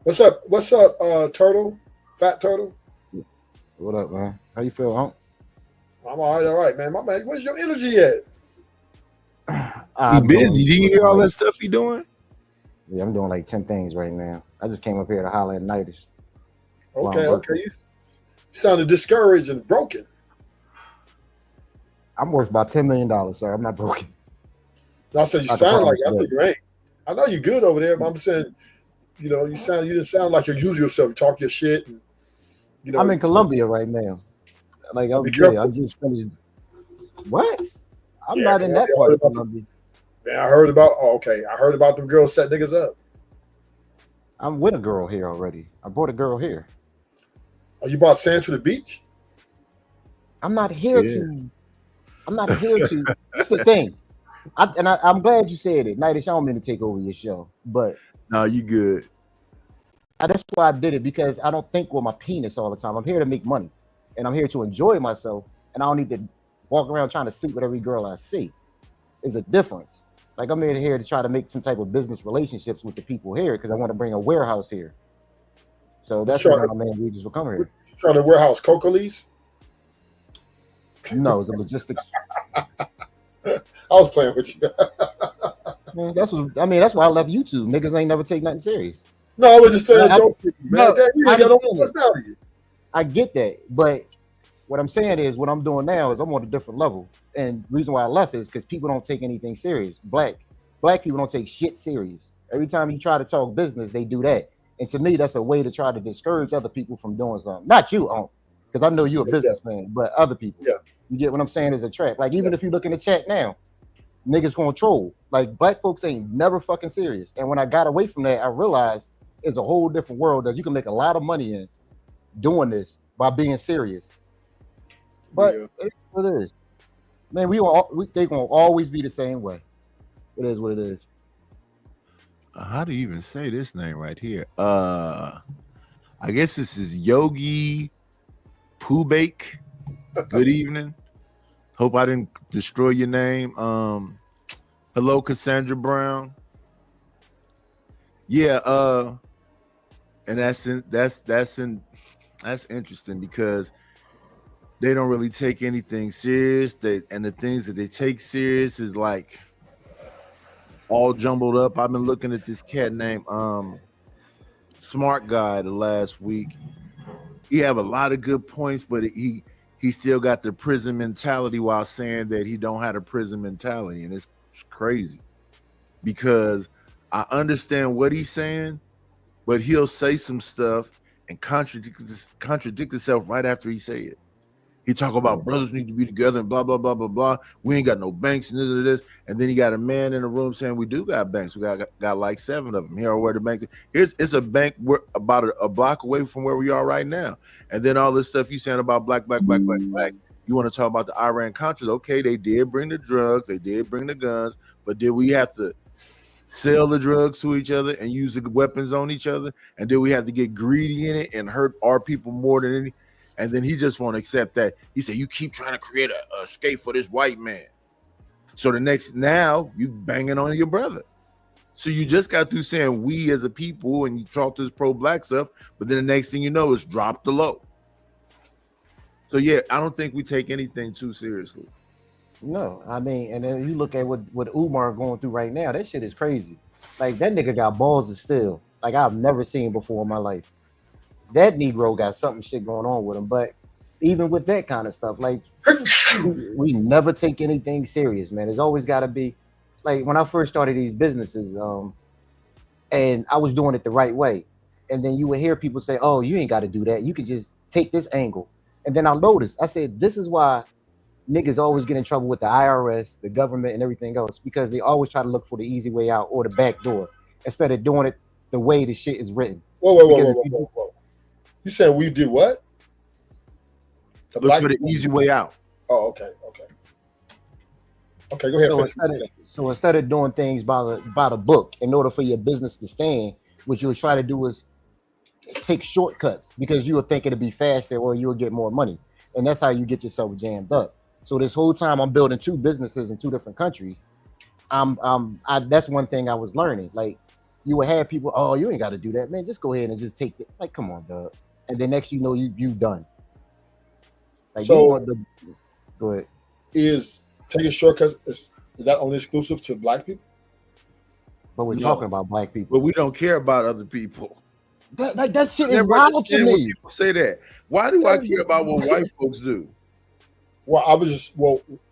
What's up? What's up, Turtle? Fat Turtle? What up, man? How you feel, huh? I'm all right, man. My man, where's your energy at? He I'm busy. doing Do you hear all that stuff he doing? yeah, I'm doing like 10 things right now. I just came up here to holler at Nighters while I'm Okay. working. You sounded discouraged and broken. I'm worth about $10 million, sir. I'm not broken. I said you I can sound like promise it. I you know that. you ain't. I know you good over there, but I'm saying, you didn't sound like your usual self. You talk your shit, and you I'm know, in Colombia right now. Like be I'm yeah, I careful. just finished. What? I'm Yeah, not cause in I that part heard of about the Colombia. man. I heard about. Oh, okay, I heard about them girls set niggas up. I'm with a girl here already. I brought a girl here. Oh, you brought sand to the beach? I'm not here Yeah. to. I'm not here to. That's the thing. I'm glad you said it. Nighters, I don't mean to take over your show, but No, you good. that's why I did it because I don't think with my penis all the time. I'm here to make money, and I'm here to enjoy myself, and I don't need to walk around trying to sleep with every girl I see. Is a difference. Like I'm here to try to make some type of business relationships with the people here because I want to bring a warehouse here. So You that's trying one to of my main reasons for coming you here. trying to warehouse coca leaves? No, it's the logistics. I was playing with you. Man, that's what I mean. That's why I left YouTube. Niggas ain't never take nothing serious. No, I was just No, playing a joke with you, man. no, Damn, you I ain't got no understand it. personality. I get that, but what I'm saying is what I'm doing now is I'm on a different level. And the reason why I left is because people don't take anything serious. Black people don't take shit serious. Every time you try to talk business, they do that. And to me, that's a way to try to discourage other people from doing something. Not you, because I know you're a Yeah, businessman, but other people. yeah, You get what I'm saying is a trap. Like yeah. even if you look in the chat now, niggas gonna troll. Like black folks ain't never fucking serious. And when I got away from that, I realized it's a whole different world that you can make a lot of money in doing this by being serious. But Yeah. it is what it is. Man, they gonna always be the same way. It is what it is. How do you even say this name right here? I guess this is Yogi Pubake. Good evening. Hope I didn't destroy your name. Hello, Cassandra Brown. Yeah, and that's interesting because they don't really take anything serious. And the things that they take serious is like all jumbled up. I've been looking at this cat named Smart Guy the last week. He have a lot of good points, but he still got the prison mentality while saying that he don't have a prison mentality, and it's crazy because I understand what he's saying, but he'll say some stuff and contradict himself right after he say it. He talk about brothers need to be together and blah blah blah blah blah. We ain't got no banks and and then he got a man in the room saying we do got banks. We got like 7 of them. Here are where the banks. It's a bank about a block away from where we are right now. And then all this stuff you saying about black. You want to talk about the Iran Contras? Okay, they did bring the drugs, they did bring the guns, but did we have to sell the drugs to each other and use the weapons on each other? And did we have to get greedy in it and hurt our people more than any? And then he just won't accept that. He said, you keep trying to create a escape for this white man. So now you banging on your brother. So you just got through saying we as a people and you talk this pro-black stuff, but then the next thing you know is drop the low. So yeah, I don't think we take anything too seriously. No, I mean, and then you look at what Umar going through right now. That shit is crazy. Like that nigga got balls of steel, like I've never seen before in my life. That Negro got something shit going on with him. But even with that kind of stuff, like we never take anything serious, man. There's always got to be, like when I first started these businesses, and I was doing it the right way, and then you would hear people say, "Oh, you ain't got to do that. You can just take this angle." And then I noticed, I said, "This is why niggas always get in trouble with the IRS, the government, and everything else because they always try to look for the easy way out or the back door instead of doing it the way the shit is written." Whoa, whoa, whoa, Because whoa, if whoa, you whoa, whoa. You said we do what? The Look black. for the easy way out. Oh, okay, okay, okay. Go ahead. so Finish. instead of doing things by the book, in order for your business to stand, what you'll try to do is take shortcuts because you will think it'll be faster or you'll get more money, and that's how you get yourself jammed up. So this whole time I'm building 2 businesses in 2 different countries. That's one thing I was learning. Like you would have people, oh, you ain't got to do that, man. Just go ahead and just take it. Like, come on, dog. And then next you know you done. Like, So- you want go ahead. Is taking shortcuts is that only exclusive to black people? But we're No. talking about black people. But we don't care about other people. That shit I is never wild to understand when me. people say that. Why do I care about what white folks do? Well, I was just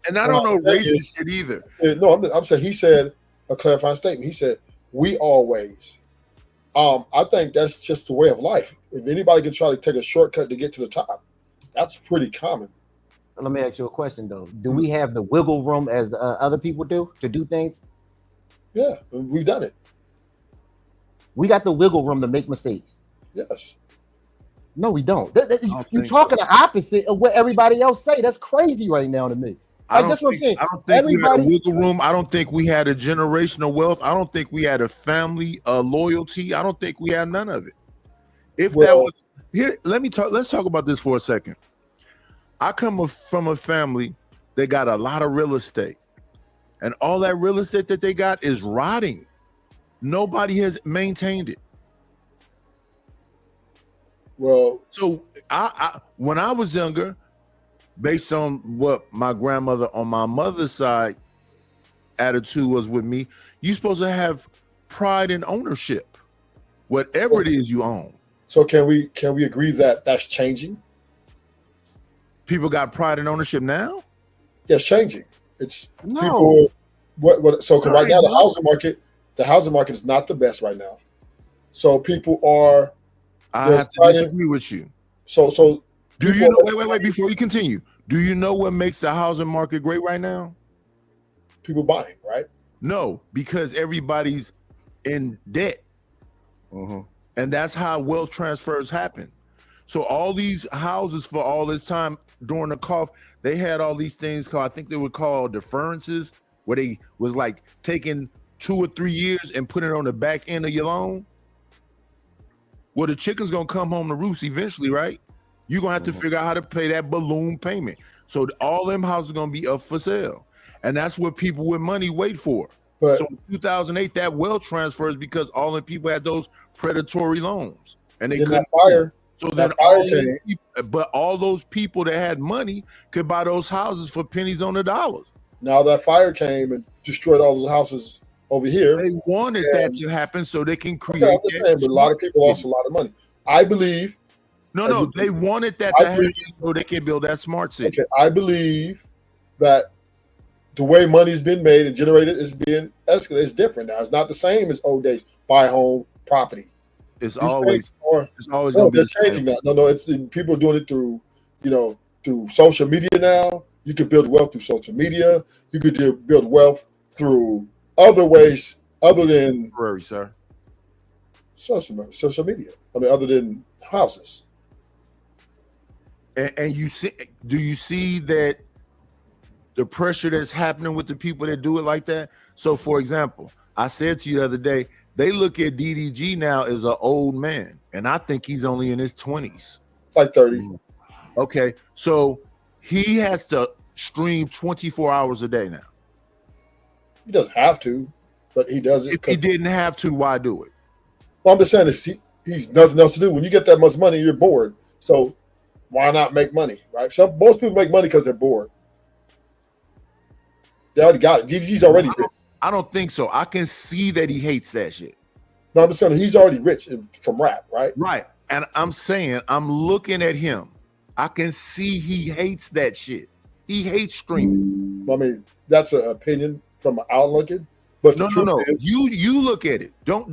And I don't know Well, that racist is- shit either. no, I'm saying he said a clarifying statement. He said we always. I think that's just the way of life. If anybody can try to take a shortcut to get to the top, that's pretty common. Let me ask you a question though. Do we have the wiggle room as other people do to do things? Yeah, we've done it. We got the wiggle room to make mistakes. Yes. No, we don't. don't You're think talking the opposite of what everybody else say. That's crazy right now to me. I Like, don't that's what I'm think, saying. I don't think we had a Everybody- wiggle room. I don't think we had a generational wealth. I don't think we had a family loyalty. I don't think we had none of it. If that Well- was here, let's talk about this for a second. I come from a family that got a lot of real estate, and all that real estate that they got is rotting. Nobody has maintained it. Well, So I when I was younger, based on what my grandmother on my mother's side attitude was with me, you're supposed to have pride in ownership, whatever it is you own. so can we agree that that's changing? People got pride in ownership now. Yeah, it's changing. It's No. people. What? So 'cause right now No. the housing market is not the best right now. So people are. I Yes, have to pride in- disagree with you. So Do you people know? are- Wait. Before you continue, do you know what makes the housing market great right now? people buying, right? No, because everybody's in debt. Mhm. And that's how wealth transfers happen. So all these houses for all this time during the cough, they had all these things called, I think they were called deferences, where they was like taking 2 or 3 years and putting it on the back end of your loan. Well, the chicken's gonna come home to roost eventually, right? You're gonna have to Mhm. figure out how to pay that balloon payment. So all them houses are gonna be up for sale. And that's what people with money wait for. But So in 2008, that wealth transfers because all the people had those predatory loans, and they then couldn't. that fire, So that then, fire all came. those but all those people that had money could buy those houses for pennies on the dollars. now that fire came and destroyed all those houses over here. They wanted Yeah. that to happen so they can create. Okay, I'm just that saying, but a lot of people smart lost a lot of money. I believe. No, they wanted that I to happen believe- so they can build that smart city. Okay, I believe that the way money's been made and generated is being escalated. It's different now. It's not the same as old days. Buy home, property. It's These always things are it's always no, gonna be they're the same. changing now. No, it's people are doing it through, through social media now. You can build wealth through social media. You could build wealth through other ways other than Temporary, sir. social media. I mean, other than houses. And you see, do you see that the pressure that's happening with the people that do it like that? So, for example, I said to you the other day, they look at DDG now as an old man, and I think he's only in his 20s. Like 30. Okay, so he has to stream 24 hours a day now. He doesn't have to, but he does it. If he 'cause- didn't have to, why do it? Well, I'm just saying, he's nothing else to do. When you get that much money, you're bored. So why not make money, right? Most people make money because they're bored. They already got it. DDG's already rich. I don't think so. I can see that he hates that shit. No, I'm just saying he's already rich from rap, right? Right. And I'm saying, I'm looking at him. I can see he hates that shit. He hates streaming. I mean, that's an opinion from an outlooking. But No, the truth no. is, You look at it. Don't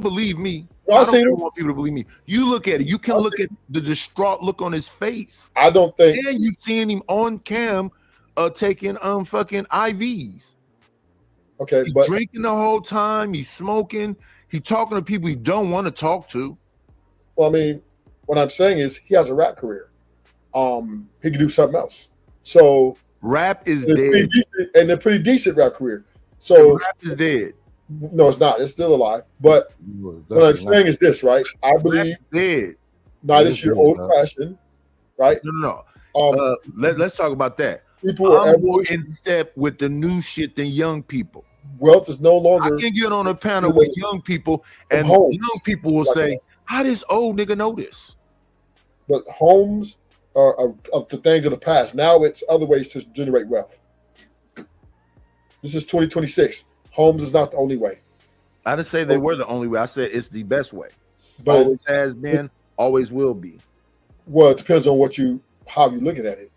believe me. Well, I I see don't it. want people to believe me. You look at it. You can I look see at the distraught look on his face. I don't think. And you seeing him on cam taking fucking IVs. Okay, He's but drinking the whole time. He's smoking. He's talking to people he don't want to talk to. well, I mean, what I'm saying is he has a rap career. He can do something else. So Rap is and dead. a pretty decent rap career. So Rap is dead. no, it's not. It's still alive. But what I'm saying is this, right? I Rap believe is dead. not It as is your dead, old bro. fashioned, right? No. Um, Let's talk about that. people are I'm more evolution. in step with the new shit than young people. wealth is no I longer can get on a panel with young people, and homes. young people will Like say, that. "How does old nigga know this?" But homes are of the things of the past. Now it's other ways to generate wealth. This is 2026. Homes is not the only way. I didn't say they were the only way. I said it's the best way. But Always has been, always will be. well, it depends on how you're looking at it.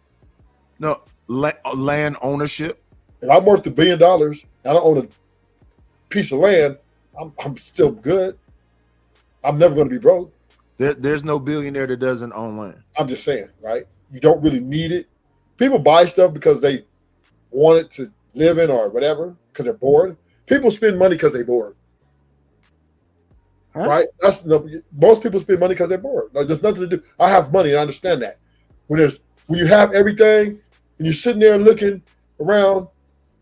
No, land ownership. If I'm worth $1 billion, and I don't own a piece of land, I'm still good. I'm never going to be broke. There's no billionaire that doesn't own land. I'm just saying, right? You don't really need it. People buy stuff because they want it to live in or whatever, because they're bored. People spend money because they're bored. Huh? Right? Most people spend money because they're bored. Like, there's nothing to do. I have money, and I understand that. When you have everything and you're sitting there looking around,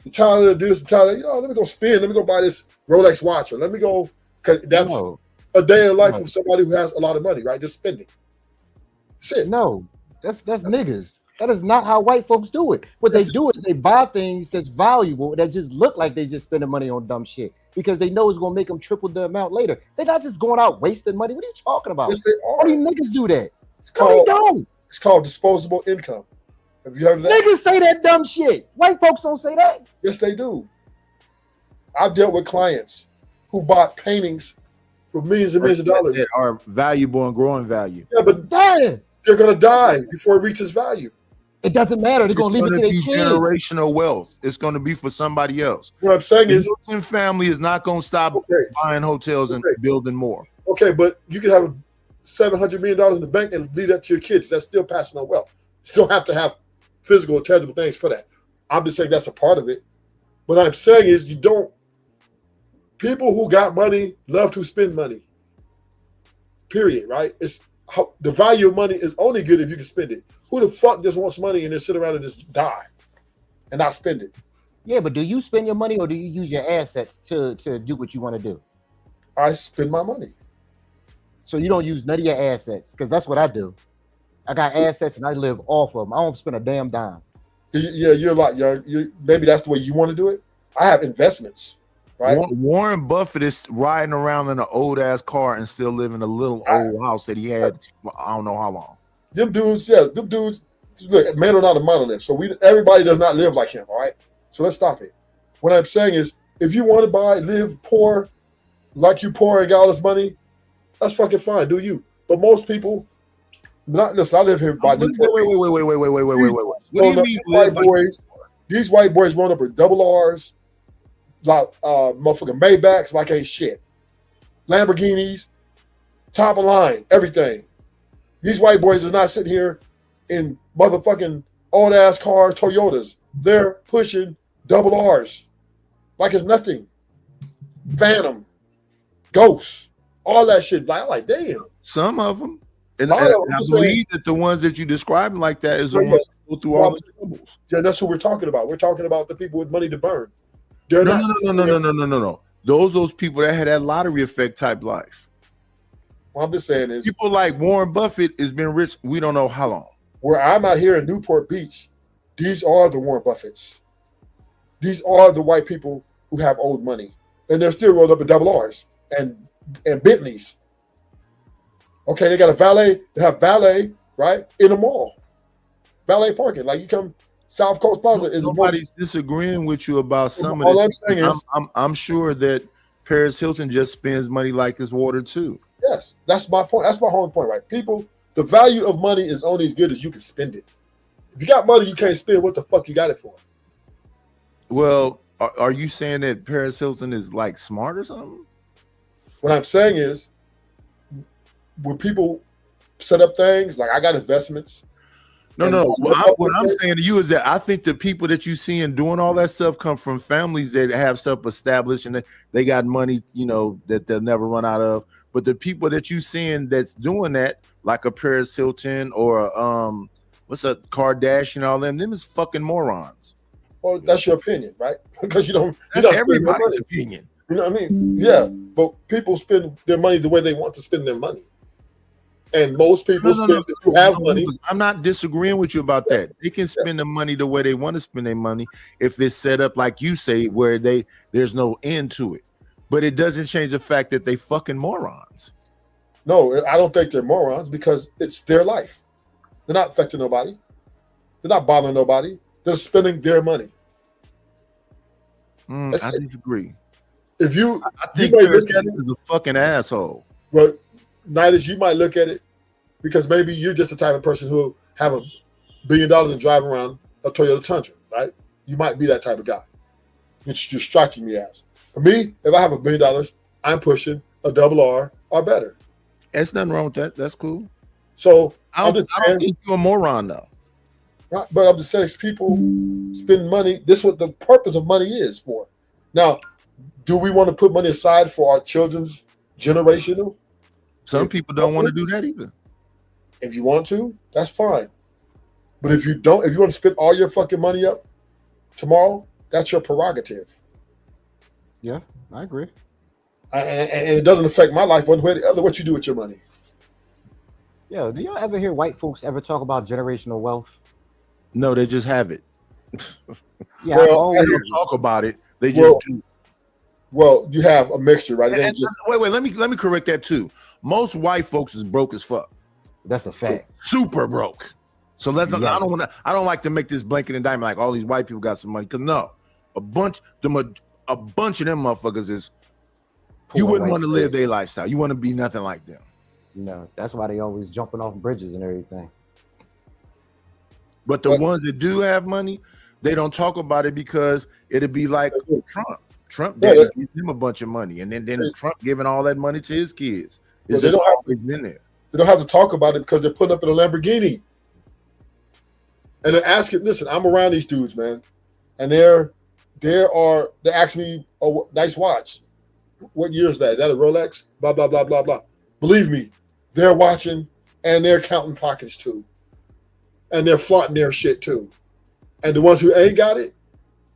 you're tired of this, let me go spend, let me go buy this Rolex watch, or let me go, because that's a day in life of somebody who has a lot of money, right? Just spending. That's it. No, that's niggas. That is not how white folks do it. What they do is they buy things that's valuable that just look like they just spending money on dumb shit because they know it's gonna make them triple the amount later. They're not just going out wasting money. What are you talking about? Yes, they All are. these niggas do that. It's don't. It's called disposable income. Have you heard of that? Niggas say that dumb shit. White folks don't say that. Yes, they do. I've dealt with clients who bought paintings for millions and millions of dollars that are valuable and growing value. Yeah, but they're gonna die before it reaches value. It doesn't matter. They're gonna leave it to their kids. Generational wealth. It's gonna be for somebody else. What I'm saying is, the family is not gonna stop buying hotels and building more. Okay, but you can have $700 million in the bank and leave that to your kids. That's still passing on wealth. You don't have to have physical or tangible things for that. I'm just saying that's a part of it. What I'm saying is people who got money love to spend money. Period, right? The value of money is only good if you can spend it. Who the fuck just wants money and then sit around and just die and not spend it? Yeah, but do you spend your money or do you use your assets to do what you want to do? I spend my money. So you don't use none of your assets, because that's what I do. I got assets and I live off of them. I don't spend a damn dime. Yeah, you're a lot young. Maybe that's the way you want to do it. I have investments, right? Warren Buffett is riding around in an old ass car and still living in a little old house that he had I don't know how long. Them dudes, look, man are not a monolith. So everybody does not live like him, all right? So let's stop it. What I'm saying is, if you want to live poor, like you poor and got all this money, that's fucking fine. Do you? But most people, listen, I live here by Newport. Wait. What do you mean? These white boys run up with double R's, like motherfucking Maybachs, like ain't shit. Lamborghinis, top of line, everything. These white boys is not sitting here in motherfucking old ass cars, Toyotas. They're pushing double R's like it's nothing. Phantom, Ghost, all that shit. Like damn. Some of them. And I believe that the ones that you describing like that is the ones that go through all the troubles. Yeah, that's who we're talking about. We're talking about the people with money to burn. No. Those people that had that lottery effect type life. What I'm just saying is, people like Warren Buffett has been rich. We don't know how long. Where I'm out here in Newport Beach, these are the Warren Buffetts. These are the white people who have old money, and they're still rolled up in double R's and Bentleys. Okay, they got a valet. They have valet right in the mall, valet parking. Like you come South Coast Plaza. Nobody's disagreeing with you about some of this. I'm saying is, I'm sure that Paris Hilton just spends money like his water too. Yes, that's my point. That's my whole point, right? People, the value of money is only as good as you can spend it. If you got money you can't spend, what the fuck you got it for? Well, are you saying that Paris Hilton is like smart or something? What I'm saying is, when people set up things like I got investments. No. What I'm saying to you is that I think the people that you see and doing all that stuff come from families that have stuff established and they got money, that they'll never run out of. But the people that you seeing that's doing that, like a Paris Hilton or what's a Kardashian, all them is fucking morons. Well, that's your opinion, right? Because that's everybody's opinion. You know what I mean? Yeah, but people spend their money the way they want to spend their money. And most people who have money. I'm not disagreeing with you about that. They can spend the money the way they want to spend their money if it's set up like you say, where there's no end to it. But it doesn't change the fact that they fucking morons. No, I don't think they're morons because it's their life. They're not affecting nobody. They're not bothering nobody. They're spending their money. I disagree. If I think you look at it as a fucking asshole. But Nidus, you might look at it because maybe you're just the type of person who have $1 billion and drive around a Toyota Tundra, right? You might be that type of guy. Which you're striking me as. For me, if I have $1 billion, I'm pushing a double R or better. There's nothing wrong with that. That's cool. So I don't think you're a moron though. Right? But I'm just saying, people spend money. This is what the purpose of money is for. Now, do we want to put money aside for our children's generational? Some people don't want to do that either. If you want to, that's fine. But if you don't, if you want to spend all your fucking money up tomorrow, that's your prerogative. Yeah, I agree. And it doesn't affect my life one way or the other. What you do with your money? Yo, do y'all ever hear white folks ever talk about generational wealth? No, they just have it. Yeah, well, they don't talk about it. They just do. Well, you have a mixture, right? Wait. Let me correct that too. Most white folks is broke as fuck. That's a fact. Super broke. So I don't like to make this blanket and diamond like all these white people got some money. Cause no, a bunch of them motherfuckers is. You wouldn't want to live their lifestyle. You want to be nothing like them. No, that's why they always jumping off bridges and everything. But the ones that do have money, they don't talk about it because it'd be like Trump. Trump gives him a bunch of money, and then Trump giving all that money to his kids. It's just always been there. They don't have to talk about it because they're putting up in a Lamborghini. And they're asking, listen, I'm around these dudes, man. And they're asking me a nice watch. What year is that? Is that a Rolex? Blah, blah, blah, blah, blah. Believe me, they're watching and they're counting pockets too. And they're flaunting their shit too. And the ones who ain't got it,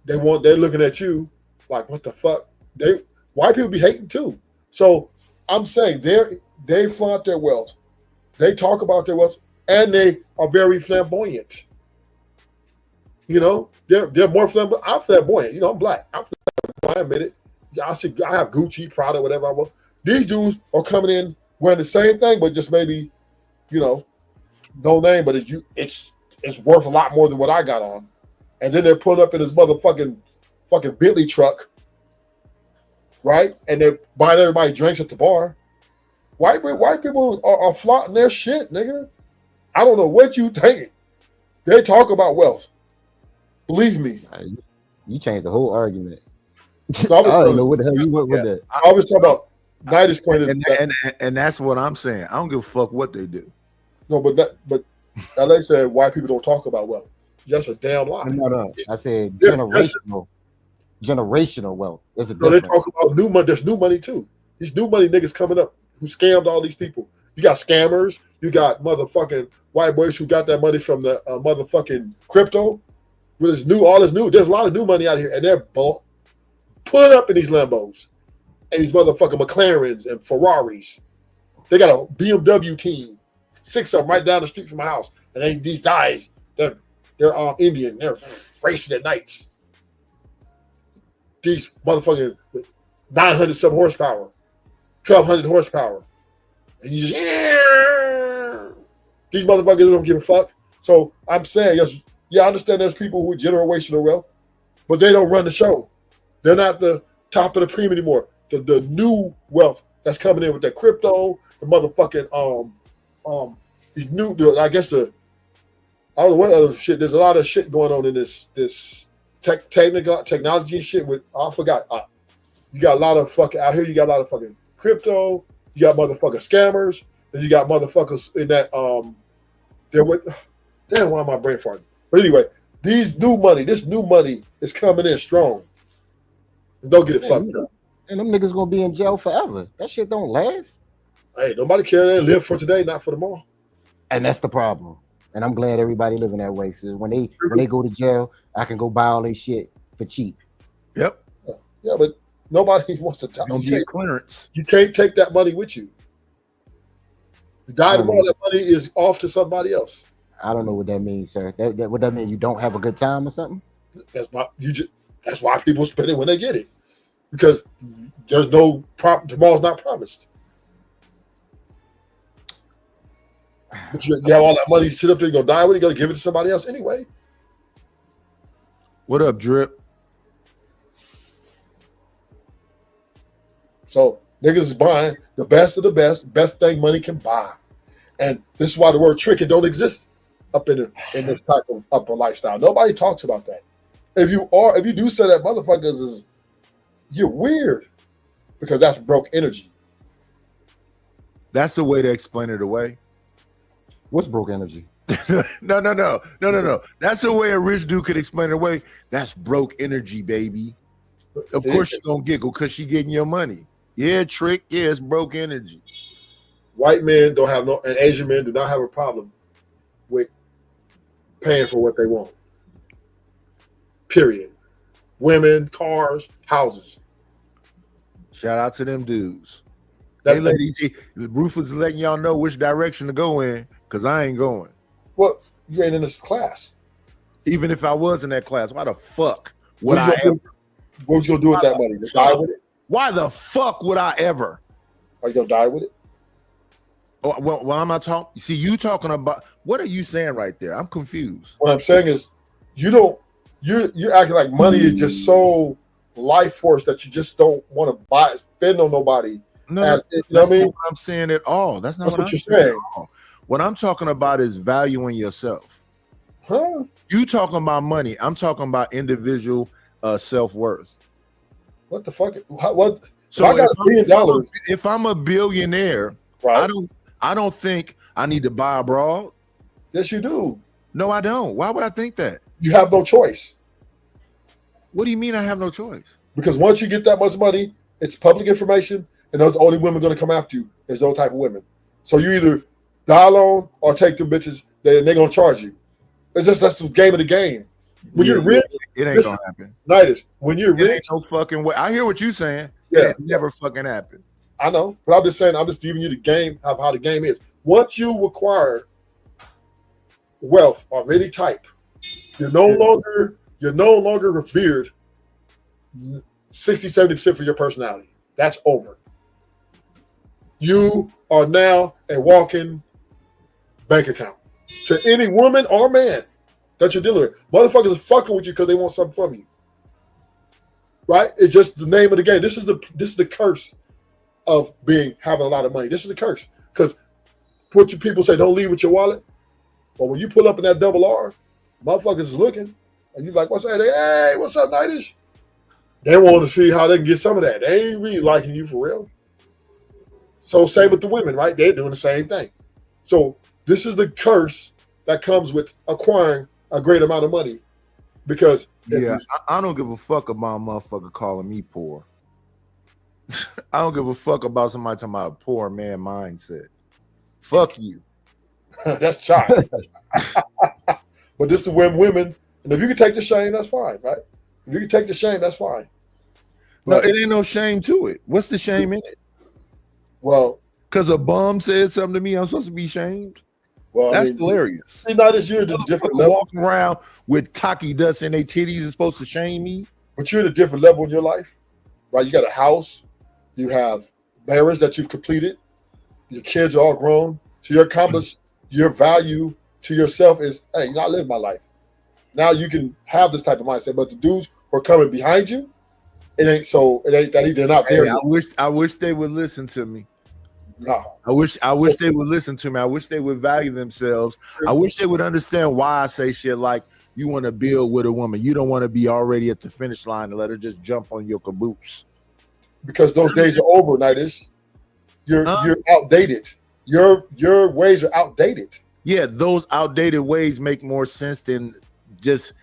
they're looking at you like, what the fuck? White people be hating too. So I'm saying they flaunt their wealth. They talk about their wealth and they are very flamboyant. You know, they're more flamboyant. I'm flamboyant. You know, I'm black. I'm flamboyant. I admit it. I have Gucci, Prada, whatever I want. These dudes are coming in wearing the same thing, but just maybe, you know, no name, but it's worth a lot more than what I got on. And then they're pulling up in this fucking Bentley truck, right? And they're buying everybody drinks at the bar. White people are flaunting their shit, nigga. I don't know what you think. They talk about wealth. Believe me. You changed the whole argument. So I don't know what the hell you went with that. I was talking about Nidus pointed, and that's what I'm saying. I don't give a fuck what they do. No, but LA said white people don't talk about wealth. That's a damn lie. No. I said generational wealth. There's a difference. They talk about new money. There's new money too. These new money niggas coming up who scammed all these people. You got scammers. You got motherfucking white boys who got that money from the motherfucking crypto. But it's new. All is new. There's a lot of new money out here, and they're put up in these Lambos and these motherfucking McLarens and Ferraris. They got a BMW team, 6 of them right down the street from my house. And these guys, they're Indian. They're racing at nights. These motherfucking 900 some horsepower, 1,200 horsepower, and you just these motherfuckers don't give a fuck. So I'm saying, I understand there's people who generational wealth, but they don't run the show. They're not the top of the cream anymore. The new wealth that's coming in with that crypto, the motherfucking these new, I don't know what other shit. There's a lot of shit going on in this technology and shit. I forgot. You got a lot of fucking out here. You got a lot of fucking crypto. You got motherfucking scammers, and you got motherfuckers in that damn, why am I brain farting? But anyway, this new money is coming in strong. Don't get it fucked up. And them niggas gonna be in jail forever. That shit don't last. Hey, nobody care. They live for today, not for tomorrow. And that's the problem. And I'm glad everybody living that way. So when they go to jail, I can go buy all their shit for cheap. Yep. Yeah, but nobody wants to die. Don't get clearance. You can't take that money with you. You die I don't tomorrow, know. that money is off to somebody else. I don't know what that means, sir. That what that mean? You don't have a good time or something? That's why people spend it when they get it. Because there's no tomorrow's not promised. But you have all that money, you sit up there, you're gonna die with it, you're gonna give it to somebody else anyway. What up, Drip? So niggas is buying the best of the best thing money can buy. And this is why the word tricking don't exist up in this type of upper lifestyle. Nobody talks about that. If you do say that, motherfuckers is, you're weird, because that's broke energy. That's the way to explain it away. What's broke energy? No. That's the way a rich dude could explain it away. That's broke energy, baby. Of course she's gonna giggle because she getting your money. Yeah, trick. Yeah, it's broke energy. White men don't have and Asian men do not have a problem with paying for what they want. Period. Women, cars, houses. Shout out to them dudes. That, hey, ladies, Ruthless is letting y'all know which direction to go in, because I ain't going. Well, you ain't in this class. Even if I was in that class, why the fuck would What you gonna do with that money? Just die with it? Why the fuck would I ever? Are you gonna die with it? Oh, well, I'm not talking. See, you talking about, what are you saying right there? I'm confused. What I'm saying is, you're acting like money is just so life force that you just don't want to spend on nobody. No, that's that's what I mean? not what I'm saying at all. That's not That's what what I'm you're saying. at all. What I'm talking about is valuing yourself. Huh? You talking about money. I'm talking about individual self-worth. What the fuck? What? So I got $1 billion, if I'm a billionaire, right? I don't think I need to buy abroad. Yes, you do. No, I don't. Why would I think that? You have no choice. What do you mean I have no choice? Because once you get that much money, it's public information, and those only women going to come after you. There's those type of women. So you either die alone or take them bitches. They're going to charge you. That's the game of the game. When you're rich, it ain't gonna happen. Nidus, when you're rich, ain't no fucking way. I hear what you're saying. Yeah, it never fucking happened. I know, but I'm just saying. I'm just giving you the game of how the game is. Once you acquire wealth of any type, you're no longer revered 60-70% for your personality. That's over. You are now a walking bank account to any woman or man that you're dealing with. Motherfuckers are fucking with you because they want something from you. Right? It's just the name of the game. This is the curse of having a lot of money. This is the curse. Because people say don't leave with your wallet. But when you pull up in that double R, motherfuckers is looking, and you're like, what's that? Hey, what's up, Nidus? They want to see how they can get some of that. They ain't really liking you for real. So same with the women, right? They're doing the same thing. So this is the curse that comes with acquiring a great amount of money. Because I don't give a fuck about a motherfucker calling me poor. I don't give a fuck about somebody talking about a poor man mindset. Fuck you. That's child. But this to win women, and if you can take the shame, that's fine, right? If you can take the shame, that's fine. But no, it ain't no shame to it. What's the shame in it? Well, because a bum said something to me, I'm supposed to be shamed. Well, that's hilarious. See, now this year, the different level. Walking around with tacky dust in their titties is supposed to shame me. But you're at a different level in your life, right? You got a house, you have marriage that you've completed, your kids are all grown. So you're accomplished. Your value to yourself is, hey, I live my life. Now you can have this type of mindset. But the dudes who are coming behind you, it ain't that they're not there. Hey, I wish they would listen to me. No. I wish they would listen to me. I wish they would value themselves. I wish they would understand why I say shit like, you want to build with a woman. You don't want to be already at the finish line and let her just jump on your caboose. Because those days are over, Nidus. You're outdated. Your ways are outdated. Yeah, those outdated ways make more sense than just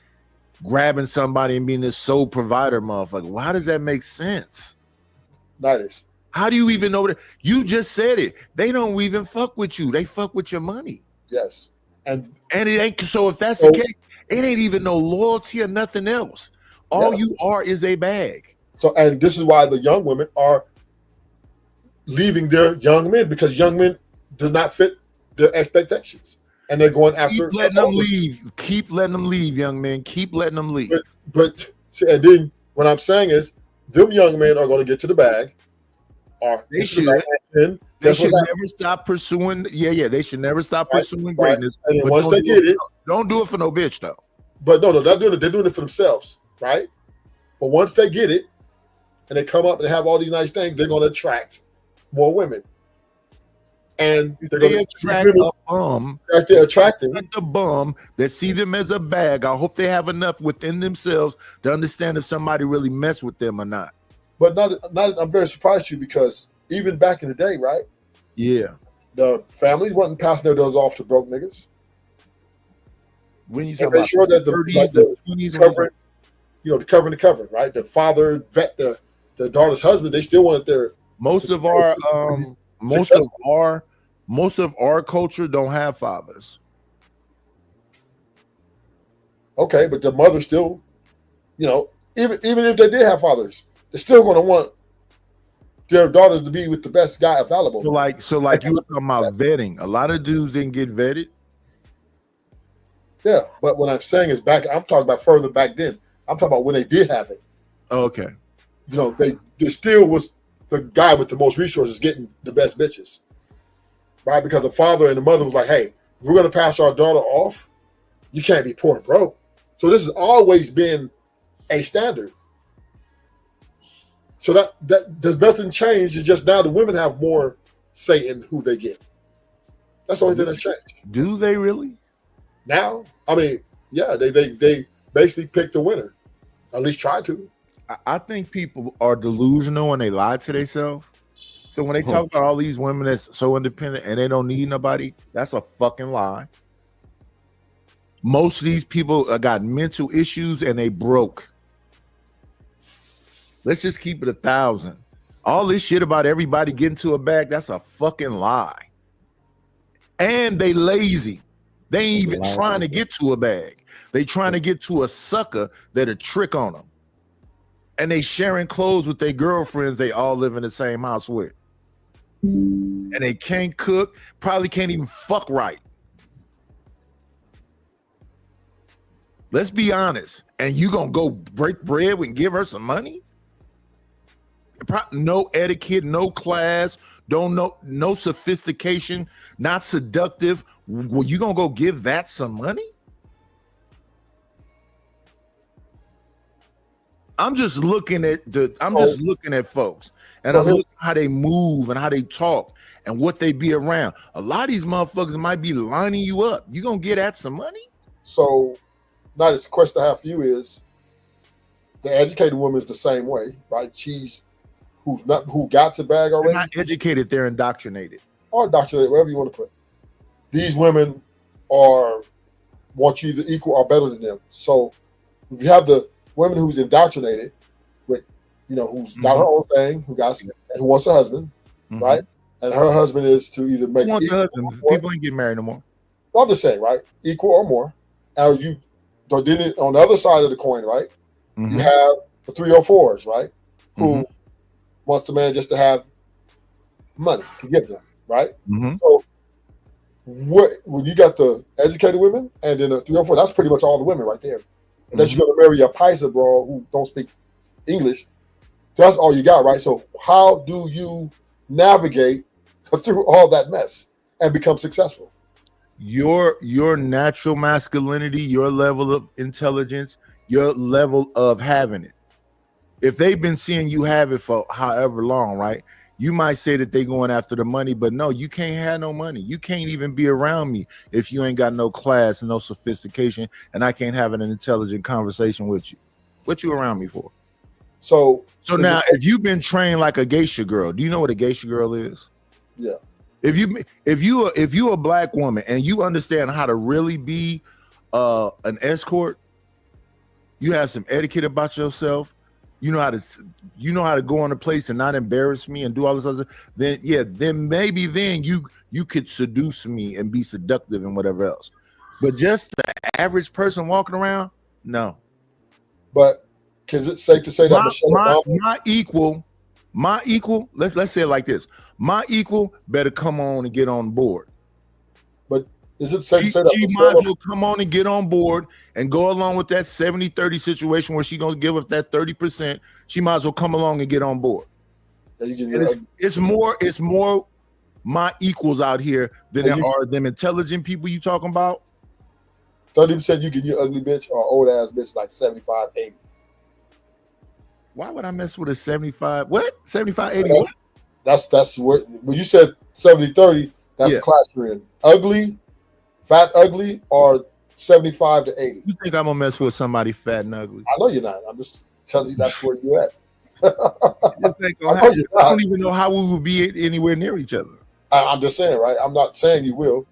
grabbing somebody and being this sole provider motherfucker. Well, how does that make sense? Nidus. How do you even know that? You just said it. They don't even fuck with you. They fuck with your money. Yes. And it ain't so. If that's the case, it ain't even no loyalty or nothing else. All you are is a bag. So, and this is why the young women are leaving their young men, because young men does not fit their expectations, and they're going after. Keep letting them leave. Keep letting them leave, young man. Keep letting them leave. But see, and then what I'm saying is, them young men are going to get to the bag. Or they should. They should never stop pursuing. Yeah. They should never stop pursuing greatness. And then once they get it, don't do it for no bitch though. But no, they're doing it. They're doing it for themselves, right? But once they get it, and they come up and have all these nice things, they're going to attract more women. And they're going to attract a bum. They're attracting a bum that see them as a bag. I hope they have enough within themselves to understand if somebody really mess with them or not. But not. I'm very surprised you because even back in the day, right? Yeah. The families wasn't passing their doors off to broke niggas. When you talk about sure that the 30s, like the 20s, covering, the covering, right? The father vet the daughter's husband. They still wanted their most of our culture don't have fathers. Okay, but the mother still, even if they did have fathers, they're still going to want their daughters to be with the best guy available. So like you were talking about vetting. A lot of dudes didn't get vetted. Yeah, but what I'm saying is I'm talking about further back then. I'm talking about when they did have it. Okay. They still was the guy with the most resources getting the best bitches. Right? Because the father and the mother was like, hey, if we're going to pass our daughter off, you can't be poor and broke. So this has always been a standard. So that does nothing change. It's just now the women have more say in who they get. That's the only thing that's changed. Do they really? Now, I mean, yeah, they basically picked the winner. At least try to. I think people are delusional and they lie to themselves. So when they talk about all these women that's so independent and they don't need nobody, that's a fucking lie. Most of these people got mental issues and they broke. Let's just keep it 1,000. All this shit about everybody getting to a bag, that's a fucking lie. And they lazy. They ain't even trying to get to a bag. They trying to get to a sucker that'll trick on them. And they sharing clothes with their girlfriends they all live in the same house with. And they can't cook, probably can't even fuck right. Let's be honest. And you gonna go break bread and give her some money? No etiquette, no class, no sophistication, not seductive. Well, you gonna go give that some money? I'm just looking at folks, and I'm looking at how they move and how they talk and what they be around. A lot of these motherfuckers might be lining you up. You gonna get at some money? So, now the question I have for you is: the educated woman is the same way, right? She's who got to bag already. They're not educated; they're indoctrinated. Or indoctrinated, whatever you want to put. These women want you to equal or better than them. So, if you have the women who's indoctrinated with, who's got her own thing, who wants a husband, right? And her husband is to either make people ain't getting married no more. I'm just saying, right? Equal or more. And then on the other side of the coin, right? You have the 304s, right? Who wants the man just to have money to give them, right? So when you got the educated women and then the 304, that's pretty much all the women right there. Unless you're going to marry a Paisa bro who don't speak English, that's all you got, right? So how do you navigate through all that mess and become successful? Your natural masculinity, your level of intelligence, your level of having it. If they've been seeing you have it for however long, right? You might say that they're going after the money, but no, you can't have no money. You can't even be around me if you ain't got no class and no sophistication, and I can't have an intelligent conversation with you. What you around me for? So now, if you've been trained like a geisha girl, do you know what a geisha girl is? Yeah. If you a black woman and you understand how to really be an escort, you have some etiquette about yourself. You know how to go on a place and not embarrass me and do all this other. Then maybe you could seduce me and be seductive and whatever else. But just the average person walking around, no. But is it safe to say that my equal My equal, let's say it like this. My equal better come on and get on board. But is it safe to She say that might as Michelle, well come on and get on board and go along with that 70-30 situation where she gonna give up that 30%. She might as well come along and get on board. that you can, And it's more my equals out here than And there you- are them intelligent people you talking about. 30% you get your ugly bitch or old ass bitch like 75, 80. Why would I mess with a 75? What? 75, 80? That's what when you said 70, 30, that's Yeah. the class you're in. Ugly, fat, ugly, or 75 to 80. You think I'm gonna mess with somebody fat and ugly? I know you're not. I'm just telling you that's where you're at. This ain't gonna I know happen. you're I not. don't even know how we would be anywhere near each other. I'm just saying, right? I'm not saying you will,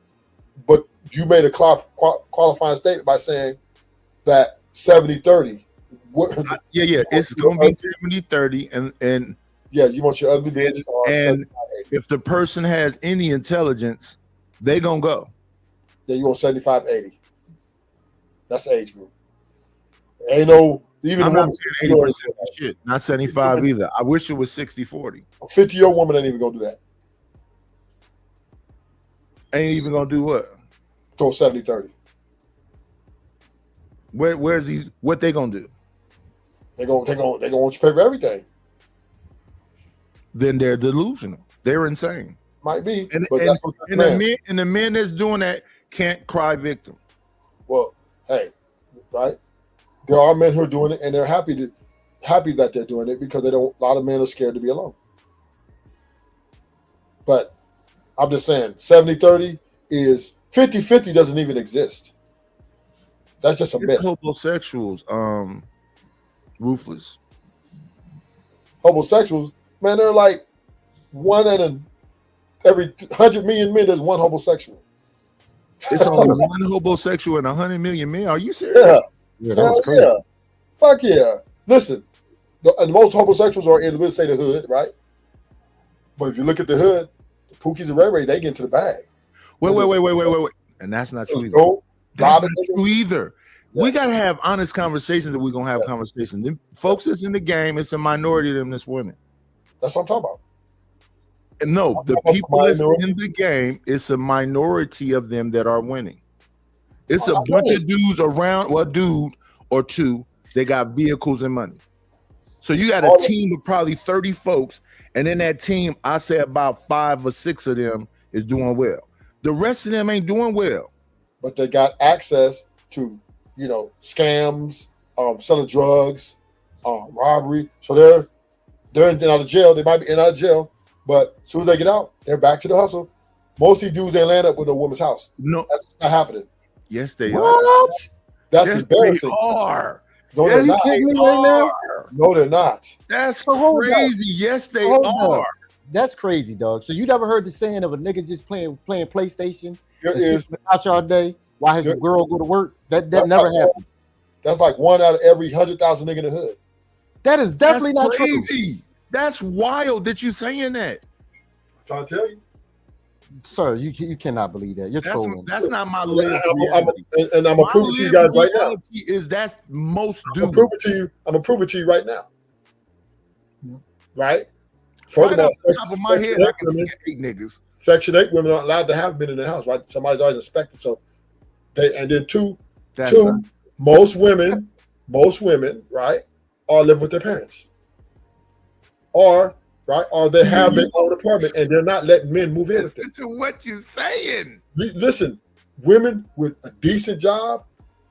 but you made a qualifying statement by saying that 70, 30. Yeah. It's gonna be 70-30, and Yeah, you want your ugly bitch or And 75, 80. if the person has any intelligence, they gonna go. Yeah, you want 75, 80. That's the age group. Ain't no even I'm a not woman. saying 80% of shit, not 75 either. I wish it was 60-40. A 50-year-old woman ain't even gonna do that. Ain't even gonna do what? Go 70, 30. Where's he? What they gonna do? They gonna want you to pay for everything. Then they're delusional. They're insane. Might be, And but that's what and the men that's doing that can't cry victim. well, hey, right? There are men who are doing it, and they're happy that they're doing it because they don't. A lot of men are scared to be alone. But I'm just saying, 70-30 is 50-50 doesn't even exist. That's just a It's myth. homosexuals, ruthless. Homosexuals, man, they're like one in every 100 million men. There's one homosexual. It's only one homosexual in 100 million men. Are you serious? Yeah. Yeah, that Hell was crazy. yeah. Fuck yeah. Listen, and most homosexuals are in, let's say, the hood, right? But if you look at the hood, the Pookies and Ray Ray, they get into the bag. Wait. And that's not true either. Go, That's rob it, not true either. We Yes. gotta have honest conversations if we're gonna have conversations. Them folks that's in the game, it's a minority of them that's women. That's what I'm talking about. And no, the talking people about that's minority. in the game, it's a minority of them that are winning. It's Oh, a I bunch know of dudes around, well, a dude or two, they got vehicles and money. So you got a All of- team of probably 30 folks, and in that team, I say about 5 or 6 of them is doing well. The rest of them ain't doing well. But they got access to, scams, selling drugs, robbery. So they're in and out of jail. They might be in and out of jail, but as soon as they get out, they're back to the hustle. Most of these dudes ain't land up with no woman's house. No, That's not happening. yes, they are. What? That's Yes, they embarrassing. are. No, Yes, they're not. they kidding me right now? are. No, they're not. That's So hold up. crazy. Yes, they Hold are. up. That's crazy, dog. So you never heard the saying of a nigga just playing PlayStation There and is sitting out all day while his There- girl go to work? That That's never not- happens. that's like one out of every 100,000 nigga in the hood. That is definitely That's not true. crazy. That's wild that you saying that. I'm trying to tell you. Sir, you cannot believe that. You're trolling. That's not my I'm, lived reality. and I'm gonna My prove it to you lived guys right now. reality is that's most I'm gonna dudes. prove it to you. I'm gonna prove it to you right now. Right? Right Furthermore, off the top of my head, Section I 8 can women, think of 8 niggas. Section 8 women aren't allowed to have men in the house, right? Somebody's always inspected. So and then two, That's most women, right, are living with their parents. Or they have their own apartment and they're not letting men move in with them. Listen to what you saying. Listen, women with a decent job,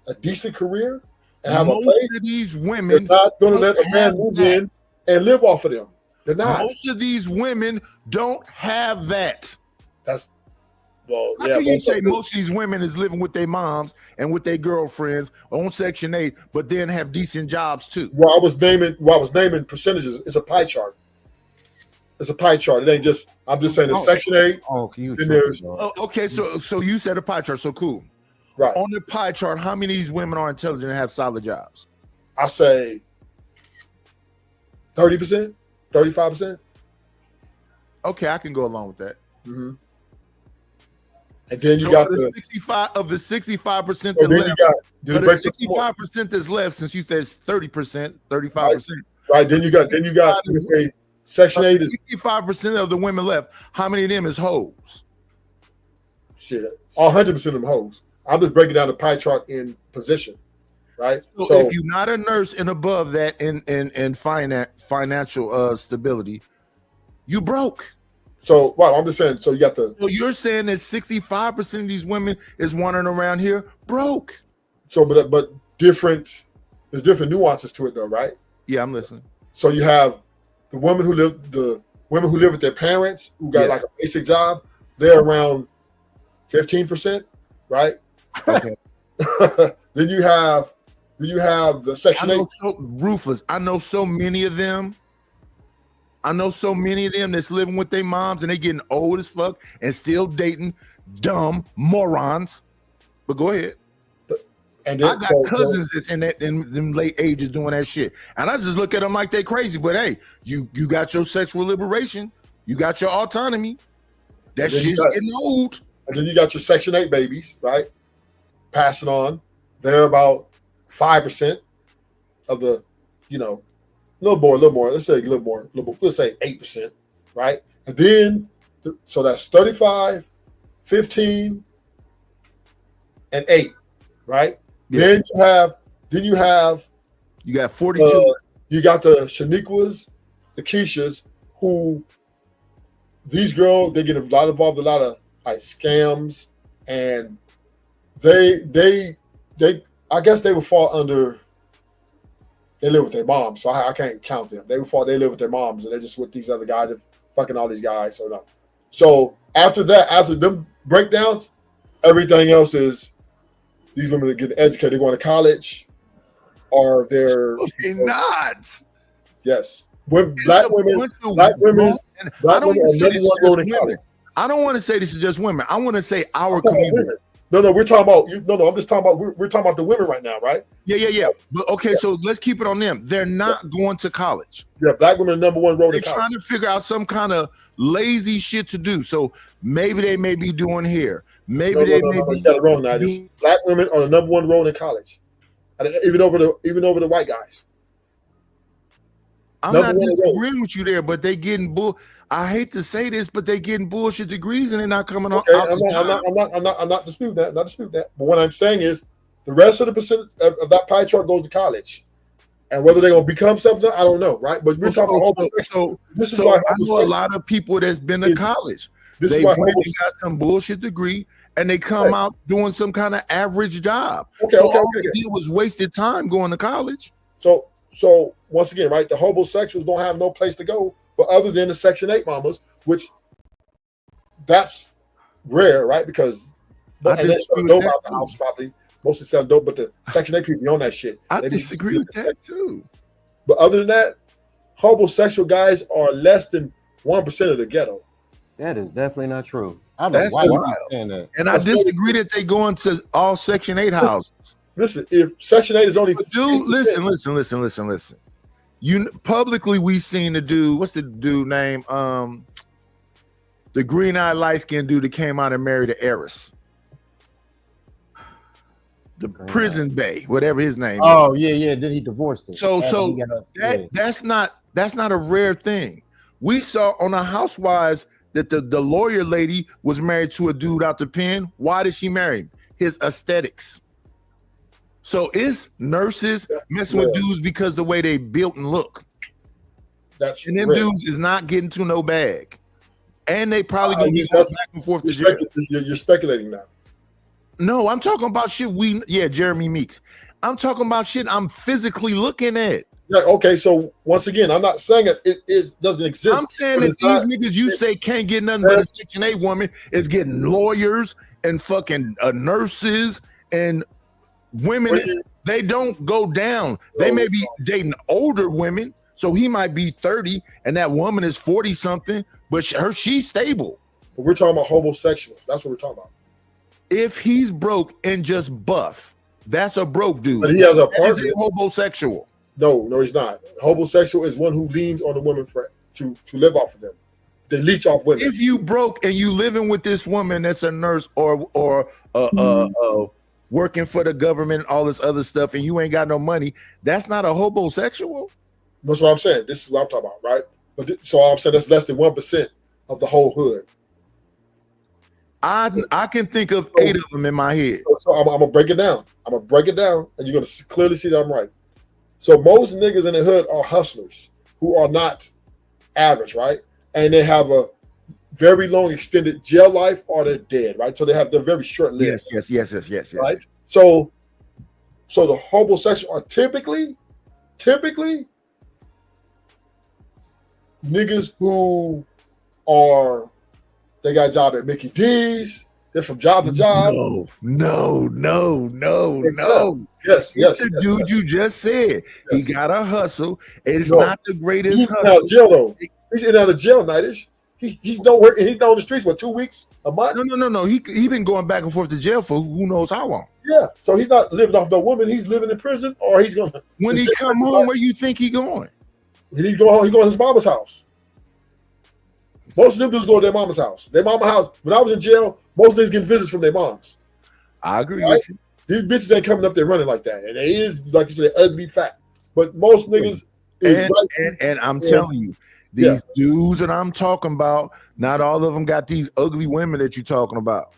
a decent career, and have a Most place, of these they're women, not going to let a don't man have move that. in and live off of them. They're not. most of these women don't have that. That's well, How yeah. can you most of say them- most of these women is living with their moms and with their girlfriends on Section 8, but then have decent jobs too? Well, I was naming percentages. It's a pie chart. It's a pie chart. It ain't just. I'm just saying. It's Oh. Section 8, Oh, you Then tripping, there's- dog. Oh, okay, so you said a pie chart, so cool. right? On the pie chart, how many of these women are intelligent and have solid jobs? I say 30%, 35%. Okay, I can go along with that. Mm-hmm. And then you So got of the the. 65 of the 65% So that then you left, got. Then of it the breaks it more. 65% that's left, since you said 30%, 35%. Right. Then you got. Let's say Section 8 is 65% of the women left. How many of them is hoes? shit. 100% of them hoes. I'm just breaking down the pie chart in position, right? So if you're not a nurse and above that in financial stability, you broke. So well, I'm just saying. So you got the. So you're saying that 65% of these women is wandering around here broke. So but different. There's different nuances to it though, right? Yeah, I'm listening. So you have the women who live with their parents who got like a basic job. They're around 15%, right? Okay. Then you have the Section 8. So ruthless. I know so many of them that's living with their moms and they getting old as fuck and still dating dumb morons. But go ahead. And then, I got cousins that's in them late ages doing that shit. And I just look at them like they crazy. But hey, you got your sexual liberation. You got your autonomy. That shit's getting old. And then you got your Section 8 babies, right? Passing on. They're about 5% of the, a little more. Let's say a little more. Let's say 8%, right? And then, so that's 35, 15, and 8, right? Yeah. Then you got 42. You got the Shaniquas, the Keishas, who these girls, they get a lot involved in a lot of like scams, and they I guess they would fall under. They live with their moms, so I can't count them. They live with their moms, and they're just with these other guys, and fucking all these guys. So no. So after that, after them breakdowns, everything else is these women that get educated, they're going to college, or they're not. Yes, black women are number one road in college. I don't want to say this is just women. I want to say our community. No, we're talking about you. No, I'm just talking about we're talking about the women right now, right? Yeah. But okay, so let's keep it on them. They're not going to college. Yeah, black women are number one road in college. They're trying to figure out some kind of lazy shit to do. So maybe they may be doing hair. Maybe they may be. You got it wrong now. Black women are the number one road in college, even over the white guys. I'm not disagreeing with you there, but they getting I hate to say this, but they getting bullshit degrees and they're not coming on. I'm not disputing that. But what I'm saying is, the rest of the percent of that pie chart goes to college, and whether they're gonna become something, I don't know, right? But we're talking about this is why I know a lot of people that's been to college. They got some bullshit degree, and they come out doing some kind of average job. All they did was wasted time going to college. So once again, right, the homosexuals don't have no place to go, but other than the Section 8 mamas, which that's rare, right? Because they sell dope out the house probably. Mostly sell dope, but the Section 8 people be on that shit. I disagree with that too. But other than that, homosexual guys are less than 1% of the ghetto. That is definitely not true. I don't know why you're saying that. And I disagree that they go into all Section 8 houses. Listen, if Section 8 is only listen. You publicly we seen the dude, what's the dude name? The green-eyed light-skinned dude that came out and married an heiress. The prison bay, whatever his name. Oh, yeah. Then he divorced her. So that's not a rare thing. We saw on the Housewives that the lawyer lady was married to a dude out the pen. Why did she marry him? His aesthetics. So it's nurses messing with dudes because the way they built and look. And them dudes is not getting to no bag. And they probably gonna be back and forth to jail. You're speculating now. No, I'm talking about shit Jeremy Meeks. I'm talking about shit I'm physically looking at. Yeah, okay, so once again, I'm not saying it doesn't exist. I'm saying that these niggas you say can't get nothing but a Section 8 woman is getting lawyers and fucking nurses and women. They don't go down. They may be dating older women, so he might be 30 and that woman is 40 something, but she's stable. But we're talking about homosexuals. That's what we're talking about. If he's broke and just buff, that's a broke dude. But he has a partner. He's a homosexual. No, he's not. Homosexual is one who leans on the woman to live off of them. They leech off women. If you broke and you living with this woman that's a nurse or working for the government, all this other stuff, and you ain't got no money, that's not a homosexual. That's what I'm saying. This is what I'm talking about, right? So I'm saying that's less than 1% of the whole hood. I can think of 8 of them in my head. So I'm gonna break it down. I'm gonna break it down, and you're gonna clearly see that I'm right. So most niggas in the hood are hustlers who are not average, right? And they have a very long extended jail life, or they're dead, right? So they're very short lived. Yes. Right. So the homosexual are typically niggas who they got a job at Mickey D's. They're from job to job. No. Yes. The dude you just said. He got a hustle. It's not the greatest He's hustle. out of jail though. He's in out of jail nightish. He's don't work. He's down the streets for 2 weeks, a month. No. He been going back and forth to jail for who knows how long. Yeah. So he's not living off no woman. He's living in prison, or he's gonna. When he come home, where you think he going? He's going home. He's going to his mama's house. Most of them dudes go to their mama's house. Their mama's house. When I was in jail, most niggas getting visits from their moms. I agree with you. These bitches ain't coming up there running like that, and it is like you said, ugly fat. But most niggas and I'm telling you, these dudes that I'm talking about, not all of them got these ugly women that you're talking about.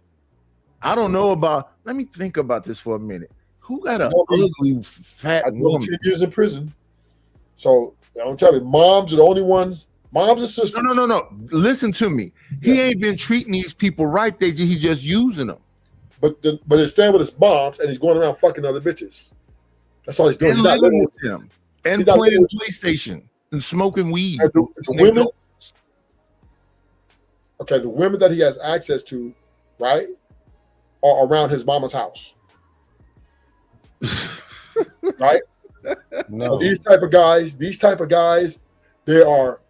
I don't know about. Let me think about this for a minute. Who got an ugly fat woman? 2 years in prison. So don't tell me, moms are the only ones. Moms and sisters. No. Listen to me. He ain't been treating these people right. He just using them. But he's staying with his moms and he's going around fucking other bitches. That's all he's doing. And he's not living living with them. And playing PlayStation and smoking weed. The women, the women that he has access to, right, are around his mama's house. Right? No. These type of guys, they are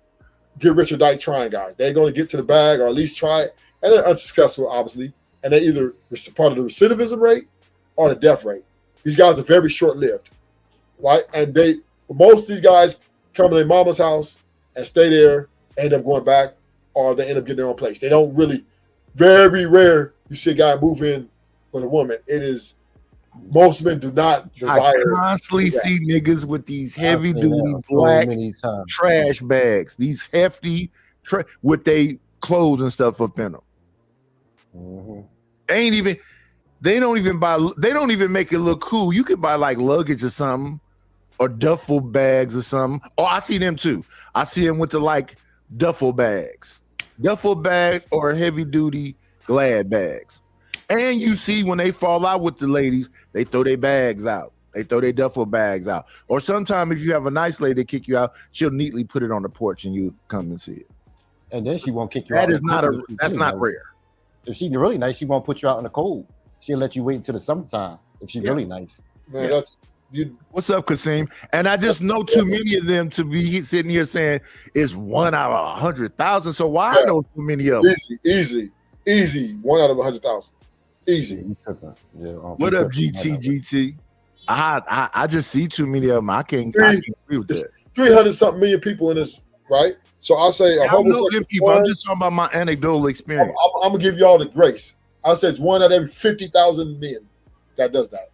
get rich or die trying guys. They're going to get to the bag or at least try it, and they're unsuccessful, obviously. And they're either part of the recidivism rate or the death rate. These guys are very short-lived, right? And most of these guys come to their mama's house and stay there, end up going back, or they end up getting their own place. They don't really, very rare, you see a guy move in with a woman. It is, most men do not desire. I constantly see niggas with these heavy-duty black trash bags, these hefty, with they clothes and stuff up in them. Mm-hmm. They don't even make it look cool. You could buy like luggage or something, or duffel bags or something. Oh, I see them too. I see them with the like duffel bags or heavy duty Glad bags. And you see when they fall out with the ladies, they throw their bags out. They throw their duffel bags out. Or sometimes if you have a nice lady kick you out, she'll neatly put it on the porch and you come and see it. And then she won't kick you out. That's not rare. If she's really nice, she won't put you out in the cold. She'll let you wait until the summertime if she's really nice. Man, that's you. What's up, Kasim? And I just know too many of them to be sitting here saying it's 1 out of 100,000. So why I know so many of them? Easy. 1 out of 100,000. Easy. What up, GT? I just see too many of them. I can't agree with that. 300 something million people in this, right? So I'll say a homosexual people. I'm just talking about my anecdotal experience. I'm gonna give y'all the grace. I said it's 1 out of every 50,000 men that does that.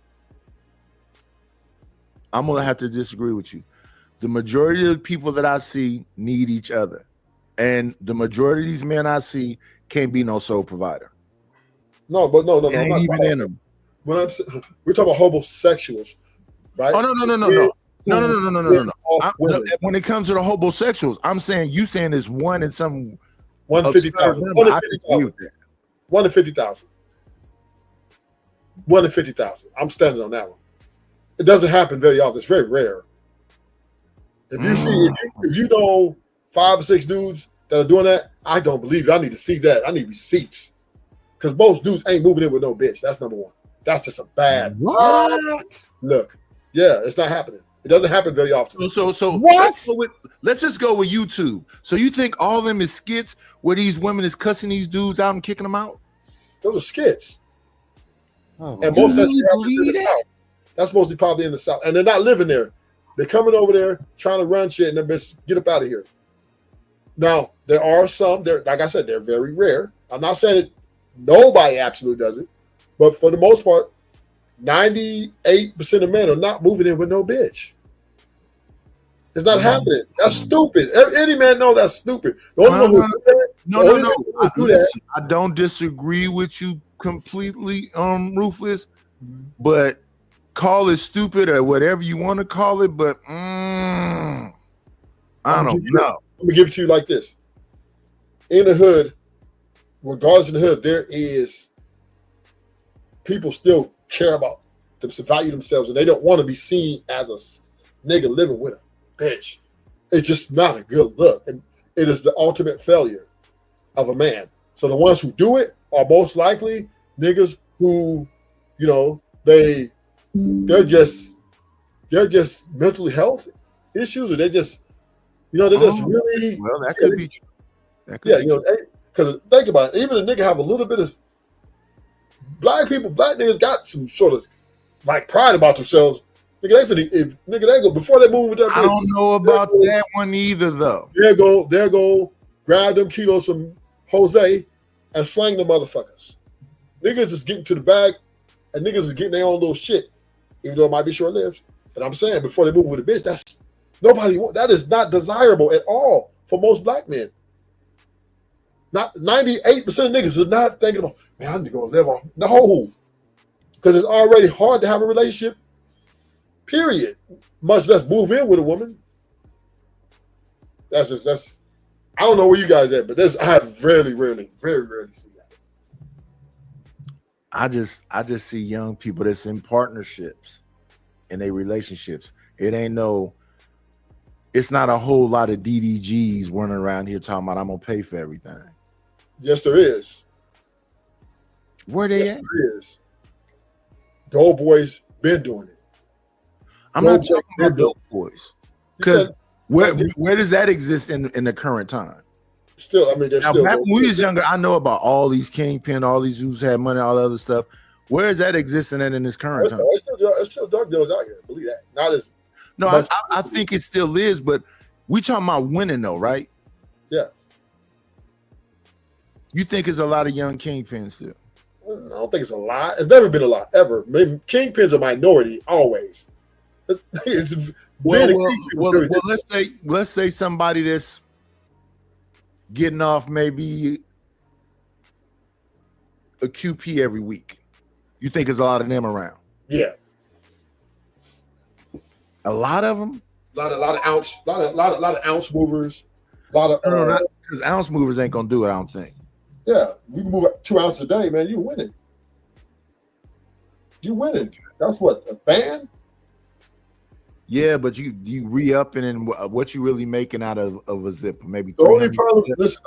I'm gonna have to disagree with you. The majority of the people that I see need each other, and the majority of these men I see can't be no sole provider. No. Ain't even in them. We're talking about homosexuals, right? Oh no. When it comes to the homosexuals, I'm saying you saying it's 1 in some 150,000. 1 in 50,000. 1 in 50,000. I'm standing on that one. It doesn't happen very often. It's very rare. If you see, if you know 5 or 6 dudes that are doing that, I don't believe it. I need to see that. I need receipts. Because most dudes ain't moving in with no bitch. That's number one. That's just a bad look. Yeah, it's not happening. It doesn't happen very often. So what? Let's just go with YouTube. So you think all of them is skits where these women is cussing these dudes out and kicking them out? Those are skits. And most of that that's mostly probably in the South. And they're not living there. They're coming over there trying to run shit and they're get up out of here. Now, there are some, like I said, they're very rare. I'm not saying that nobody absolutely does it, but for the most part, 98% of men are not moving in with no bitch. It's not happening. That's stupid. Any man know that's stupid. The only one who do that, Listen, I don't disagree with you completely, Ruthless, but call it stupid or whatever you want to call it, but I don't know. Let me give it to you like this. In the hood, regardless of the hood, there is people still care about them, value themselves, and they don't want to be seen as a nigga living with a bitch. It's just not a good look, and it is the ultimate failure of a man. So the ones who do it are most likely niggas who, they're just mentally health issues, or they're just, they're just really. Well, that could be true. Because think about it, even a nigga have a little bit of black niggas got some sort of like pride about themselves. Nigga, they go before they move with that. I don't know about that one either, though. They'll go grab them kilos from Jose and slang the motherfuckers. Niggas is getting to the bag, and niggas is getting their own little shit, even though it might be short lived. And I'm saying before they move with a bitch, that is not desirable at all for most black men. Not 98% of niggas are not thinking about, man, I need to go live on. No, because it's already hard to have a relationship. Period. Much less move in with a woman. That's. I don't know where you guys at, but I have very rarely see that. I just see young people that's in partnerships, in their relationships. It's not a whole lot of DDGs running around here talking about I'm gonna pay for everything. Yes, there is. Where they at? There is. The old boys been doing it. I'm not talking about dope boys, because where does that exist in the current time? Still, they're now, still. Back when we was younger, I know about all these kingpin, all these who's had money, all the other stuff. Where is that existing in this current time? It's still drug dealers out here. Believe that. Not as. No, I think it still is, but we talking about winning though, right? Yeah. You think it's a lot of young kingpins still? I don't think it's a lot. It's never been a lot ever. Maybe kingpins are minority always. Well, let's say somebody that's getting off maybe a QP every week. You think there's a lot of them around? Yeah. A lot of them? A lot of ounce movers. A lot of because ounce movers ain't gonna do it, I don't think. Yeah, we can move 2 ounces a day, man. You winning. That's what, a band? Yeah, but you re-upping and what you really making out of a zip? Maybe the only problem. Listen,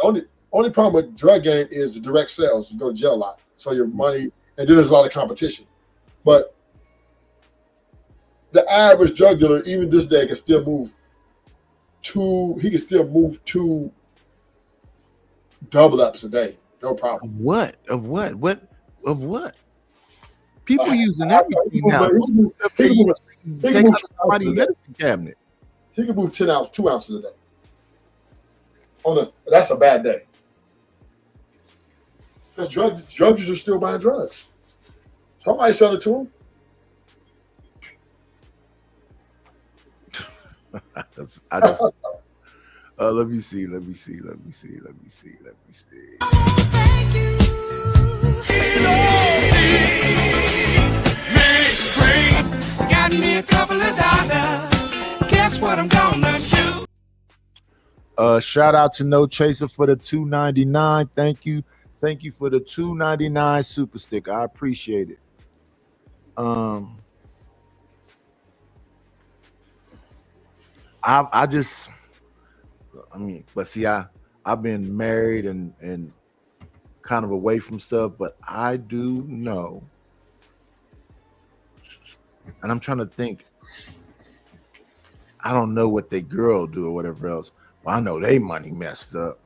only problem with drug game is the direct sales. You go to jail a lot, so your money, and then there's a lot of competition. But the average drug dealer, even this day, can still move two double ups a day, no problem. Of what? People using everything now. Take out somebody's medicine cabinet. He can move 2 ounces a day. That's a bad day. Because drug users are still buying drugs. Somebody sell it to him. Let me see. Thank you. Got me a couple of dollars. Guess what I'm gonna do? Shout out to No Chaser for the $2.99. Thank you for the $2.99 super sticker. I appreciate it. I've been married and kind of away from stuff, but I do know, and I'm trying to think. I don't know what they girl do or whatever else, but I know they money messed up.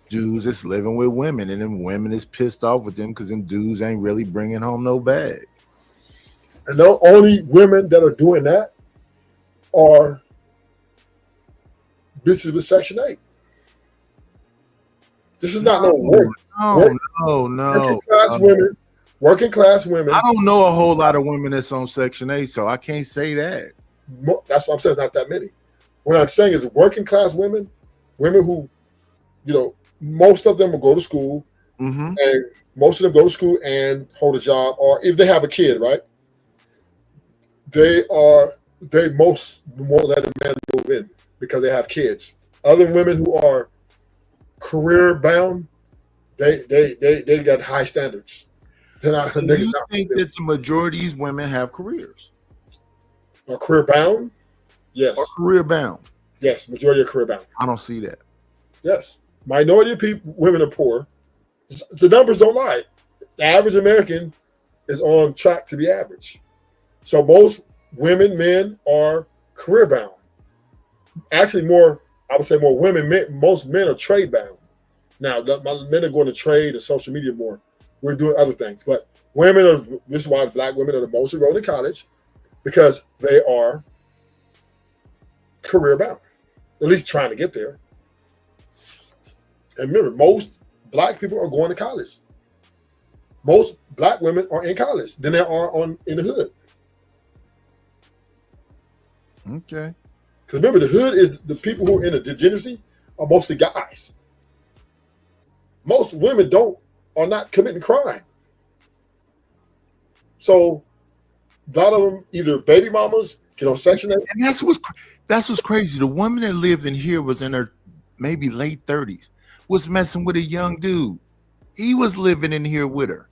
Dudes is living with women, and them women is pissed off with them because them dudes ain't really bringing home no bag. And the only women that are doing that are bitches with Section 8. This is not no work. No. Working class women. I don't know a whole lot of women that's on Section 8, so I can't say that. That's what I'm saying. It's not that many. What I'm saying is working class women, women who, most of them will go to school, Mm-hmm. and most of them go to school and hold a job, or if they have a kid, right? They most won't let a man move in because they have kids. Other women who are career bound, they got high standards. They're not, So niggas you not think that the majority of these women have careers are career bound? Yes, or career bound? yes. Majority are career bound. I don't see that. Yes, minority of people, women are poor. The numbers don't lie. The average American is on track to be average. So most women, men are career bound. Actually, I would say more women. Most men are trade bound. Now, men are going to trade and social media more. We're doing other things, but women are. This is why black women are the most enrolled in college, because they are career bound, at least trying to get there. And remember, most black people are going to college. Most black women are in college than they are in the hood. Okay. Because remember, the hood is the people who are in the degeneracy are mostly guys. Most women are not committing crime. So a lot of them either baby mamas get on Section 8. And that's what's crazy. The woman that lived in here was in her maybe late 30s, was messing with a young dude. He was living in here with her.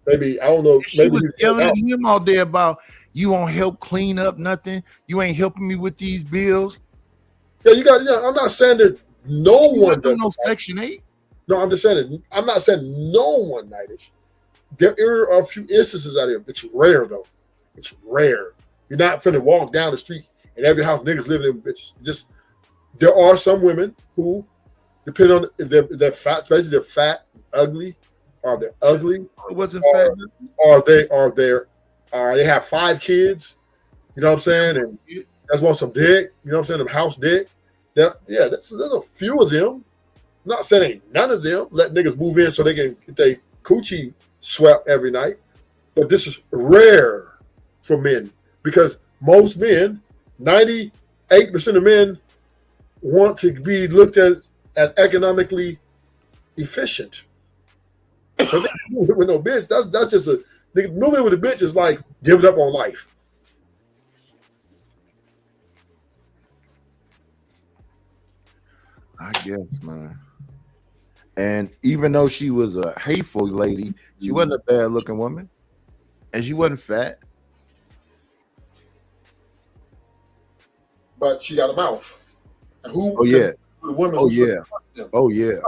Maybe, I don't know. She Maybe was yelling at him all day about, you won't help clean up nothing. You ain't helping me with these bills. Yeah, I'm not saying that no one does. No Section 8. No, I'm just saying I'm not saying no one nightish. There are a few instances out here. It's rare though. It's rare. You're not finna walk down the street and every house niggas living in bitches. Just there are some women who, depending on if they're fat, especially they're fat, ugly, or they're ugly. It wasn't fat. Or they have 5 kids. You know what I'm saying? And that's want some dick. You know what I'm saying? Them house dick. There's a few of them. I'm not saying ain't none of them let niggas move in so they can get their coochie swept every night. But this is rare for men because most men, 98% of men, want to be looked at as economically efficient. So with no bitch, that's just a nigga moving with a bitch is like giving up on life. I guess, man. And even though she was a hateful lady, she wasn't a bad looking woman. And she wasn't fat. But she got a mouth. And who? Oh yeah. The women. Oh yeah. Oh yeah.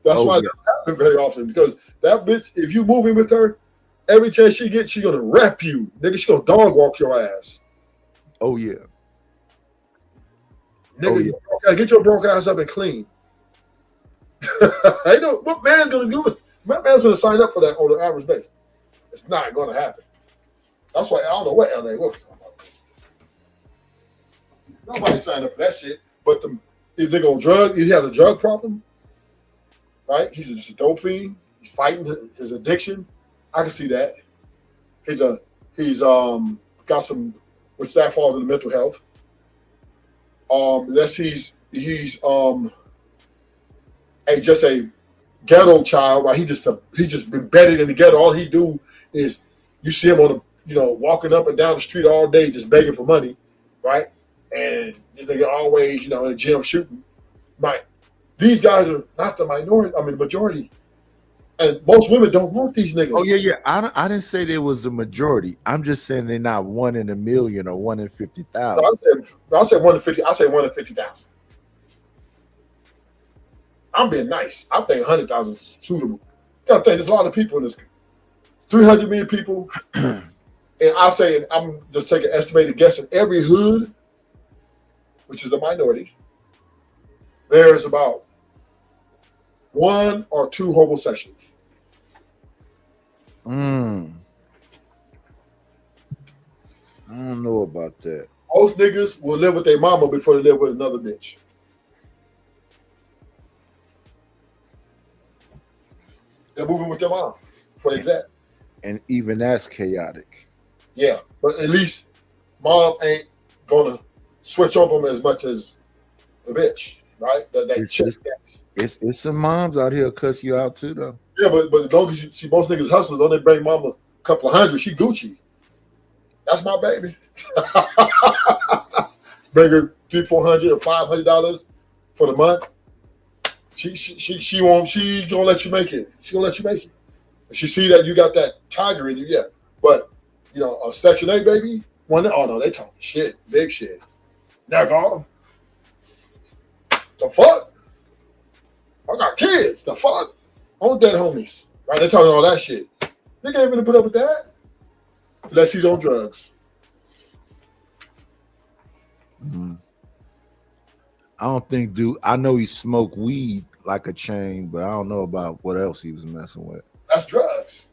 That's why it doesn't happen very often because that bitch, if you moving with her, every chance she gets, she gonna rep you, nigga. She gonna dog walk your ass. Oh yeah. Nigga, get your broke ass up and clean. I know what man's gonna do it. What man's gonna sign up for that on an average basis? It's not gonna happen. That's why I don't know what LA was talking about. Nobody signed up for that shit. But if they gonna drug, he has a drug problem, right? He's just a dope fiend. He's fighting his addiction. I can see that. He's got some, which that falls into mental health. Unless he's just a ghetto child, right? He just embedded in the ghetto. All he do is you see him on walking up and down the street all day just begging for money, right? And this nigga always in the gym shooting. Right? These guys are not the minority. I mean, the majority. And most women don't want these niggas. Oh yeah. I didn't say there was a majority. I'm just saying they're not 1 in a million or 1 in 50,000. I said 1 in 50. I say 1 in 50,000. I'm being nice. I think 100,000 is suitable. You gotta think there's a lot of people in this. 300 million people, and I say I'm just taking an estimated guess in every hood, which is the minority. There's about 1 or 2 homosexuals. I don't know about that. Most niggas will live with their mama before they live with another bitch. They're moving with their mom before they do that. And even that's chaotic. Yeah, but at least mom ain't gonna switch on them as much as the bitch, right? That It's chick. just- It's some moms out here cuss you out too, though. Yeah, but as long as you see most niggas hustlers, don't they bring mama a couple of hundred? She Gucci. That's my baby. Bring her $300, $400, or $500 for the month. She won't. She gonna let you make it. She gonna let you make it. If she see that you got that tiger in you, yeah. But you know, a Section 8 baby, oh no, they talking shit, big shit. Now go. The fuck? I got kids. The fuck? On dead homies. Right? They talking all that shit. They can't even put up with that. Unless he's on drugs. I don't think, dude. I know he smoked weed like a chain, but I don't know about what else he was messing with. That's drugs.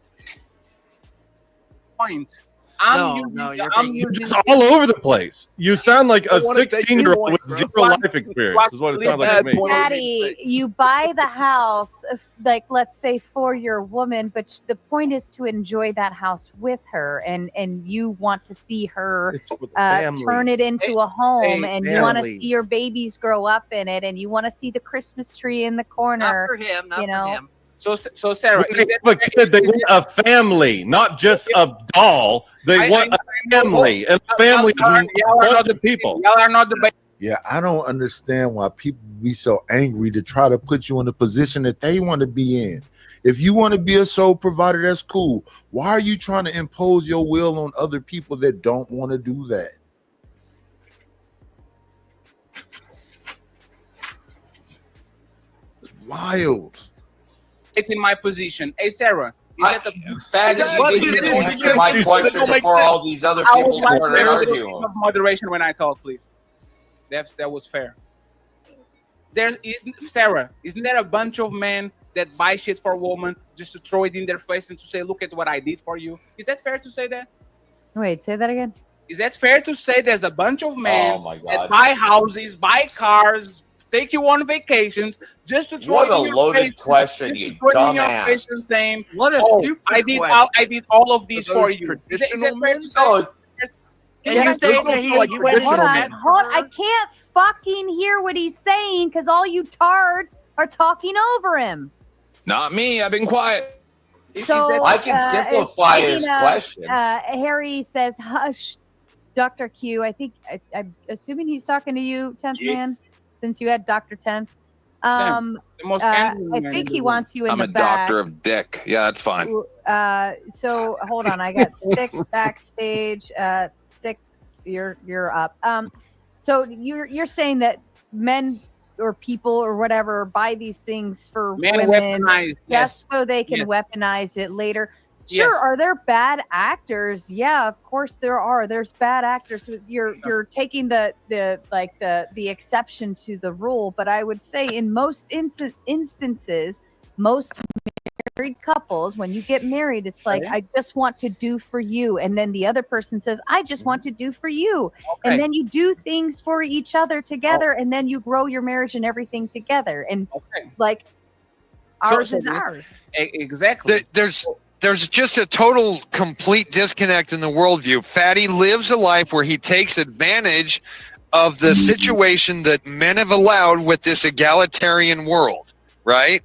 Point. You're just all over the place. You sound like a 16-year-old with zero life experience. Is what it sounds like to me. Daddy, you buy the house, like let's say for your woman, but the point is to enjoy that house with her, and you want to see her It's with the family. turn it into a home, Hey, and you want to family. see your babies grow up in it, and you want to see the Christmas tree in the Not corner. for him. Not you know. for him. So Sarah, When they have a kid, they want a family, not just a doll. They want a family, and a family is a bunch of people. Y'all are not the Yeah, I don't understand why people be so angry to try to put you in the position that they want to be in. If you want to be a sole provider, that's cool. Why are you trying to impose your will on other people that don't want to do that? It's wild. It's in my position. Hey Sarah, is that the Fatty, you didn't even answer my question before all these other I people would like started a little arguing. bit of moderation when I talk, please. That was fair. There is Sarah. Isn't there a bunch of men that buy shit for a woman just to throw it in their face and to say, "Look at what I did for you"? Is that fair to say that? Wait, say that again. Is that fair to say there's a bunch of men Oh my that God. buy houses, buy cars, take you on vacations just to throw What it in a your loaded face, question, just you to throw it in your dumbass. face and saying, What a "Oh, stupid I did question. all of these Are for those you." Is that traditional fair to men? say? No, Can Yeah, you say those that are he like went traditional Hold men. on, I can't fucking hear what he's saying because all you tards are talking over him. Not me. I've been quiet. So I can simplify his speaking of, question. Harry says, "Hush, Dr. Q." I think I'm assuming he's talking to you, 10th Yeah. man, since you had Dr. 10th. The most I angry man think in he the wants you in I'm the a back. doctor of dick. Yeah, that's fine. So hold on, I got sick backstage. Sick, you're up. So you're saying that men or people or whatever buy these things for Men women weaponize, just yes. so they can Yes. weaponize it later. Sure, Yes. are there bad actors? Yeah, of course there are. There's bad actors. You're taking the exception to the rule, but I would say in most instances, most married couples, when you get married, it's like, Okay. I just want to do for you, and then the other person says, I just want to do for you, Okay. and then you do things for each other together, and then you grow your marriage and everything together, and Okay. like So- ours so is this- ours. Exactly. There's just a total complete disconnect in the worldview. Fatty lives a life where he takes advantage of the situation that men have allowed with this egalitarian world, right?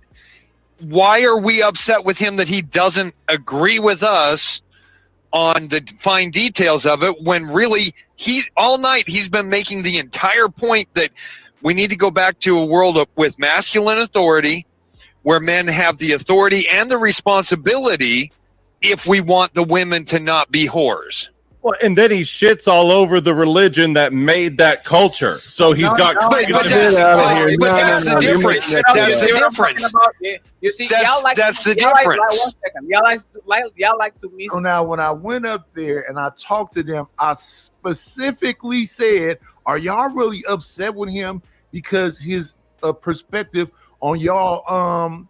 Why are we upset with him that he doesn't agree with us on the fine details of it when really all night he's been making the entire point that we need to go back to a world with masculine authority where men have the authority and the responsibility if we want the women to not be whores. Well, and then he shits all over the religion that made that culture. So he's got. But Get that's, out of here. but No, that's no, the no, you difference. mixed That's the We're difference. talking about- you see, That's the y'all difference. one second. Y'all like to miss. So now when I went up there and I talked to them, I specifically said, are y'all really upset with him because his perspective on y'all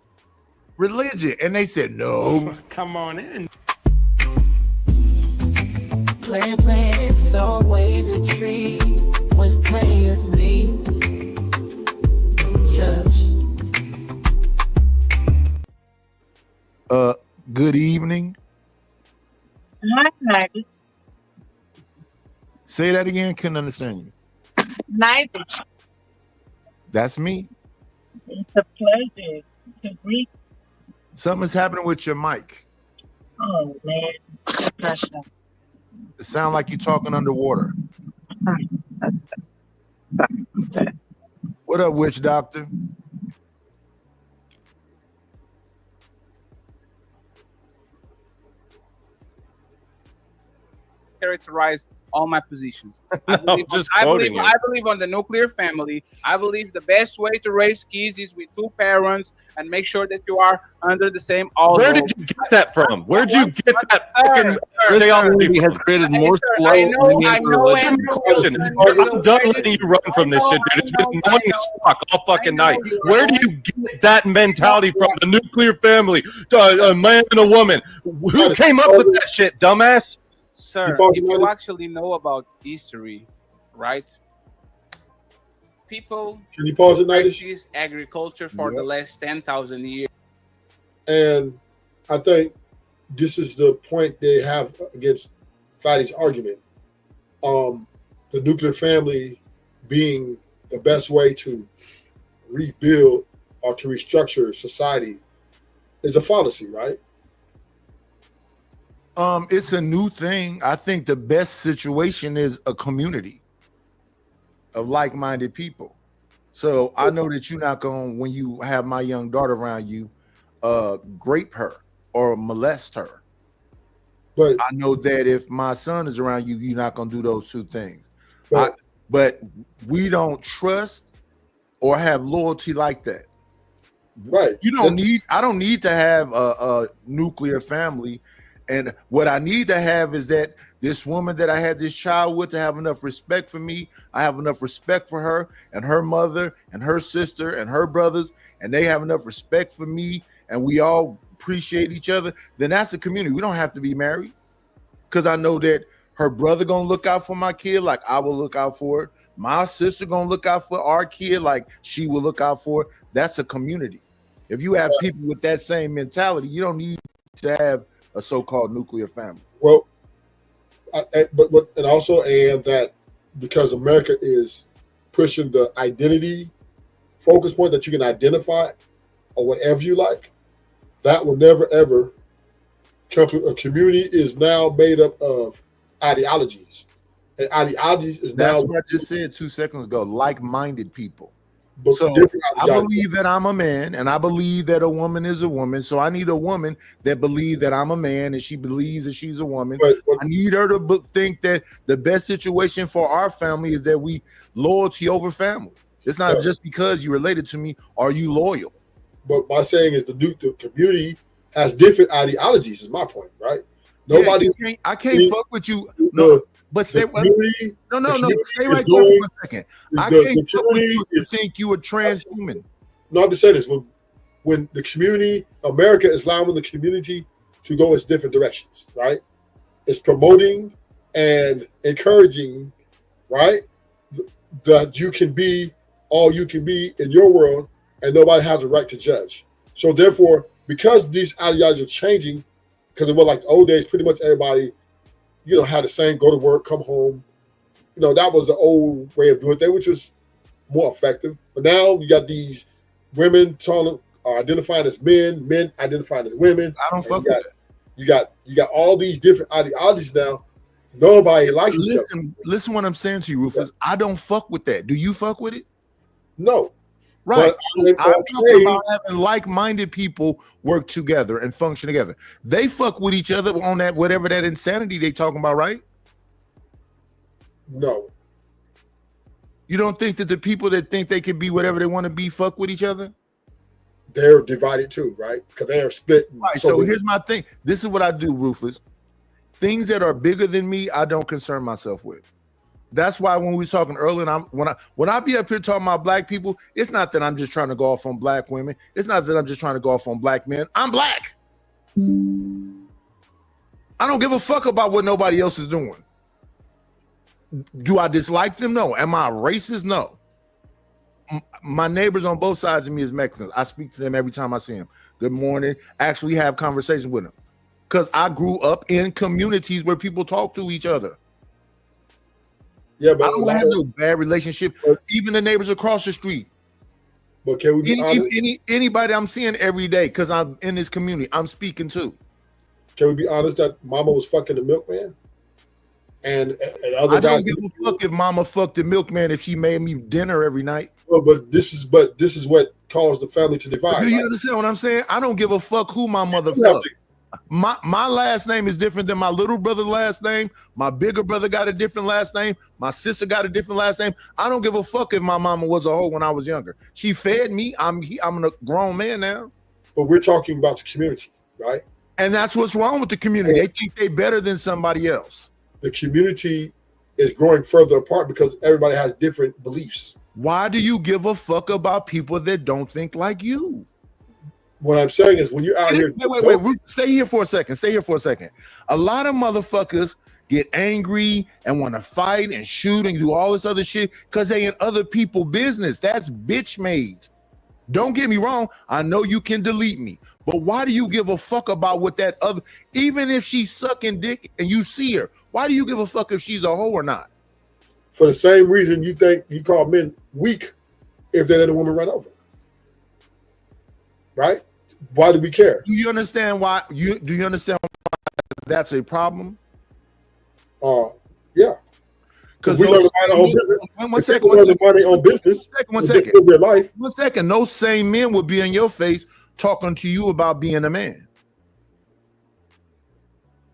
religion? And they said no. Come on in. Plan, it's always a treat when players meet. Church. Good evening. Hi. Say that again. Couldn't understand you. Neither. That's me. It's a pleasure to greet. Something's happening with your mic. Oh man, pressure. It sounds like you're talking underwater. What up, witch doctor? Characterize all my positions. I No, believe, just I, quoting believe, you. I believe on the nuclear family. I believe the best way to raise kids is with two parents and make sure that you are under the same all. Where did you get that from? Where'd you get that fucking They already has created more slow I know, and question. I'm done letting you run from this shit, dude. It's been annoying as fuck all fucking night. Where do you get that mentality from? The nuclear family, a man and a woman. Who came up with that shit, dumbass? Sir, if you actually know about history, right? People Can you pause it, Nightish? practice agriculture for the last 10,000 years. And I think this is the point they have against Fatty's argument. The nuclear family being the best way to rebuild or to restructure society is a fallacy, right? It's a new thing. I think the best situation is a community of like-minded people. So I know that you're not going, when you have my young daughter around you, grape her or molest her. But I know that if my son is around you, you're not going to do those two things. But, But we don't trust or have loyalty like that. Right. You don't need, I don't need to have a nuclear family. And what I need to have is that this woman that I had this child with to have enough respect for me. I have enough respect for her and her mother and her sister and her brothers, and they have enough respect for me, and we all appreciate each other. Then that's a community. We don't have to be married, because I know that her brother gonna look out for my kid like I will look out for it. My sister gonna look out for our kid like she will look out for it. That's a community. If you have people with that same mentality, you don't need to have a so-called nuclear family. Well, but and also, and that because America is pushing the identity focus point that you can identify or whatever you like, that will never ever come to a community is now made up of ideologies, and ideologies is That's now what I just said 2 seconds ago. Like-minded people. but So different I ideologies. believe that I'm a man, and I believe that a woman is a woman. So I need a woman that believes that I'm a man, and she believes that she's a woman. But I need her to think that the best situation for our family is that we loyalty over family. It's not Yeah. just because you're related to me. Are you loyal? But my saying is the community has different ideologies. Is my point, right? Nobody. Yeah, I can't fuck with you. The, No, but the stay, community, no, the community stay is right there for doing- 1 second. the- I the can't fuck with community you to is- think you a transhuman. Not to say this, but when the community, America is allowing the community to go its different directions, right? It's promoting and encouraging, right? That you can be all you can be in your world, and nobody has a right to judge. So therefore, because these ideologies are changing, because it was like the old days, pretty much everybody, had the same go to work, come home. That was the old way of doing things, which was more effective. But now you got these women are identifying as men, men identifying as women. I don't and fuck you with got, that. you got all these different ideologies now. Nobody likes each other. Listen what I'm saying to you, Rufus. I don't fuck with that. Do you fuck with it? No. Right. But So I'm talking saying- about having like-minded people work together and function together. They fuck with each other on that whatever that insanity they talking about, right? No. You don't think that the people that think they can be whatever they want to be fuck with each other? They're divided too, right? Because they are split. Right. So here's my thing. This is what I do, Rufus. Things that are bigger than me, I don't concern myself with. That's why when we were talking earlier, and when I be up here talking about black people, it's not that I'm just trying to go off on black women. It's not that I'm just trying to go off on black men. I'm black. I don't give a fuck about what nobody else is doing. Do I dislike them? No. Am I racist? No. My neighbors on both sides of me is Mexicans. I speak to them every time I see them. Good morning. Actually have conversations with them. Because I grew up in communities where people talk to each other. Yeah, I but don't have no bad relationship. Even the neighbors across the street. But can we be honest? Anybody I'm seeing every day because I'm in this community, I'm speaking to. Can we be honest that Mama was fucking the milkman? And other I guys. don't give a fuck if Mama fucked the milkman if she made me dinner every night. Well, but this is what caused the family to divide. Do you right? understand what I'm saying? I don't give a fuck who my mother fucked. My last name is different than my little brother's last name. My bigger brother got a different last name. My sister got a different last name. I don't give a fuck if my mama was a hoe when I was younger. She fed me. I'm a grown man now. But we're talking about the community, right? And that's what's wrong with the community. They think they're better than somebody else. The community is growing further apart because everybody has different beliefs. Why do you give a fuck about people that don't think like you? What I'm saying is when you're out here. Wait. Stay here for a second. A lot of motherfuckers get angry and want to fight and shoot and do all this other shit because they in other people's business. That's bitch made. Don't get me wrong. I know you can delete me, but why do you give a fuck about what that other, even if she's sucking dick and you see her, why do you give a fuck if she's a hoe or not? For the same reason you think you call men weak if they let a woman run over. Right? Why do we care? Do you understand why that's a problem? Yeah. Because we learn to mind our own business. Learn to mind their own business. One second. No same men will be in your face talking to you about being a man.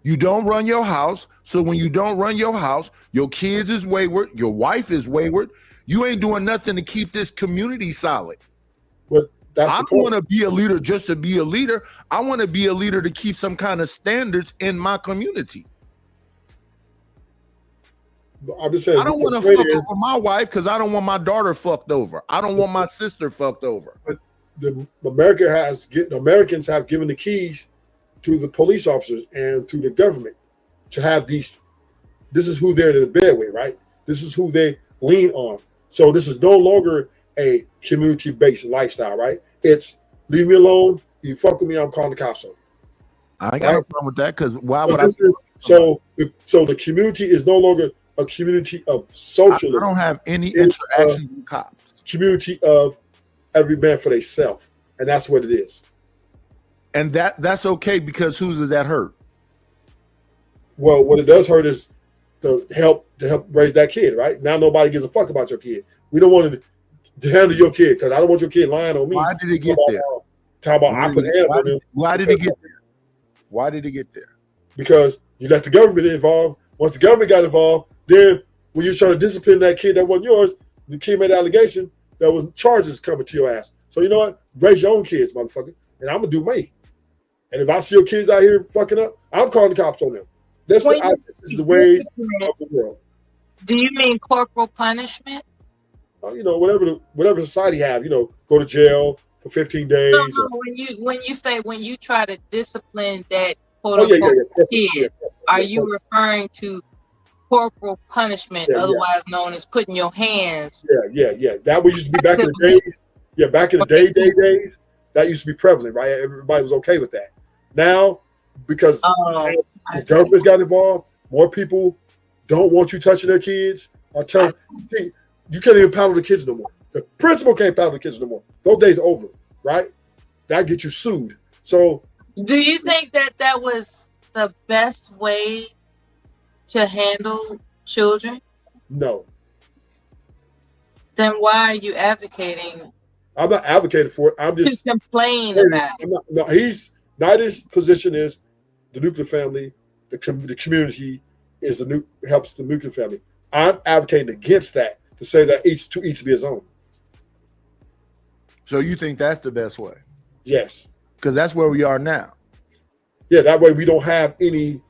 You don't run your house. So when you don't run your house, your kids is wayward, your wife is wayward. You ain't doing nothing to keep this community solid. But I don't want to be a leader just to be a leader. I want to be a leader to keep some kind of standards in my community. I'm just saying, I don't want to fuck over my wife because I don't want my daughter fucked over. I don't want my sister fucked over. But Americans have given the keys to the police officers and to the government to have these. This is who they're in the bed with, right? This is who they lean on. So this is no longer a community-based lifestyle, right? It's leave me alone. You fuck with me, I'm calling the cops on you. I ain't got no problem with that because why would so the community is no longer a community of socialism. I don't have any interaction with cops. Community of every man for themselves, and that's what it is. And that's okay because who does that hurt? Well, what it does hurt is to help raise that kid, right? Now nobody gives a fuck about your kid. We don't want to handle your kid because I don't want your kid lying on me. Why did it get there? Talking about I put hands on him. Why did it get there? Why did it get there? Because you let the government involved. Once the government got involved, then when you're trying to discipline that kid that wasn't yours, the kid made an allegation, there was charges coming to your ass. So you know what? Raise your own kids, motherfucker. And I'm gonna do me. And if I see your kids out here fucking up, I'm calling the cops on them. This is the ways of the world. Do you mean corporal punishment? You know, whatever society have, you know, go to jail for 15 days. No, when you try to discipline that quote unquote kid, are you referring to corporal punishment, otherwise known as putting your hands? Yeah. That used to be back in the days. Yeah, back in the days, that used to be prevalent, right? Everybody was okay with that. Now, because the government's got involved, more people don't want you touching their kids. You can't even paddle the kids no more. The principal can't paddle the kids no more. Those days are over, right? That gets you sued. So, do you think that was the best way to handle children? No. Then why are you advocating? I'm not advocating for it. I'm just to complain about it. His position is the nuclear family, the community is helps the nuclear family. I'm advocating against that to say that each be his own. So you think that's the best way? Yes. Because that's where we are now. Yeah, that way we don't have any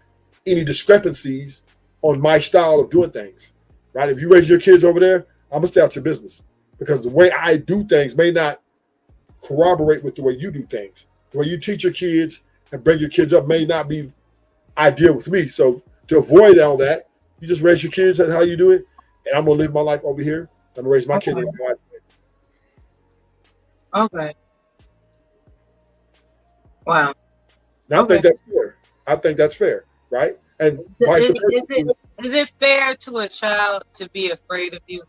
discrepancies on my style of doing things. Right? If you raise your kids over there, I'm gonna stay out your business. Because the way I do things may not corroborate with the way you do things. The way you teach your kids and bring your kids up may not be ideal with me. So to avoid all that, you just raise your kids and how you do it. And I'm going to live my life over here. I'm going to raise my kids. Okay. Wow. Now, I think that's fair. Right? and Is, vice is versa. is it fair to a child to be afraid of you?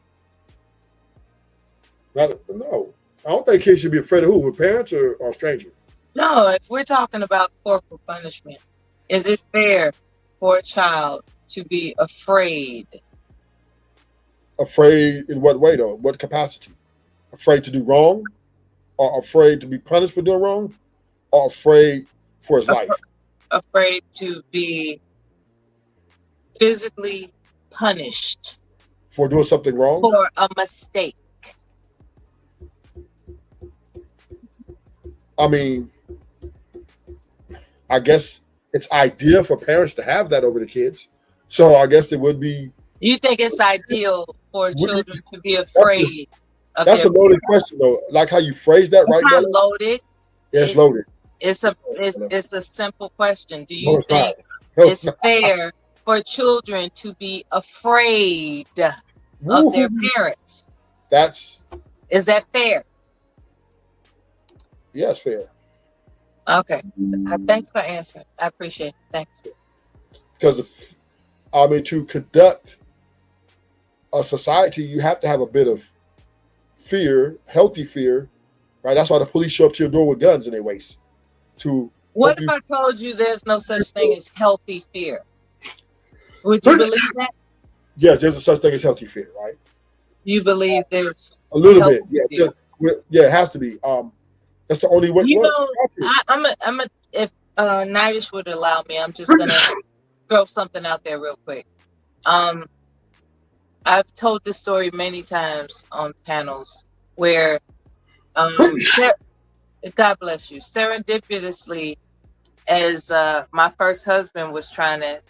No, I don't think kids should be afraid of who, with parents or strangers. No, if we're talking about corporal punishment, is it fair for a child to be afraid? Afraid in what way though? What capacity? Afraid to do wrong, or afraid to be punished for doing wrong, or afraid for his life? Afraid to be physically punished For doing something wrong? for a mistake. I mean, I guess it's ideal for parents to have that over the kids. So I guess it would be. You think it's ideal for children to be That's afraid of That's their a loaded question though. Like how you phrase that, right? It's not Bella? loaded. Yeah, it's loaded. It's a simple question. Do No, you it's not. think No, it's fair for children to be afraid of their parents? Is that fair? Yeah, it's fair. Okay. Thanks for answering. I appreciate it. Thanks. Because to conduct a society, you have to have a bit of fear, healthy fear, right? That's why the police show up to your door with guns in their waist. What if I told you there's no such thing as healthy fear? Would you believe that? Yes, there's a such thing as healthy fear, right? You believe there's A little bit, healthy yeah. fear? Yeah, it has to be. That's the only way. You know, if Nidish would allow me, I'm just gonna throw something out there real quick. I've told this story many times on panels where, God bless you, serendipitously, as my first husband was trying to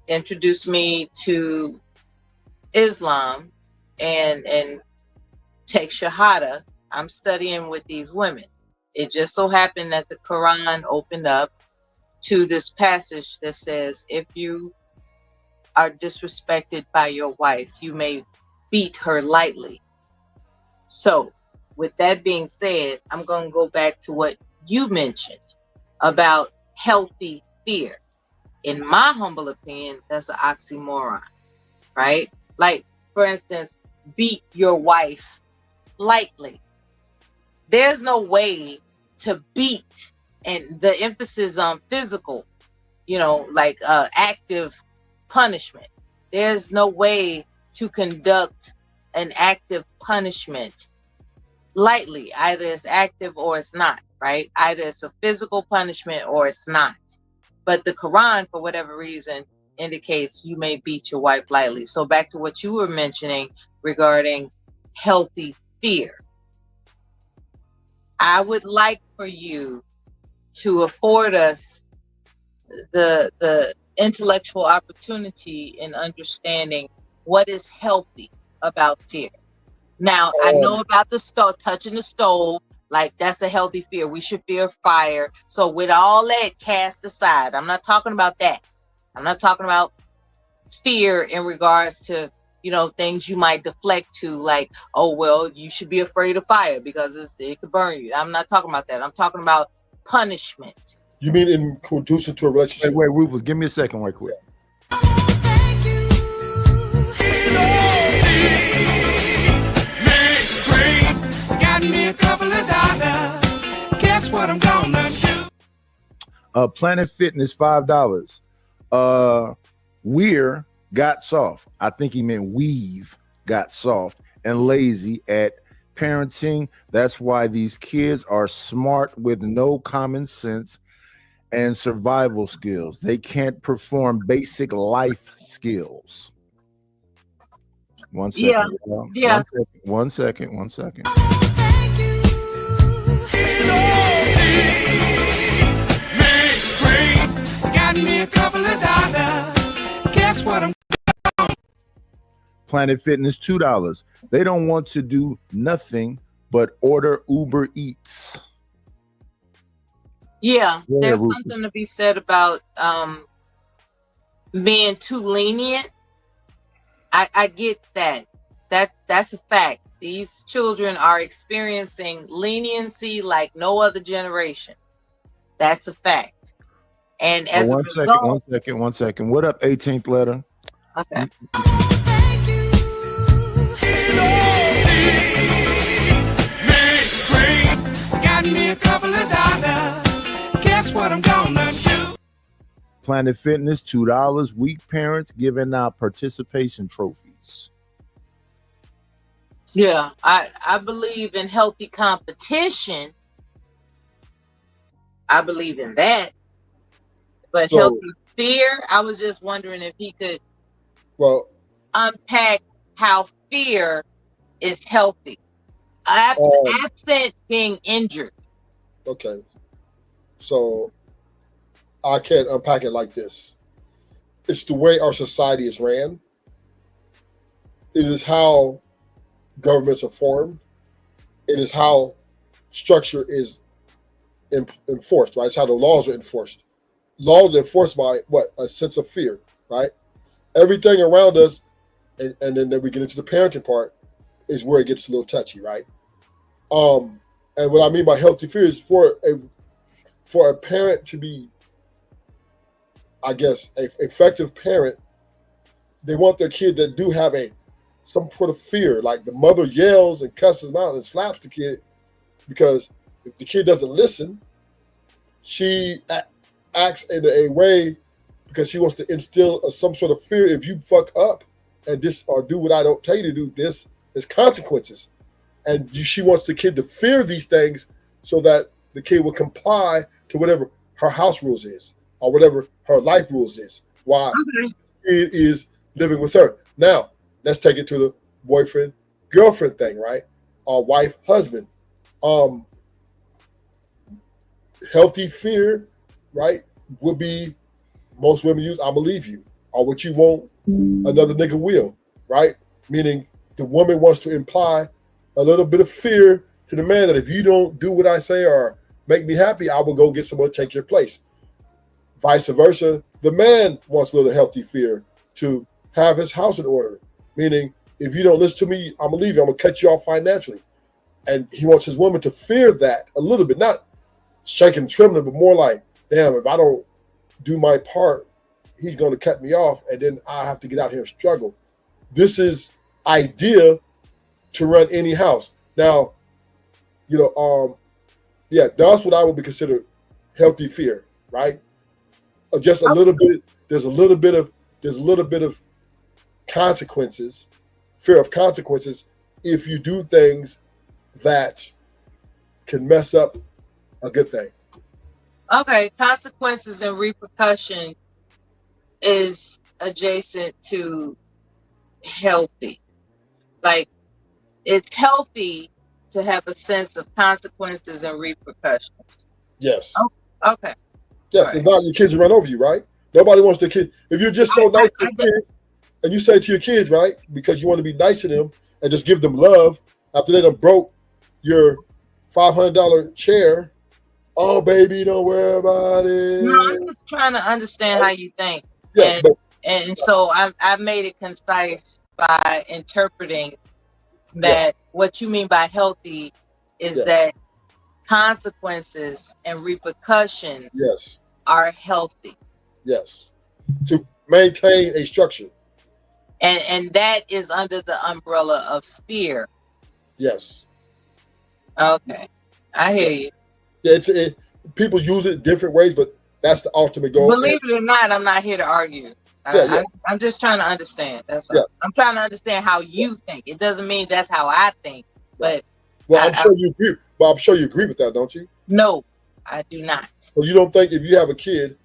introduce me to Islam and take Shahada, I'm studying with these women. It just so happened that the Quran opened up to this passage that says, if you are disrespected by your wife, you may beat her lightly. So with that being said, I'm going to go back to what you mentioned about healthy fear. In my humble opinion, that's an oxymoron, right? Like, for instance, beat your wife lightly. There's no way to beat, and the emphasis on physical, like active punishment. There's no way to conduct an active punishment lightly. Either it's active or it's not, right? Either it's a physical punishment or it's not. But the Quran, for whatever reason, indicates you may beat your wife lightly. So back to what you were mentioning regarding healthy fear. I would like for you to afford us the intellectual opportunity in understanding what is healthy about fear. Now, I know about the stove, touching the stove, like that's a healthy fear. We should fear fire. So with all that cast aside, I'm not talking about that. I'm not talking about fear in regards to, things you might deflect to, like, oh, well, you should be afraid of fire because it could burn you. I'm not talking about that. I'm talking about punishment. You mean in conducive to a relationship? Wait, Rufus, give me a second right quick. Got me a couple of dollars. Guess what I'm gonna do? Planet Fitness, $5. Weir got soft. I think he meant weave got soft and lazy at parenting. That's why these kids are smart with no common sense and survival skills. They can't perform basic life skills. One second. Yeah. One second. Got me a couple of dollars. Guess what I'm Planet Fitness, $2. They don't want to do nothing but order Uber Eats. Yeah, there's Rufus. something to be said about being too lenient. I get that. That's a fact. These children are experiencing leniency like no other generation. That's a fact. And Oh, as a one second, result, one second, one second. What up, 18th letter? okay. Got me a couple of dollars. Guess what I'm gonna do? Planet Fitness, $2. Weak parents giving out participation trophies. Yeah, I believe in healthy competition. I believe in that. But So- healthy fear, I was just wondering if he could Well, unpack how fear is healthy. Absent being injured. okay. So I can't unpack it like this. It's the way our society is ran. It is how governments are formed. It is how structure is enforced, right? It's how the laws are enforced. Laws are enforced by what? A sense of fear, right? Everything around us, and then we get into the parenting part, is where it gets a little touchy, right? And what I mean by healthy fear is for a parent to be, I guess, a effective parent, they want their kid that do have some sort of fear, like the mother yells and cusses them out and slaps the kid, because if the kid doesn't listen, she acts in a way because she wants to instill some sort of fear. If you fuck up and this or do what I don't tell you to do, there's consequences. And she wants the kid to fear these things so that the kid will comply to whatever her house rules is or whatever her life rules is. Why it is living with her. Now, let's take it to the boyfriend, girlfriend thing, right? Or wife, husband. Healthy fear, right, would be most women use, I'ma leave you. Or what you want, another nigga will, right? Meaning the woman wants to imply a little bit of fear to the man that if you don't do what I say or make me happy, I will go get someone to take your place. Vice versa, the man wants a little healthy fear to have his house in order. Meaning, if you don't listen to me, I'm gonna leave you. I'm gonna cut you off financially. And he wants his woman to fear that a little bit, not shaking and trembling, but more like, damn, if I don't do my part, he's gonna cut me off, and then I have to get out here and struggle. This is idea to run any house. Now, yeah, that's what I would be considered healthy fear, right? Just a little bit. There's a little bit of consequences, fear of consequences, if you do things that can mess up a good thing. Okay, consequences and repercussion is adjacent to healthy. Like, it's healthy to have a sense of consequences and repercussions. Yes. Oh, okay. Yes, and not your kids will run over you, right? Nobody wants their kid. If you're just so nice to your kids, and you say to your kids, right, because you want to be nice to them and just give them love after they done broke your $500 chair, oh, baby, don't worry about it. No, I'm just trying to understand how you think. Yeah, and so I've made it concise by interpreting that what you mean by healthy is that consequences and repercussions are healthy. Yes. To maintain a structure. And that is under the umbrella of fear. Yes. Okay. I hear you. Yeah, people use it different ways, but that's the ultimate goal. Believe it or not, I'm not here to argue. I'm just trying to understand. That's all. I'm trying to understand how you think. It doesn't mean that's how I think, but I'm sure you agree. Well, I'm sure you agree with that, don't you? No, I do not. So you don't think if you have a kid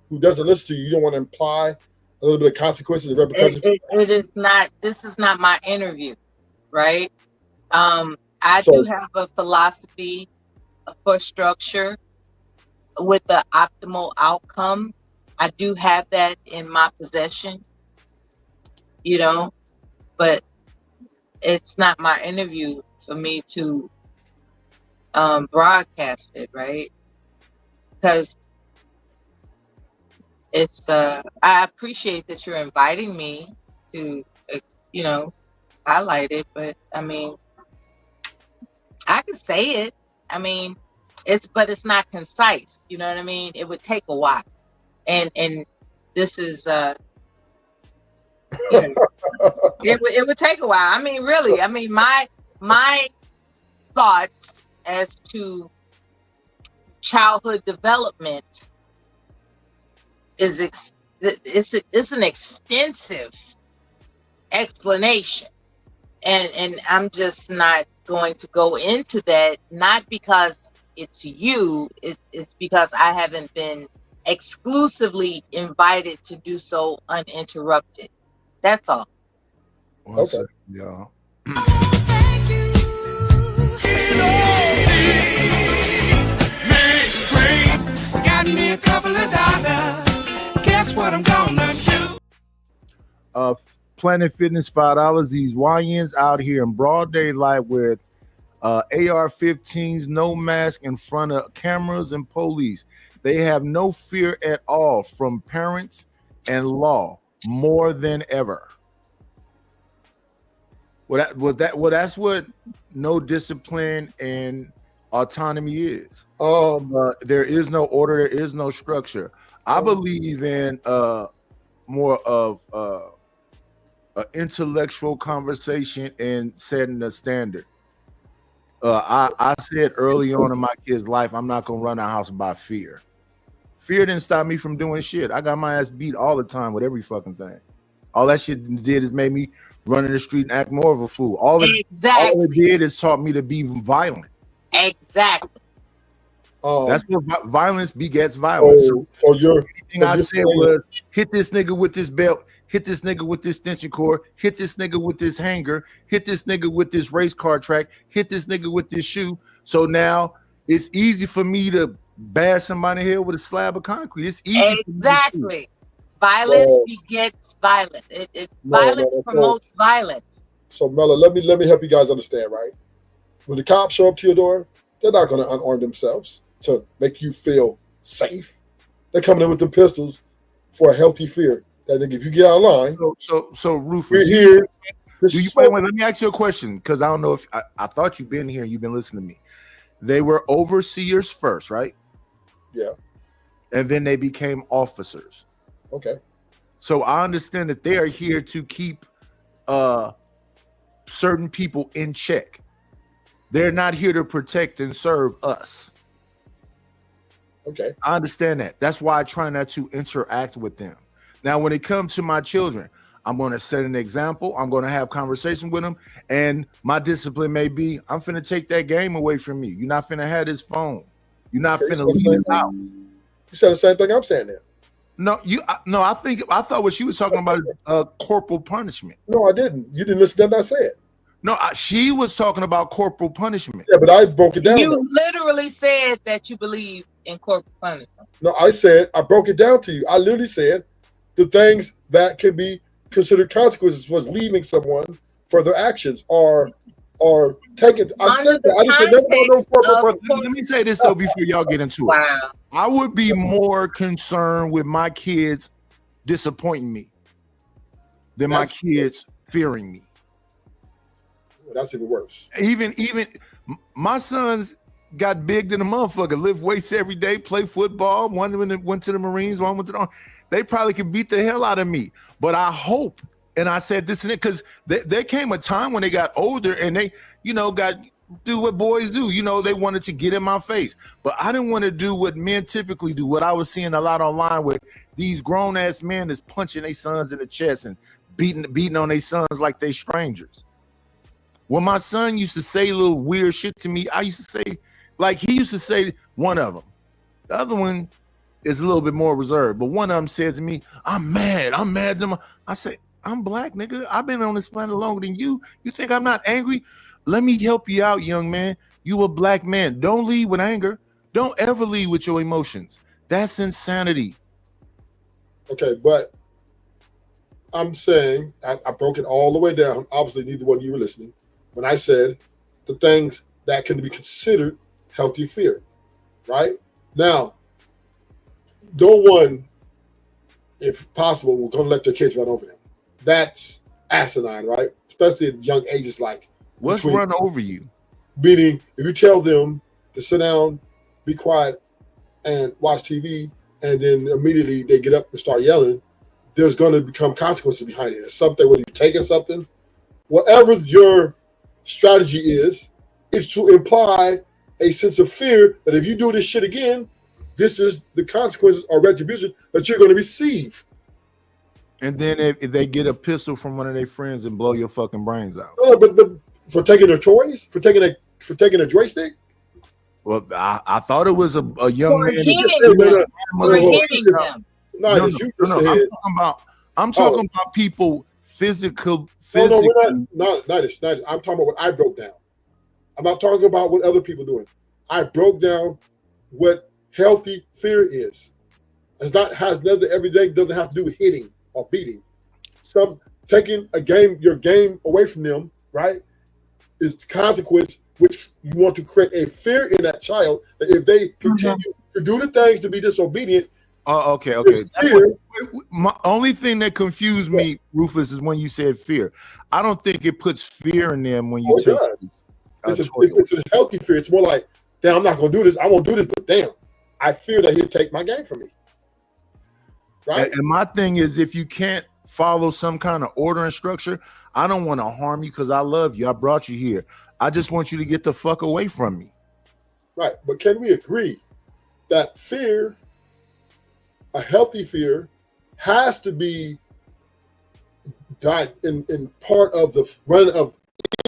who doesn't listen to you, you don't want to imply a little bit of consequences and repercussions? It is not. This is not my interview, right? I do have a philosophy for structure with the optimal outcome. I do have that in my possession, but it's not my interview for me to broadcast it, right? Because it's I appreciate that you're inviting me to highlight it, but I mean, I could say it. I mean, it's not concise. You know what I mean? It would take a while. and this is you know, it would take a while. I mean, really, I mean, my thoughts as to childhood development is it's an extensive explanation, and I'm just not going to go into that, not because it's you, it's because I haven't been exclusively invited to do so uninterrupted. That's all. Okay, y'all. Got me a couple of dollars. Guess what I'm gonna do? Planet Fitness $5. These YNs out here in broad daylight with AR-15s, no mask, in front of cameras and police. They have no fear at all from parents and law, more than ever. Well, that's what no discipline and autonomy is. There is no order, there is no structure. I believe in more of an intellectual conversation and setting a standard. I said early on in my kid's life, I'm not gonna run a house by fear. Fear didn't stop me from doing shit. I got my ass beat all the time with every fucking thing. All that shit did is made me run in the street and act more of a fool. All it did is taught me to be violent. Exactly. That's what violence begets violence. So anything I said was hit this nigga with this belt, hit this nigga with this extension cord, hit this nigga with this hanger, hit this nigga with this race car track, hit this nigga with this shoe. So now it's easy for me to bash somebody here with a slab of concrete. It's easy. Exactly. Violence begets violence. Violence promotes violence. So Mella, let me help you guys understand, right? When the cops show up to your door, they're not going to unarm themselves to make you feel safe. They're coming in with the pistols for a healthy fear. That if you get out of line, so Rufus, we're here. Wait, let me ask you a question, because I don't know if I thought you've been here and you've been listening to me. They were overseers first, right? Yeah. And then they became officers. Okay. So I understand that they are here to keep certain people in check. They're not here to protect and serve us. Okay. I understand that. That's why I try not to interact with them. Now, when it comes to my children, I'm going to set an example. I'm going to have conversation with them. And my discipline may be, I'm finna take that game away from you. You're not finna have this phone. You're not finna leave it out. You said the same thing I'm saying there. No, I thought what she was talking about corporal punishment. No, I didn't. You didn't listen to what I said. No, she was talking about corporal punishment. Yeah, but I broke it down. You literally said that you believe in corporal punishment. No, I broke it down to you. I literally said the things that can be considered consequences for leaving someone for their actions are taken. I said that. I just said nothing about no corporal punishment. Let me say this though before y'all get into it. Wow. I would be more concerned with my kids disappointing me than my kids fearing me. Well, that's even worse. Even my sons got big than a motherfucker, lift weights every day, play football. One went to the Marines, one went to the Army. They probably could beat the hell out of me. But I hope, and I said this and it, because there came a time when they got older and they, got do what boys do. They wanted to get in my face. But I didn't want to do what men typically do, what I was seeing a lot online with these grown-ass men is punching their sons in the chest and beating on their sons like they strangers. When my son used to say little weird shit to me, I used to say, like he used to say, one of them. The other one is a little bit more reserved, but one of them said to me, I'm mad at them. I say, I'm black, nigga. I've been on this planet longer than you. You think I'm not angry? Let me help you out, young man. You a black man. Don't lead with anger. Don't ever lead with your emotions. That's insanity. Okay, but I'm saying, I broke it all the way down. Obviously, neither one of you were listening. When I said the things that can be considered healthy fear, right? Now, no one, if possible, will going to let their kids run over them. That's asinine, right? Especially at young ages like. What's run over you? Meaning, if you tell them to sit down, be quiet, and watch TV, and then immediately they get up and start yelling, there's going to become consequences behind it. It's something when you're taking something, whatever your strategy is to imply a sense of fear that if you do this shit again, this is the consequences or retribution that you're going to receive. And then if they get a pistol from one of their friends and blow your fucking brains out. No, but for taking their toys, for taking a joystick. Well, I thought it was a young man. I'm talking about people physical. No, we're not. Not this. I'm talking about what I broke down. I'm not talking about what other people doing. I broke down what healthy fear is. It's not every day doesn't have to do with hitting or beating. Some taking your game away from them, right, is the consequence which you want to create a fear in that child that if they continue to do the things to be disobedient. Okay. My only thing that confused me, Rufus, is when you said fear. I don't think it puts fear in them when you take it's a healthy fear. It's more like, damn, I'm not gonna do this. I won't do this, but damn, I fear that he'll take my game from me. Right. And my thing is, if you can't follow some kind of order and structure, I don't want to harm you because I love you. I brought you here. I just want you to get the fuck away from me. Right. But can we agree that fear, a healthy fear, has to be in part of the run of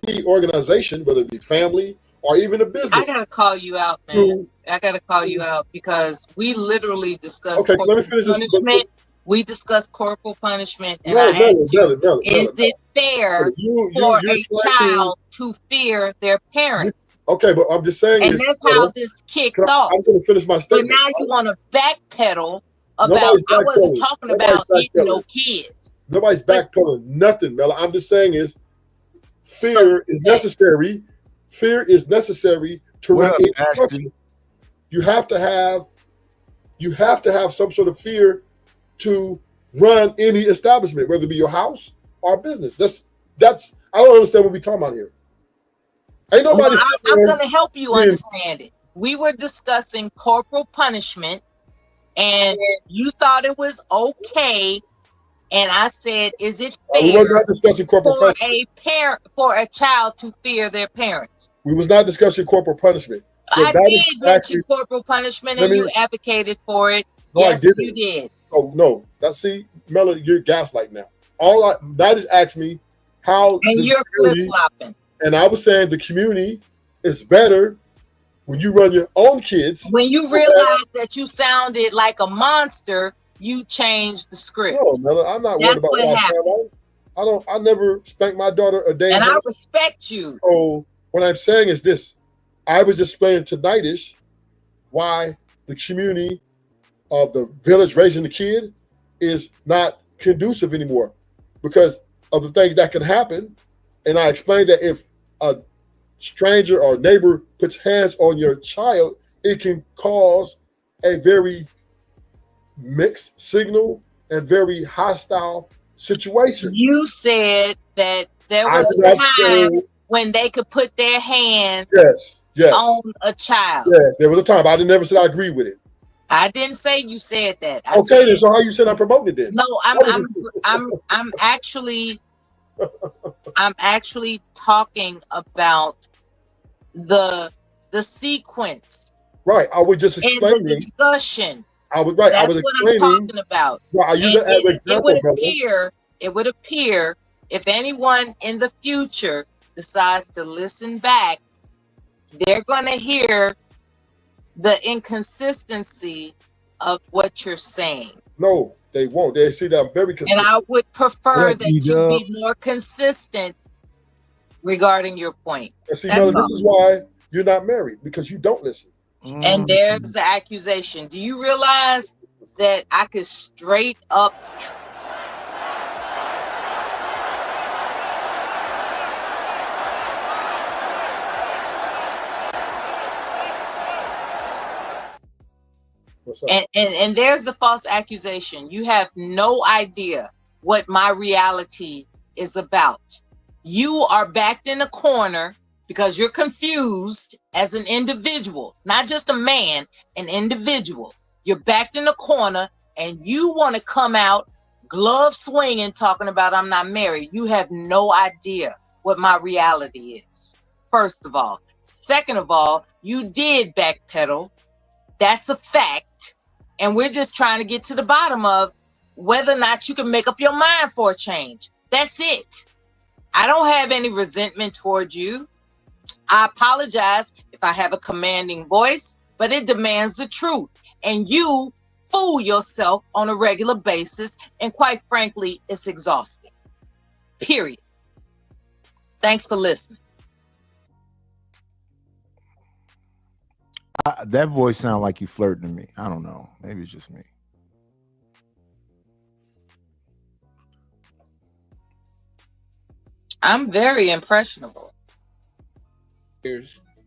any organization, whether it be family or even a business? I gotta call you out, man. I gotta call you out because we literally discussed let me finish punishment. We discussed corporal punishment, and I asked you, is it fair for a child to fear their parents? Okay, but I'm just saying, and that's how this kicked off. I'm going to finish my statement. But now you want to backpedal about. I wasn't talking about hitting no kids. Nobody's backpedaling nothing, Mela. I'm just saying is fear is necessary. Fear is necessary to run a structure. You have to have some sort of fear to run any establishment, whether it be your house or business. That's I don't understand what we're talking about here. Ain't nobody. I'm going to help you understand it. We were discussing corporal punishment, and you thought it was okay. And I said, "Is it fair we were not discussing corporal punishment for a child to fear their parents?" We was not discussing corporal punishment. I did mention corporal punishment, and you advocated for it. No, yes, you did. Oh no, Mela, you're gaslighting now. That is asking me how. And you're flip flopping. And I was saying the community is better when you run your own kids. When you realize that you sounded like a monster, you changed the script. No, Mela, I'm not worried about what I sound like. I never spanked my daughter a day. And I respect you. So what I'm saying is this: I was explaining to Nightish why the community of the village raising the kid is not conducive anymore because of the things that can happen. And I explained that if a stranger or neighbor puts hands on your child, it can cause a very mixed signal and very hostile situation. You said that there was a time when they could put their hands on a child. Yes, there was a time. I never said I agree with it. I didn't say you said that. Then so how you said I promoted it then? No, I'm actually talking about the sequence. Right. I was just explaining in the discussion. I was right. That's I was explaining what I'm talking about. Well, I use it as an example. It would appear if anyone in the future decides to listen back, they're going to hear the inconsistency of what you're saying. No, they won't. They see that I'm very consistent. And I would prefer that you be more consistent regarding your point. And see, Mela, this is why you're not married, because you don't listen. And there's the accusation. Do you realize that I could straight up And there's the false accusation. You have no idea what my reality is about. You are backed in a corner because you're confused as an individual, not just a man, an individual. You're backed in the corner and you want to come out glove swinging talking about I'm not married. You have no idea what my reality is, first of all. Second of all, you did backpedal. That's a fact. And we're just trying to get to the bottom of whether or not you can make up your mind for a change. That's it. I don't have any resentment towards you. I apologize if I have a commanding voice, but it demands the truth. And you fool yourself on a regular basis. And quite frankly, it's exhausting. Period. Thanks for listening. That voice sounds like you flirting to me. I don't know. Maybe it's just me. I'm very impressionable.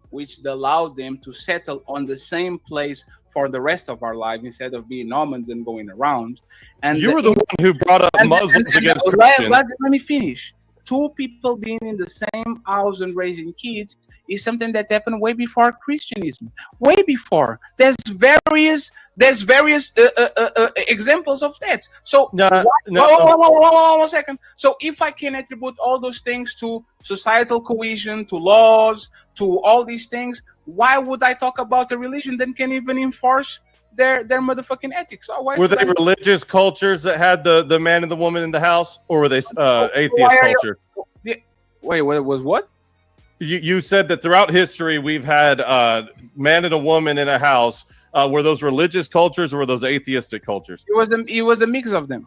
Which allowed them to settle on the same place for the rest of our lives instead of being nomads and going around. And you were the one who brought up Muslims against Christians. Let me finish. Two people being in the same house and raising kids is something that happened way before Christianism. Way before. There's various examples of that. So one second. So if I can attribute all those things to societal cohesion, to laws, to all these things, why would I talk about a religion that can even enforce their motherfucking ethics? Were they religious cultures that had the man and the woman in the house, or were they atheist culture? Wait, what was what? You said that throughout history we've had man and a woman in a house. Were those religious cultures or were those atheistic cultures? It was a mix of them.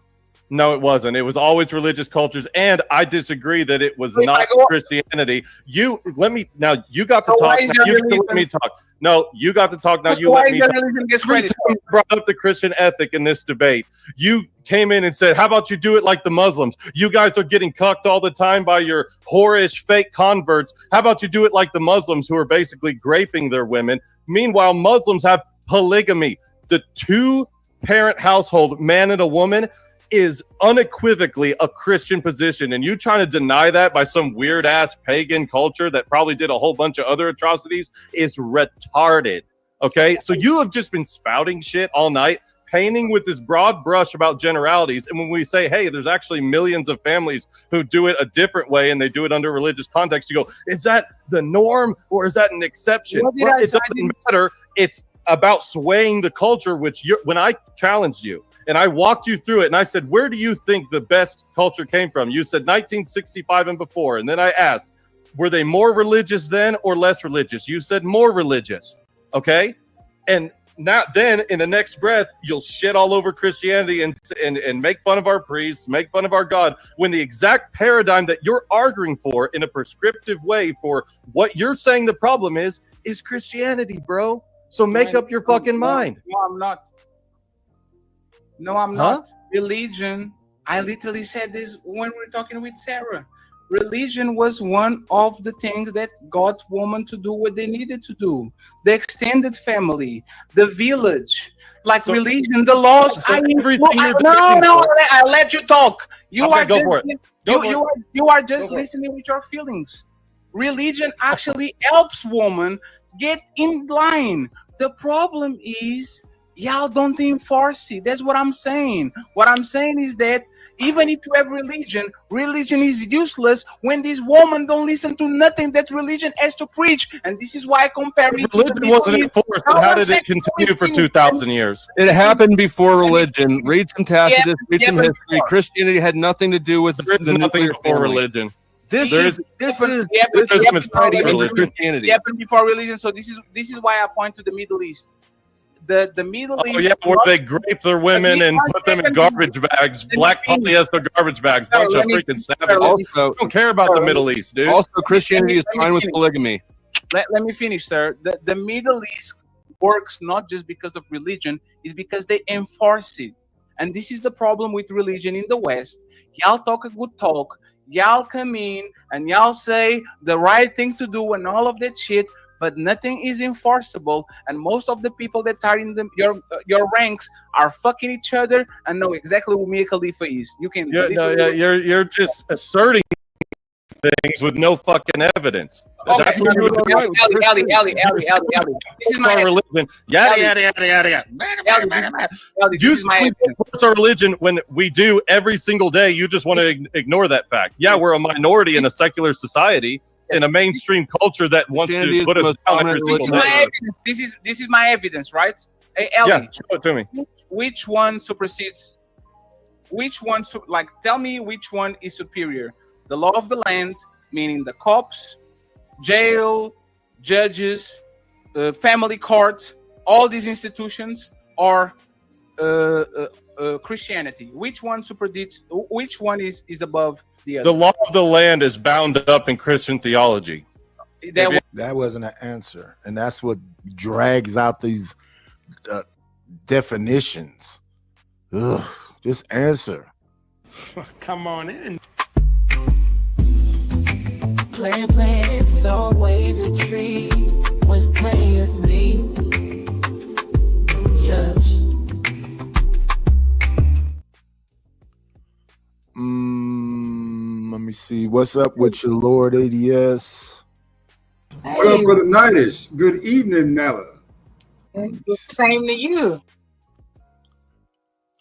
No, it wasn't. It was always religious cultures, and I disagree that it was not Christianity. You got to talk. Now you let me talk. No, you got to talk. Now you let me talk. You brought up the Christian ethic in this debate. You came in and said, "How about you do it like the Muslims? You guys are getting cucked all the time by your whorish fake converts. How about you do it like the Muslims, who are basically graping their women? Meanwhile, Muslims have polygamy. The two-parent household, man and a woman, is unequivocally a Christian position, and you trying to deny that by some weird ass pagan culture that probably did a whole bunch of other atrocities is retarded. Okay, so you have just been spouting shit all night, painting with this broad brush about generalities, and when we say, hey, there's actually millions of families who do it a different way and they do it under religious context, you go, is that the norm or is that an exception? Well, it doesn't matter. It's about swaying the culture, which when I challenged you and I walked you through it and I said, where do you think the best culture came from? You said 1965 and before. And then I asked, were they more religious then or less religious? You said more religious. Okay. And now then in the next breath, you'll shit all over Christianity and make fun of our priests, make fun of our God, when the exact paradigm that you're arguing for in a prescriptive way for what you're saying the problem is Christianity, bro. So make up your fucking mind. No, I'm not. No, I'm not. Religion, I literally said this when we were talking with Sarah. Religion was one of the things that got women to do what they needed to do. The extended family, the village, like so, religion, the laws. So I let you talk. You are just listening with your feelings. Religion actually helps women get in line. The problem is y'all don't enforce it. That's what I'm saying. What I'm saying is that even if you have religion is useless when these women don't listen to nothing that religion has to preach. And this is why I compare it. Religion wasn't enforced, but how did it continue for 2,000 years? It happened before religion. Read some Tacitus, read some history. Christianity had nothing to do with the nothing before religion. This is Christianity. It happened before religion. So this is why I point to the Middle East. The Middle East. Oh yeah, where they grape their women and put them in garbage bags, black polyester garbage bags. Bunch of freaking savages. Also, don't care about the Middle East, dude. Also, Christianity is fine with polygamy. Let me finish, sir. The Middle East works not just because of religion, it's because they enforce it. And this is the problem with religion in the West. Y'all talk a good talk. Y'all come in and y'all say the right thing to do and all of that shit, but nothing is enforceable. And most of the people that are in your ranks are fucking each other and know exactly who Mia Khalifa is. You can you're just asserting things with no fucking evidence. Okay. That's what you Ellie. This is my religion. Yada yada yada yada yada. You support our religion when we do every single day. You just want to ignore that fact. Yeah, we're a minority in a secular society, in a mainstream culture that wants to put us down every single day. This is my evidence, right? Hey, Ellie, yeah, show it to me. Which one supersedes? Which one? Like, tell me which one is superior? The law of the land, meaning the cops, jail, judges, family court, all these institutions, or Christianity. Which one supersedes? Which one is above the other? The law of the land is bound up in Christian theology. That wasn't an answer, and that's what drags out these definitions. Ugh, just answer. Come on in. Play, it's always a treat when players leave. Judge. Let me see. What's up with your Lord ADS? What up, Brother Nightish? Good evening, Nella. Same to you.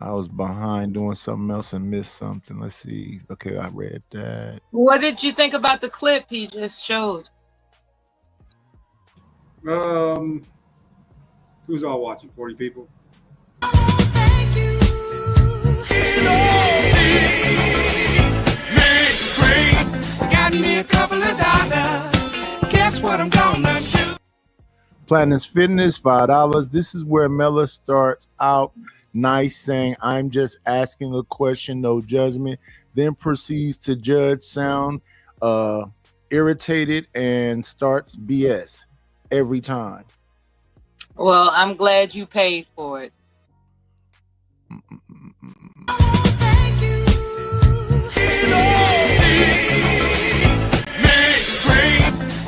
I was behind doing something else and missed something. Let's see. Okay, I read that. What did you think about the clip he just showed? Who's all watching? 40 people. Got me a couple of dollars. Guess what I'm gonna do? Planet Fitness, $5. This is where Mela starts out nice, saying, "I'm just asking a question, no judgment." Then proceeds to judge, sound irritated, and starts BS every time. Well, I'm glad you paid for it.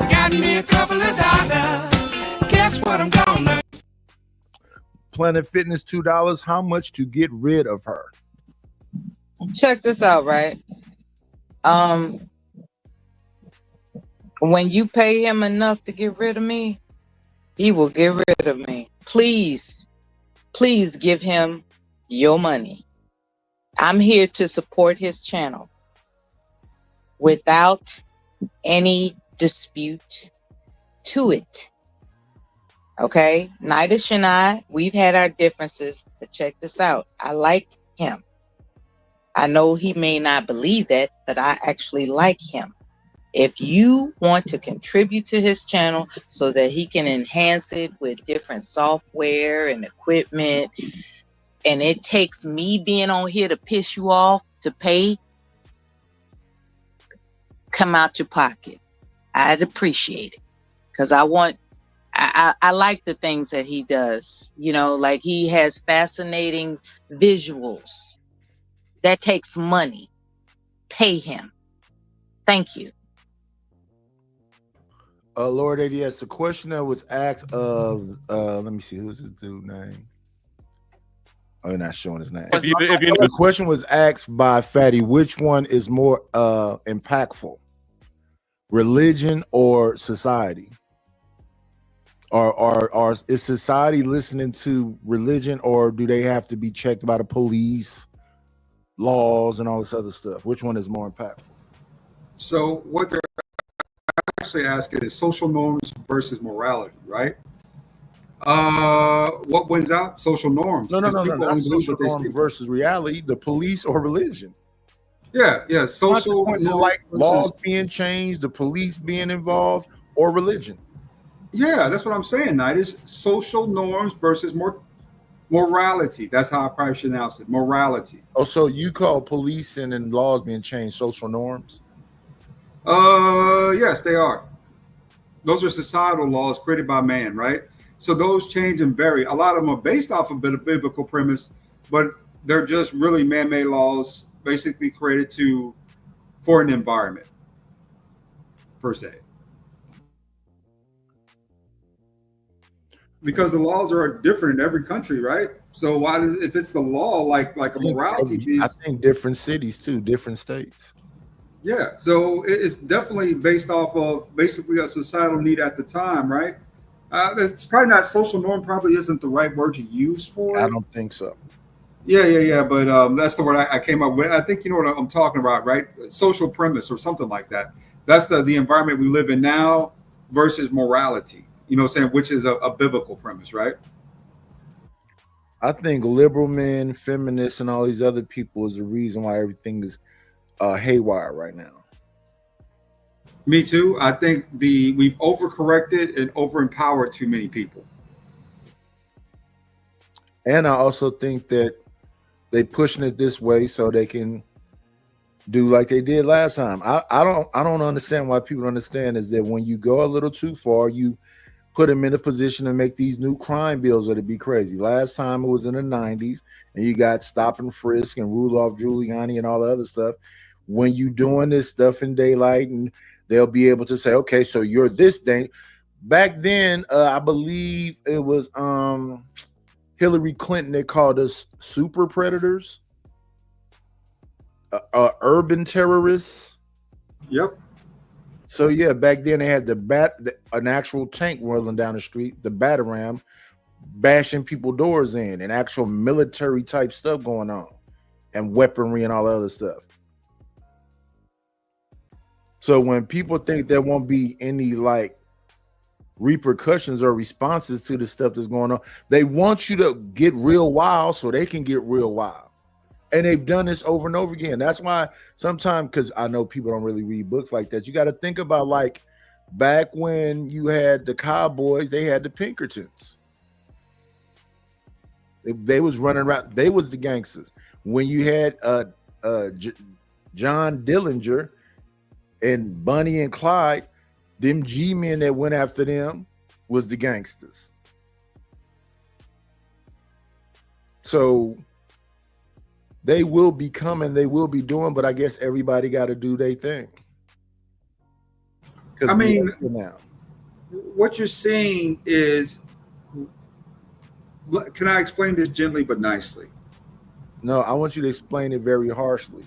Got me a couple of dollars. Guess what I'm gonna do? Planet Fitness, $2. How much to get rid of her? Check this out, right? When you pay him enough to get rid of me, he will get rid of me. Please give him your money. I'm here to support his channel without any dispute to it. Okay, Nightish and I, we've had our differences, but check this out. I like him. I know he may not believe that, but I actually like him. If you want to contribute to his channel so that he can enhance it with different software and equipment, and it takes me being on here to piss you off to pay, come out your pocket. I'd appreciate it, because I like the things that he does. You know, like he has fascinating visuals. That takes money. Pay him. Thank you. Lord ADS, the question that was asked of, let me see, who's this dude name? Oh, you're not showing his name. The question was asked by Fatty, which one is more impactful? Religion or society? Or is society listening to religion, or do they have to be checked by the police, laws, and all this other stuff? Which one is more impactful? So what they're actually asking is social norms versus morality, right? What wins out? Social norms. No. Not social norms versus reality. The police or religion. Yeah. Social norms like laws being changed, the police being involved, or religion. Yeah, that's what I'm saying, Knight. Is social norms versus morality. That's how I probably should announce it. Morality. Oh, so you call policing and laws being changed social norms? Yes, they are. Those are societal laws created by man, right? So those change and vary. A lot of them are based off of a biblical premise, but they're just really man-made laws, basically created for an environment, per se. Because the laws are different in every country, right? So why does, if it's the law like a morality piece? I think different cities too, different states. Yeah, so it's definitely based off of basically a societal need at the time, right? It's probably not social norm. Probably isn't the right word to use for I it. don't think so. Yeah. But that's the word I came up with. I think you know what I'm talking about, right? Social premise or something like that. That's the environment we live in now versus morality. You know what I'm saying? Which is a biblical premise, right? I think liberal men, feminists, and all these other people is the reason why everything is haywire right now. Me too. I think we've overcorrected and overempowered too many people. And I also think that they pushing it this way so they can do like they did last time. I don't understand why people don't understand is that when you go a little too far, you put them in a position to make these new crime bills that'd be crazy. Last time it was in the 90s, and you got stop and frisk and Rudolph Giuliani and all the other stuff. When you doing this stuff in daylight, and they'll be able to say, okay, so you're this thing. Back then, I believe it was Hillary Clinton that called us super predators, urban terrorists. Yep. So yeah, back then they had an actual tank rolling down the street, the Batarang, bashing people doors in, and actual military type stuff going on, and weaponry and all the other stuff. So when people think there won't be any like repercussions or responses to the stuff that's going on, they want you to get real wild so they can get real wild. And they've done this over and over again. That's why sometimes, because I know people don't really read books like that, you got to think about like back when you had the cowboys, they had the Pinkertons. They was running around. They was the gangsters. When you had John Dillinger and Bonnie and Clyde, them G-men that went after them was the gangsters. So they will be coming, they will be doing, but I guess everybody got to do their thing. I mean, what you're saying is, can I explain this gently but nicely? No, I want you to explain it very harshly.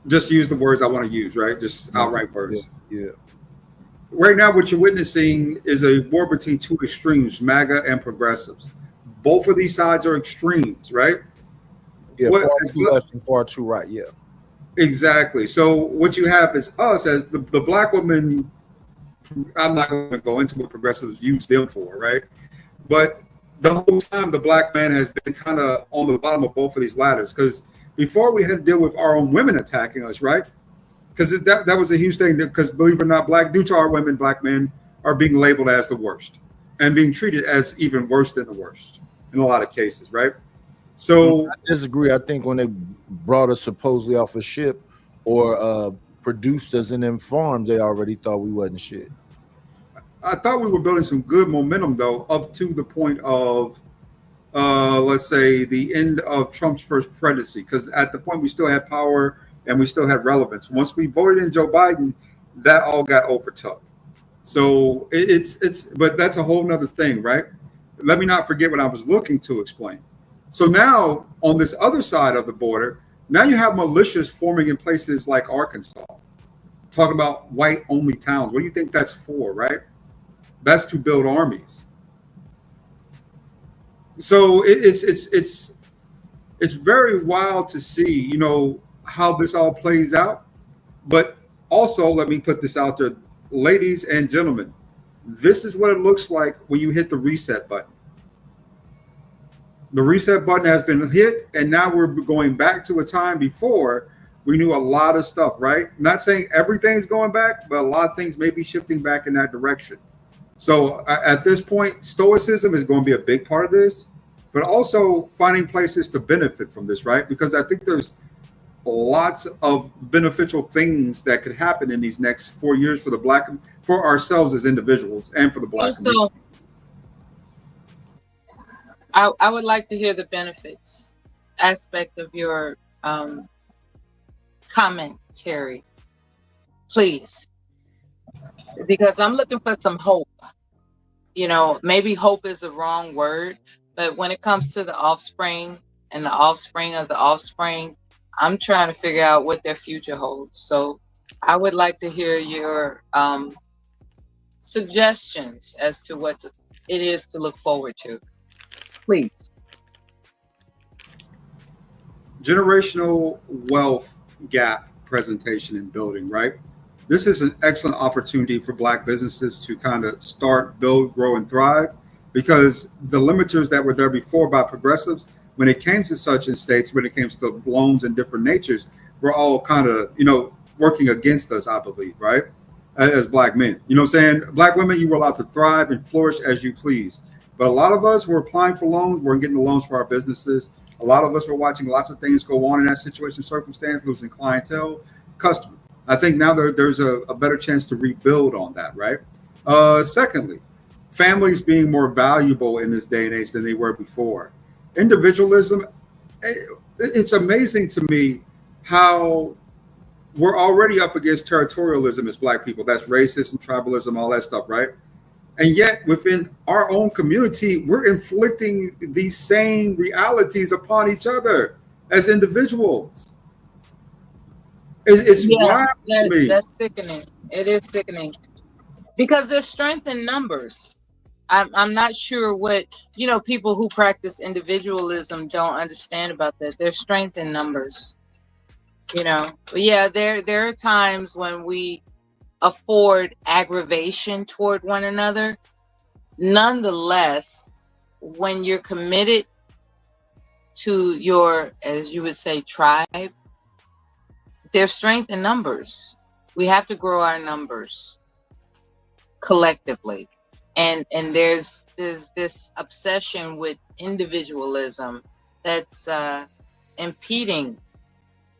Just use the words I want to use, right? Just outright words. Yeah. Right now, what you're witnessing is a war between two extremes, MAGA and progressives. Both of these sides are extremes, right? Yeah, far too left and far too right, yeah. Exactly. So what you have is us as the black woman. I'm not going to go into what progressives use them for, right? But the whole time, the black man has been kind of on the bottom of both of these ladders, because before we had to deal with our own women attacking us, right? Because that was a huge thing, because believe it or not, due to our women, black men are being labeled as the worst and being treated as even worse than the worst in a lot of cases, right? So I disagree. I think when they brought us supposedly off a ship or produced us in them farms, they already thought we wasn't shit. I thought we were building some good momentum, though, up to the point of, let's say, the end of Trump's first presidency, because at the point we still had power and we still had relevance. Once we voted in Joe Biden, that all got overtook. So but that's a whole nother thing, right? Let me not forget what I was looking to explain. So now on this other side of the border, now you have militias forming in places like Arkansas, talking about white only towns. What do you think that's for, right? That's to build armies. So it's very wild to see, you know, how this all plays out. But also, let me put this out there, ladies and gentlemen, this is what it looks like when you hit the reset button. The reset button has been hit, and now we're going back to a time before we knew a lot of stuff, right? Not saying everything's going back, but a lot of things may be shifting back in that direction. So at this point, stoicism is going to be a big part of this, but also finding places to benefit from this, right? Because I think there's lots of beneficial things that could happen in these next 4 years for ourselves as individuals and for the black community. I would like to hear the benefits aspect of your commentary, please, because I'm looking for some hope. You know, maybe hope is the wrong word, but when it comes to the offspring and the offspring of the offspring, I'm trying to figure out what their future holds. So I would like to hear your suggestions as to what it is to look forward to. Please. Generational wealth gap presentation and building, right? This is an excellent opportunity for Black businesses to kind of start, build, grow, and thrive, because the limiters that were there before by progressives, when it came to such in states, when it came to loans and different natures, were all kind of, working against us, I believe, right? As Black men, you know what I'm saying? Black women, you were allowed to thrive and flourish as you please. But a lot of us were applying for loans, we're getting the loans for our businesses. A lot of us were watching lots of things go on in that situation, circumstance, losing clientele, customer. I think now there's a better chance to rebuild on that, right? Secondly, families being more valuable in this day and age than they were before. Individualism, it's amazing to me how we're already up against territorialism as Black people. That's racism, tribalism, all that stuff, right? And yet within our own community, we're inflicting these same realities upon each other as individuals. It's wild to me. That's sickening. It is sickening because there's strength in numbers. I'm not sure what, people who practice individualism don't understand about that. There's strength in numbers, But yeah, there are times when we afford aggravation toward one another. Nonetheless, when you're committed to your, as you would say, tribe, there's strength in numbers. We have to grow our numbers collectively. And there's this obsession with individualism that's impeding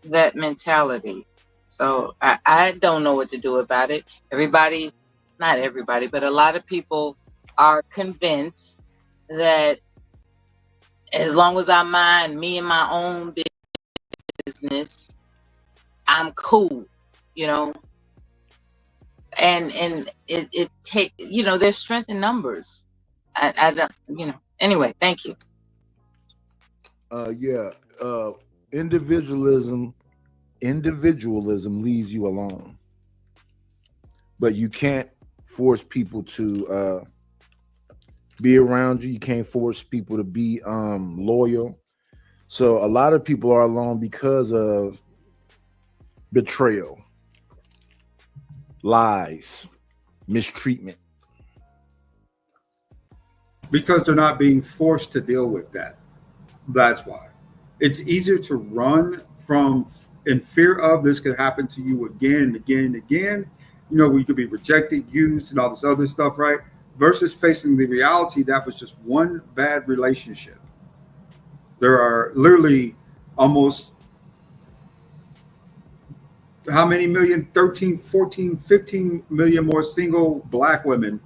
that mentality. So I don't know what to do about it. Everybody, not everybody, but a lot of people are convinced that as long as I mind me and my own business, I'm cool, and it take, there's strength in numbers. I don't, anyway, thank you. Individualism leaves you alone, but you can't force people to be around you. You can't force people to be loyal. So a lot of people are alone because of betrayal, lies, mistreatment. Because they're not being forced to deal with that. That's why. It's easier to run from in fear of this could happen to you again and again and again. We could be rejected, used, and all this other stuff, right? Versus facing the reality that was just one bad relationship. There are literally almost how many million? 13, 14, 15 million more single Black women.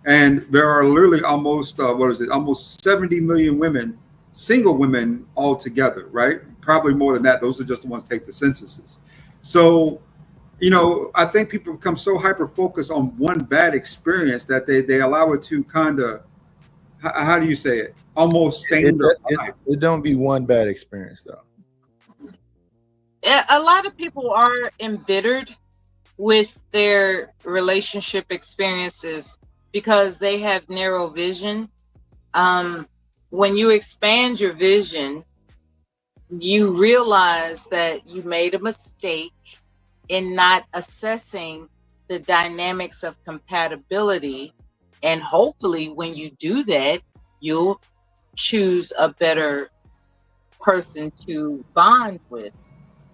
And there are literally almost, almost 70 million women, single women altogether, right? Probably more than that. Those are just the ones that take the censuses. So, I think people become so hyper-focused on one bad experience that they allow it to kind of, how do you say it? Almost stain their life. It don't be one bad experience, though. A lot of people are embittered with their relationship experiences because they have narrow vision. When you expand your vision, you realize that you made a mistake in not assessing the dynamics of compatibility. And hopefully when you do that, you'll choose a better person to bond with.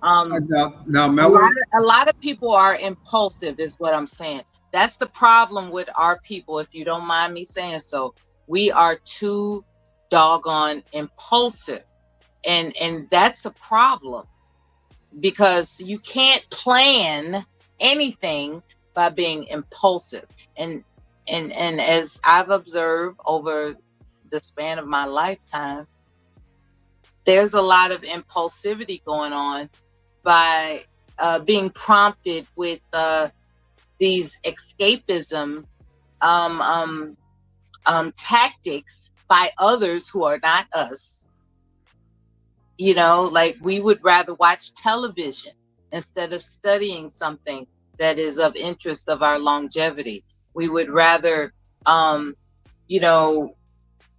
Now, Melanie, a lot of people are impulsive is what I'm saying. That's the problem with our people, if you don't mind me saying so. We are too doggone impulsive. And that's a problem because you can't plan anything by being impulsive. And as I've observed over the span of my lifetime, there's a lot of impulsivity going on by being prompted with these escapism tactics by others who are not us. Like we would rather watch television instead of studying something that is of interest of our longevity. We would rather, you know,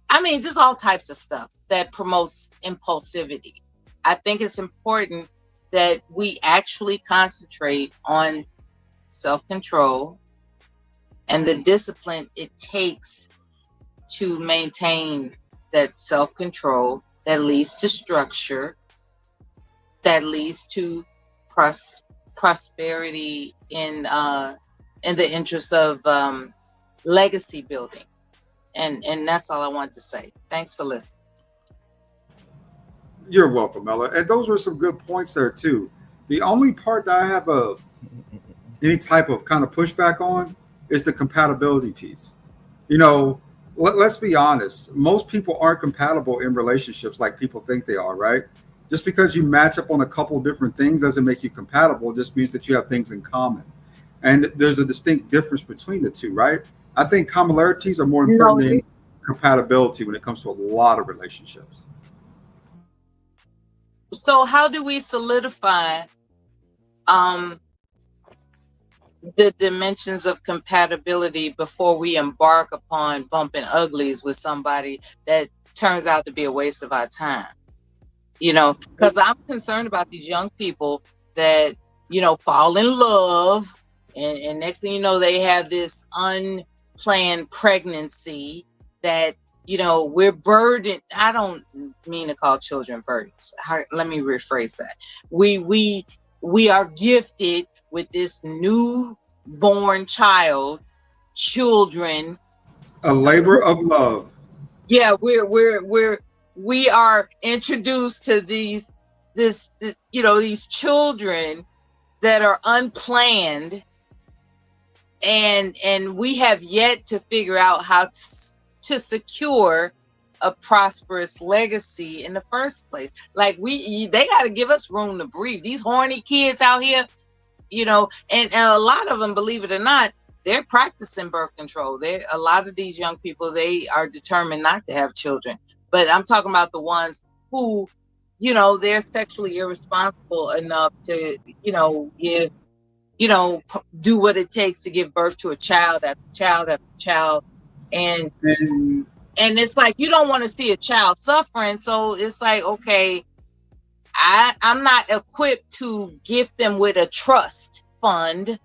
I mean, just all types of stuff that promotes impulsivity. I think it's important that we actually concentrate on self-control and the discipline it takes to maintain that self-control that leads to structure, that leads to prosperity in the interest of legacy building. And that's all I want to say. Thanks for listening. You're welcome, Ella. And those were some good points there too. The only part that I have any type of kind of pushback on is the compatibility piece. You know, let's be honest. Most people aren't compatible in relationships like people think they are, right? Just because you match up on a couple different things doesn't make you compatible. It just means that you have things in common. And there's a distinct difference between the two, right? I think commonalities are more important than compatibility when it comes to a lot of relationships. So how do we solidify the dimensions of compatibility before we embark upon bumping uglies with somebody that turns out to be a waste of our time? You know, because I'm concerned about these young people that, you know, fall in love and next thing you know, they have this unplanned pregnancy that, you know, we're burdened. I don't mean to call children burdens. Let me rephrase that. We are gifted with this newborn children. A labor of love. Yeah, we are introduced to these children that are unplanned, and we have yet to figure out how to secure a prosperous legacy in the first place. Like they got to give us room to breathe. These horny kids out here, you know, and a lot of them, believe it or not, they're practicing birth control. A lot of these young people, they are determined not to have children. But I'm talking about the ones who, you know, they're sexually irresponsible enough to, you know, give, you know, do what it takes to give birth to a child after child after child. And it's like, you don't want to see a child suffering. So it's like, okay, I'm not equipped to gift them with a trust fund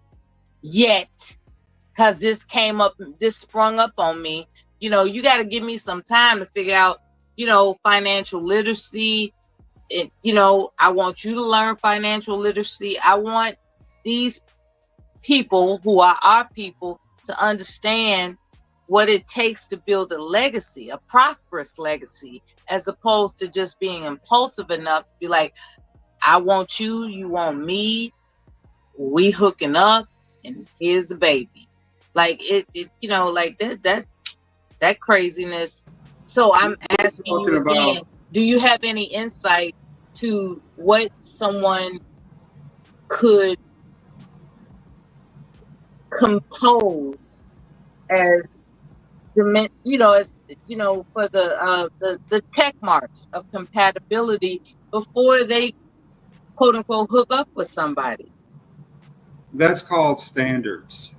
yet, because this sprung up on me. You know, you got to give me some time to figure out, you know, financial literacy. You know, I want you to learn financial literacy. I want these people who are our people to understand what it takes to build a legacy, a prosperous legacy, as opposed to just being impulsive enough to be like, I want you, you want me, we hooking up, and here's a baby. Like it you know, like that craziness. So I'm asking you again, do you have any insight to what someone could compose as, you know, as, you know, for the check marks of compatibility before they quote unquote hook up with somebody? That's called standards.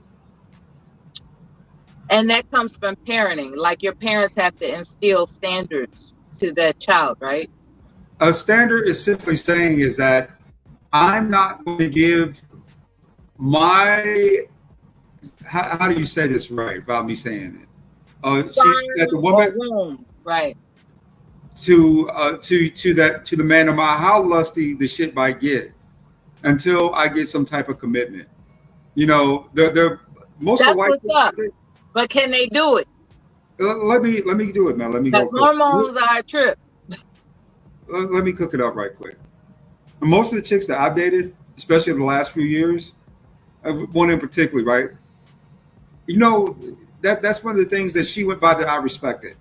And that comes from parenting. Like your parents have to instill standards to that child, right? A standard is simply saying is that I'm not going to give my, how do you say this right without me saying it? That the woman, right, to the man, no matter how lusty the shit might get, until I get some type of commitment. You know, most of the white people, but can they do it? Let me do it, man. Let me go. Hormones are a trip. Let me cook it up right quick. Most of the chicks that I've dated, especially in the last few years, one in particular, right? You know, that's one of the things that she went by that I respected.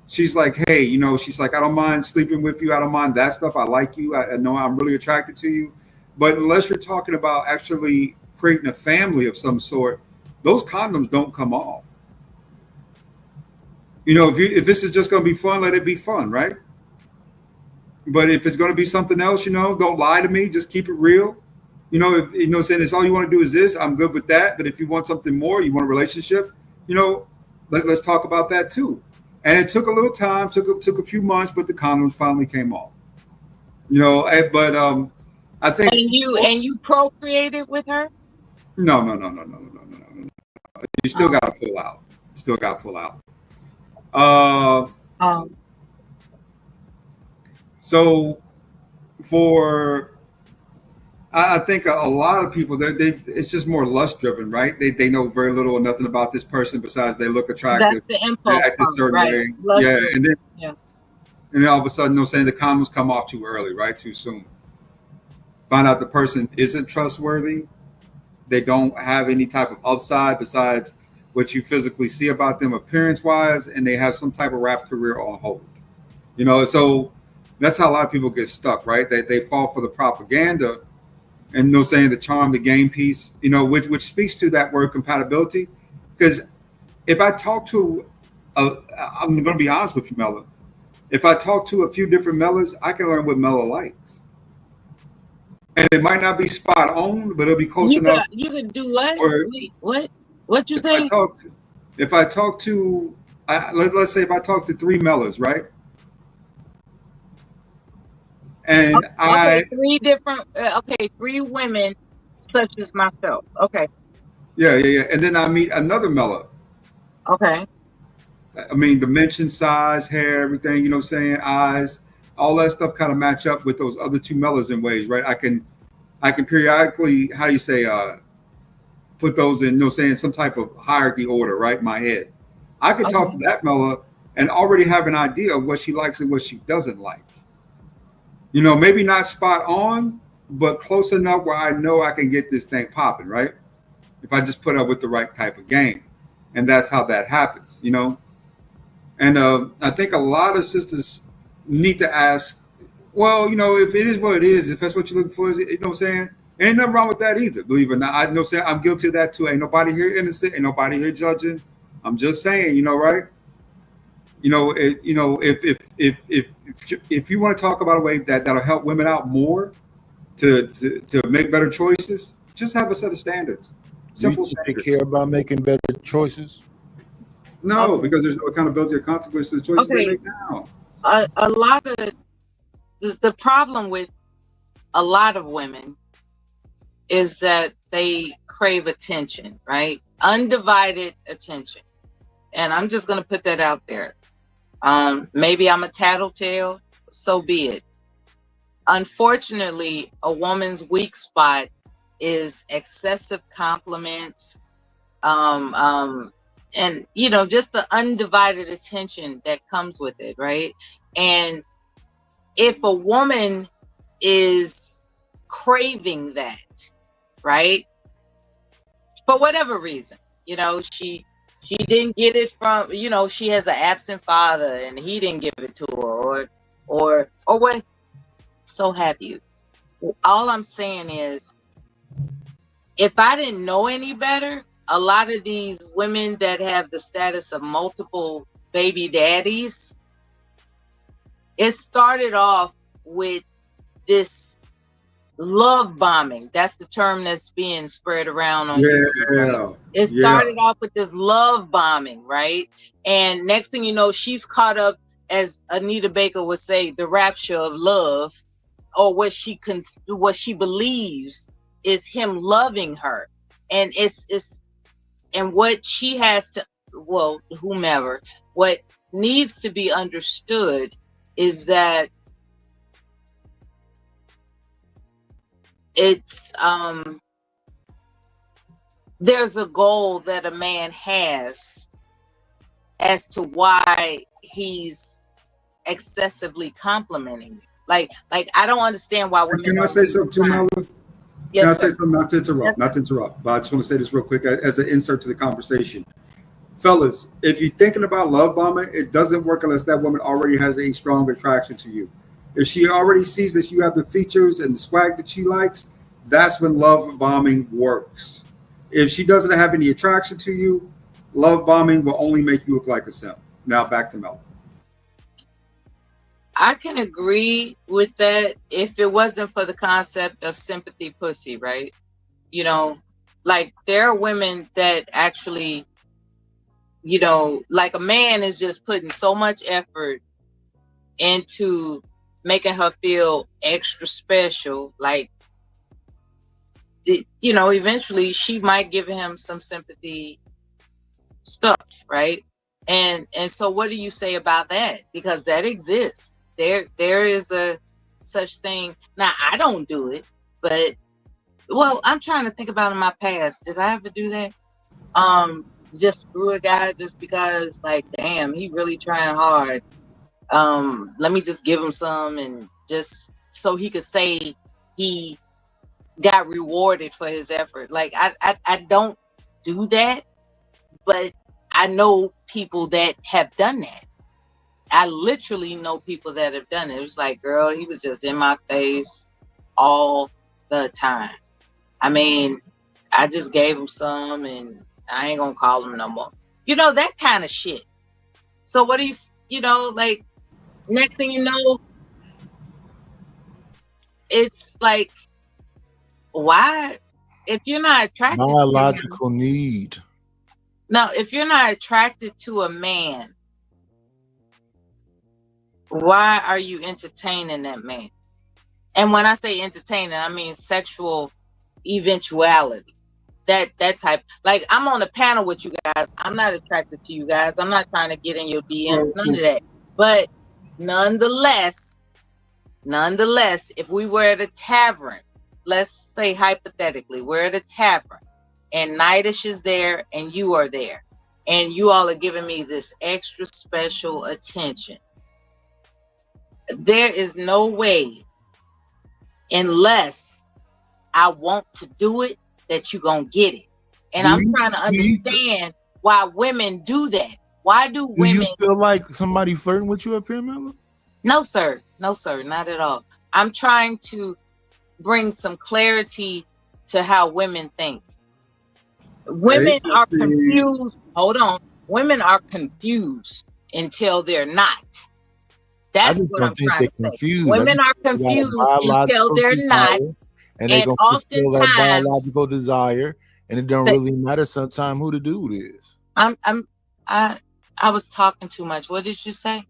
She's like, hey, you know, she's like, I don't mind sleeping with you. I don't mind that stuff. I like you. I know I'm really attracted to you. But unless you're talking about actually creating a family of some sort, those condoms don't come off. You know, if this is just going to be fun, let it be fun, right? But if it's going to be something else, you know, don't lie to me. Just keep it real. You know, if you know, saying it's all you want to do is this, I'm good with that. But if you want something more, you want a relationship, you know, let's talk about that too. And it took a little time, took a few months, but the condoms finally came off. You know, but I think And you procreated with her? no. You still got to pull out. So for I think a lot of people, it's just more lust driven, right? They know very little or nothing about this person besides they look attractive. That's the impulse, act a certain right? way. Lust Yeah, driven. and then all of a sudden, saying the condoms come off too early, right? Too soon. Find out the person isn't trustworthy. They don't have any type of upside besides what you physically see about them appearance-wise, and they have some type of rap career on hold. You know, so that's how a lot of people get stuck, right? They fall for the propaganda and saying the charm, the game piece, you know, which speaks to that word compatibility. Because if I talk to, I'm going to be honest with you, Mella. If I talk to a few different Mellas, I can learn what Mella likes. And it might not be spot on, but it'll be close enough. You could do what? Or, Wait, what? What you think? If I talk to, let's say if I talk to 3 Mellas, right? And three women such as myself. Okay. Yeah. And then I meet another Mella. Okay. I mean, dimension, size, hair, everything, you know what I'm saying? Eyes, all that stuff kind of match up with those other 2 Mellas in ways, right? I can periodically, how do you say, put those in, you know what I'm saying, some type of hierarchy order, right? In my head. I could talk to that Mella and already have an idea of what she likes and what she doesn't like. You know, maybe not spot on, but close enough where I know I can get this thing popping, right? If I just put up with the right type of game. And that's how that happens, you know? And I think a lot of sisters need to ask, well, you know, if it is what it is, if that's what you're looking for, you know what I'm saying? Ain't nothing wrong with that either, believe it or not. I know, saying I'm guilty of that too. Ain't nobody here innocent, ain't nobody here judging. I'm just saying, you know, right? You know, if you want to talk about a way that'll help women out more to make better choices, just have a set of standards. Simple standards. Care about making better choices? No, because there's no accountability or consequence to the choices they make now. A lot of the problem with a lot of women is that they crave attention, right? Undivided attention. And I'm just going to put that out there. Maybe I'm a tattletale, so be it. Unfortunately, a woman's weak spot is excessive compliments, and you know, just the undivided attention that comes with it, right? And if a woman is craving that, right, for whatever reason, you know, she didn't get it from, you know, she has an absent father and he didn't give it to her, or what, so have you. All I'm saying is, if I didn't know any better, a lot of these women that have the status of multiple baby daddies, it started off with this love bombing. That's the term that's being spread around on YouTube, right? It started off with this love bombing, right? And next thing you know, she's caught up, as Anita Baker would say, the rapture of love, or what she believes is him loving her. And it's and what she has to, well, whomever, what needs to be understood is that it's there's a goal that a man has as to why he's excessively complimenting you. Like I don't understand why women. Can I say something too, Mella? Yes, Can I say something? Not to interrupt, but I just want to say this real quick as an insert to the conversation. Fellas, if you're thinking about love bombing, it doesn't work unless that woman already has a strong attraction to you. If she already sees that you have the features and the swag that she likes, that's when love bombing works. If she doesn't have any attraction to you, love bombing will only make you look like a simp. Now back to Mel. I can agree with that if it wasn't for the concept of sympathy pussy, right? You know, like there are women that actually, you know, like a man is just putting so much effort into making her feel extra special. Like, you know, eventually she might give him some sympathy stuff, right? And so what do you say about that? Because that exists. There is a such thing. Now I don't do it, but well, I'm trying to think about in my past. Did I ever do that? Just screw a guy just because, like, damn, he really trying hard. Let me just give him some, and just so he could say he got rewarded for his effort. Like I don't do that, but I know people that have done that. I literally know people that have done it. It was like, girl, he was just in my face all the time. I mean, I just gave him some and I ain't gonna call him no more. You know, that kind of shit. So what do you know, like, next thing you know, it's like, why, if you're not attracted Biological need. Now, if you're not attracted to a man, why are you entertaining that man? And when I say entertaining, I mean sexual eventuality. That type. Like, I'm on a panel with you guys. I'm not attracted to you guys. I'm not trying to get in your DMs, none of that. But nonetheless, if we were at a tavern, let's say hypothetically, we're at a tavern and Nightish is there and you are there, and you all are giving me this extra special attention. There is no way, unless I want to do it, that you're going to get it. And I'm trying to understand why women do that. Why do women... you feel like somebody flirting with you up here, Mella? No, sir. No, sir. Not at all. I'm trying to bring some clarity to how women think. Women are confused. Hold on. Women are confused until they're not. That's what I'm trying to say. Women are confused until they're not. And they're gonna fulfill that biological desire, and it don't really matter sometimes who the dude is. I was talking too much. What did you say?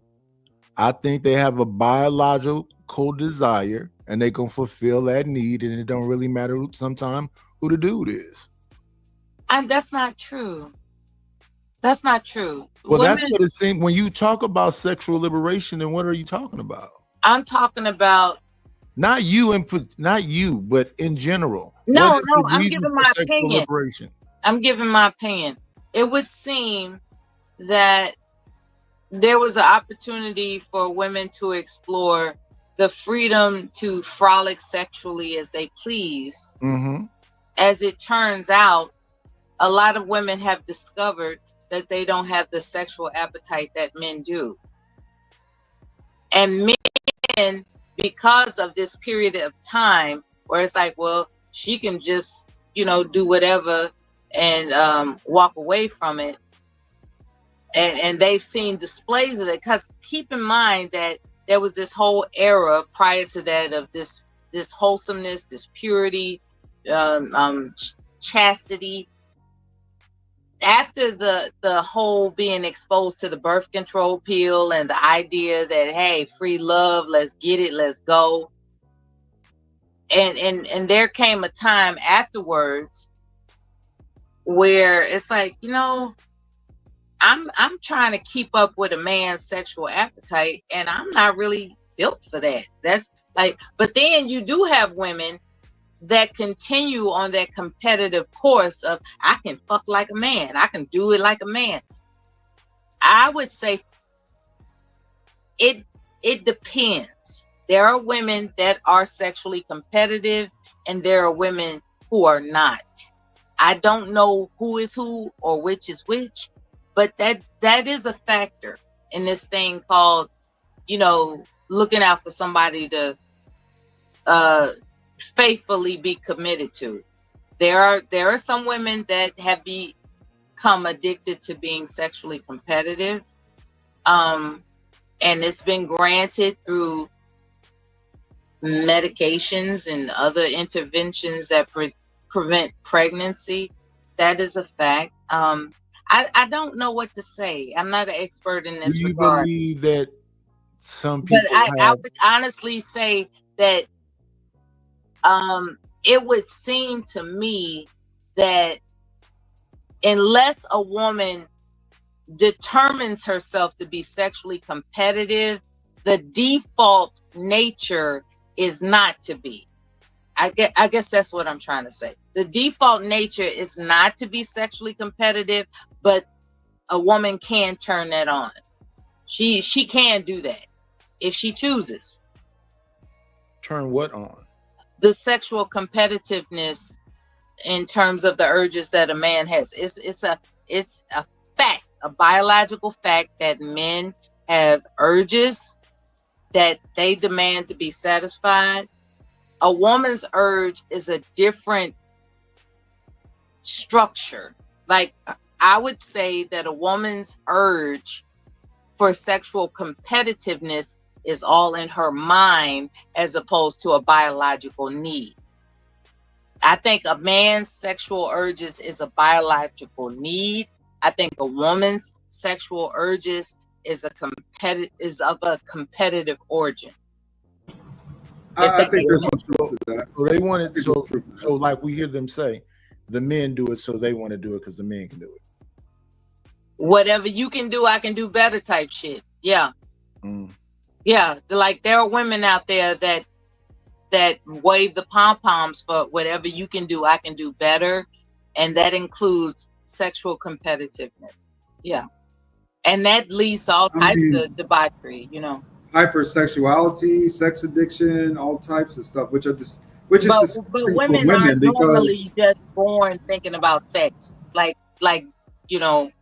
I think they have a biological desire, and they can fulfill that need, and it don't really matter sometimes who the dude is. And that's not true. That's not true. Well, that's what it seems when you talk about sexual liberation. Then what are you talking about? I'm talking about not you, but in general. No, I'm giving my opinion. I'm giving my opinion. It would seem that there was an opportunity for women to explore the freedom to frolic sexually as they please. Mm-hmm. As it turns out, a lot of women have discovered that they don't have the sexual appetite that men do. And men, because of this period of time where it's like, well, she can just, do whatever and walk away from it. And they've seen displays of it. Because keep in mind that there was this whole era prior to that of this wholesomeness, this purity, chastity. After the whole being exposed to the birth control pill and the idea that, hey, free love, let's get it, let's go. And there came a time afterwards where it's like, I'm trying to keep up with a man's sexual appetite, and I'm not really built for that. That's like, but then you do have women that continue on that competitive course of, I can fuck like a man, I can do it like a man. I would say it depends. There are women that are sexually competitive, and there are women who are not. I don't know who is who or which is which, but that is a factor in this thing called, looking out for somebody to faithfully be committed to. There are some women that have become addicted to being sexually competitive. and it's been granted through medications and other interventions that prevent pregnancy. That is a fact. I don't know what to say. I'm not an expert in this Do you regard. believe that some people But I would honestly say that it would seem to me that unless a woman determines herself to be sexually competitive, the default nature is not to be. I guess that's what I'm trying to say. The default nature is not to be sexually competitive, but a woman can turn that on. She can do that if she chooses. turn what on? The sexual competitiveness in terms of the urges that a man has. It's a fact, a biological fact that men have urges that they demand to be satisfied. A woman's urge is a different structure. Like, I would say that a woman's urge for sexual competitiveness is all in her mind as opposed to a biological need. I think a man's sexual urges is a biological need. I think a woman's sexual urges is of a competitive origin. I think there's some truth to that. So they want it. So like we hear them say, the men do it, so they want to do it because the men can do it. Whatever you can do, I can do better type shit. Yeah. Yeah. Like, there are women out there that wave the pom-poms for whatever you can do, I can do better. And that includes sexual competitiveness. Yeah. And that leads to all types of debauchery, you know. Hypersexuality, sex addiction, all types of stuff, which is But for women are women normally because just born thinking about sex. Like, you know,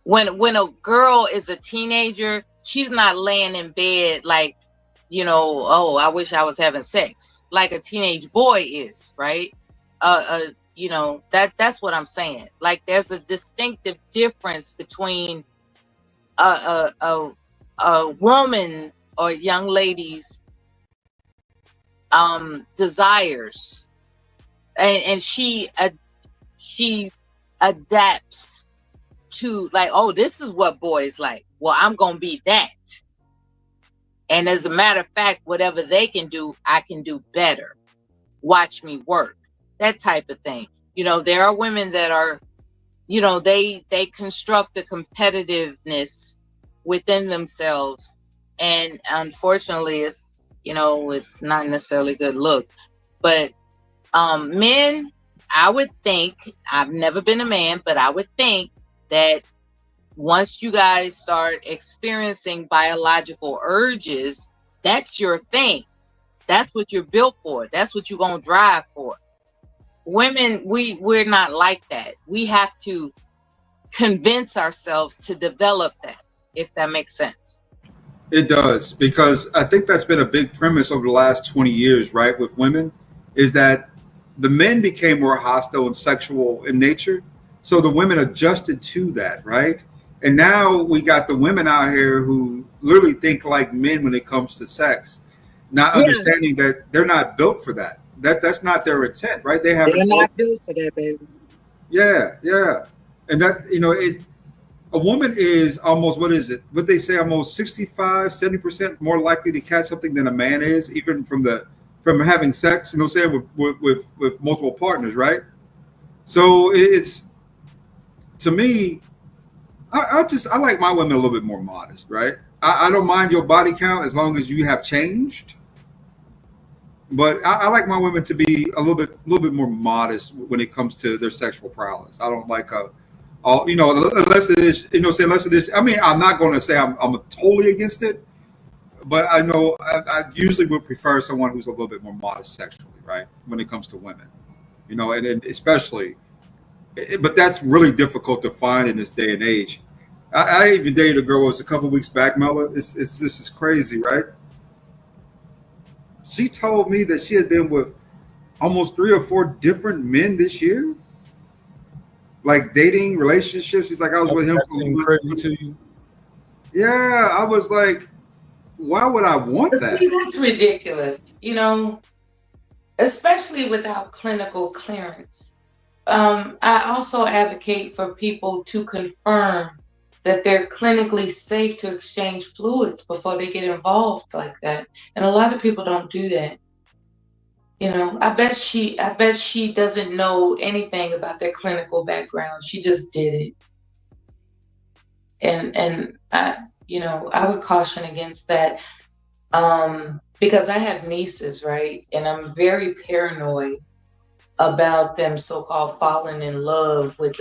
when a girl is a teenager, she's not laying in bed like, you know, oh, I wish I was having sex, like a teenage boy is, right? You know, that's what I'm saying. Like, there's a distinctive difference between a woman or young lady's desires, and she adapts to, like, oh, this is what boys like, well, I'm gonna be that. And as a matter of fact, whatever they can do, I can do better. Watch me work. That type of thing. You know, there are women that are, you know, they construct a competitiveness within themselves. And unfortunately, it's, you know, it's not necessarily good look. But men, I would think, I've never been a man, but I would think that once you guys start experiencing biological urges, that's your thing. That's what you're built for. That's what you're going to drive for. Women, we're not like that. We have to convince ourselves to develop that, if that makes sense. it does, because I think that's been a big premise over the last 20 years, right, with women, is that the men became more hostile and sexual in nature. So the women adjusted to that, right? And now we got the women out here who literally think like men when it comes to sex, not understanding that they're not built for that. That's not their intent, right? They're not built for that, baby. Yeah, yeah. And that, you know, a woman is almost, what is it? What they say, almost 65, 70% more likely to catch something than a man is, even from having sex, you know what I'm saying, with multiple partners, right? So it's, to me, I like my women a little bit more modest, right? I don't mind your body count as long as you have changed. But I like my women to be a little bit more modest when it comes to their sexual prowess. I don't like unless it is, unless it is. I mean, I'm not going to say I'm totally against it, but I know I usually would prefer someone who's a little bit more modest sexually, right? When it comes to women, and especially, but that's really difficult to find in this day and age. I even dated a girl, it was a couple of weeks back, Mela. This is crazy, right? She told me that she had been with almost 3 or 4 different men this year, like dating relationships. She's like, I was with him. That seemed crazy to you? Yeah, I was like, why would I want But that? see, that's ridiculous. You know, especially without clinical clearance. I also advocate for people to confirm that they're clinically safe to exchange fluids before they get involved like that. And a lot of people don't do that. You know, I bet she doesn't know anything about their clinical background. She just did it. And I, you know, I would caution against that. Because I have nieces, right? And I'm very paranoid about them so-called falling in love with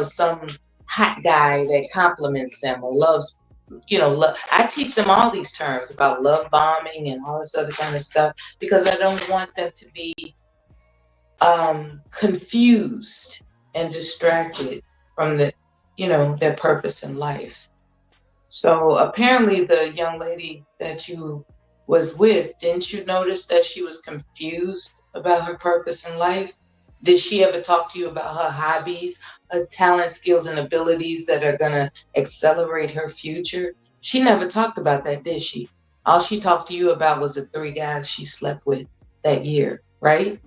some hot guy that compliments them or loves, love. I teach them all these terms about love bombing and all this other kind of stuff because I don't want them to be confused and distracted from their purpose in life. So apparently the young lady that you was with, didn't you notice that she was confused about her purpose in life? Did she ever talk to you about her hobbies, her talent, skills, and abilities that are going to accelerate her future? She never talked about that, did she? All she talked to you about was the 3 guys she slept with that year, right?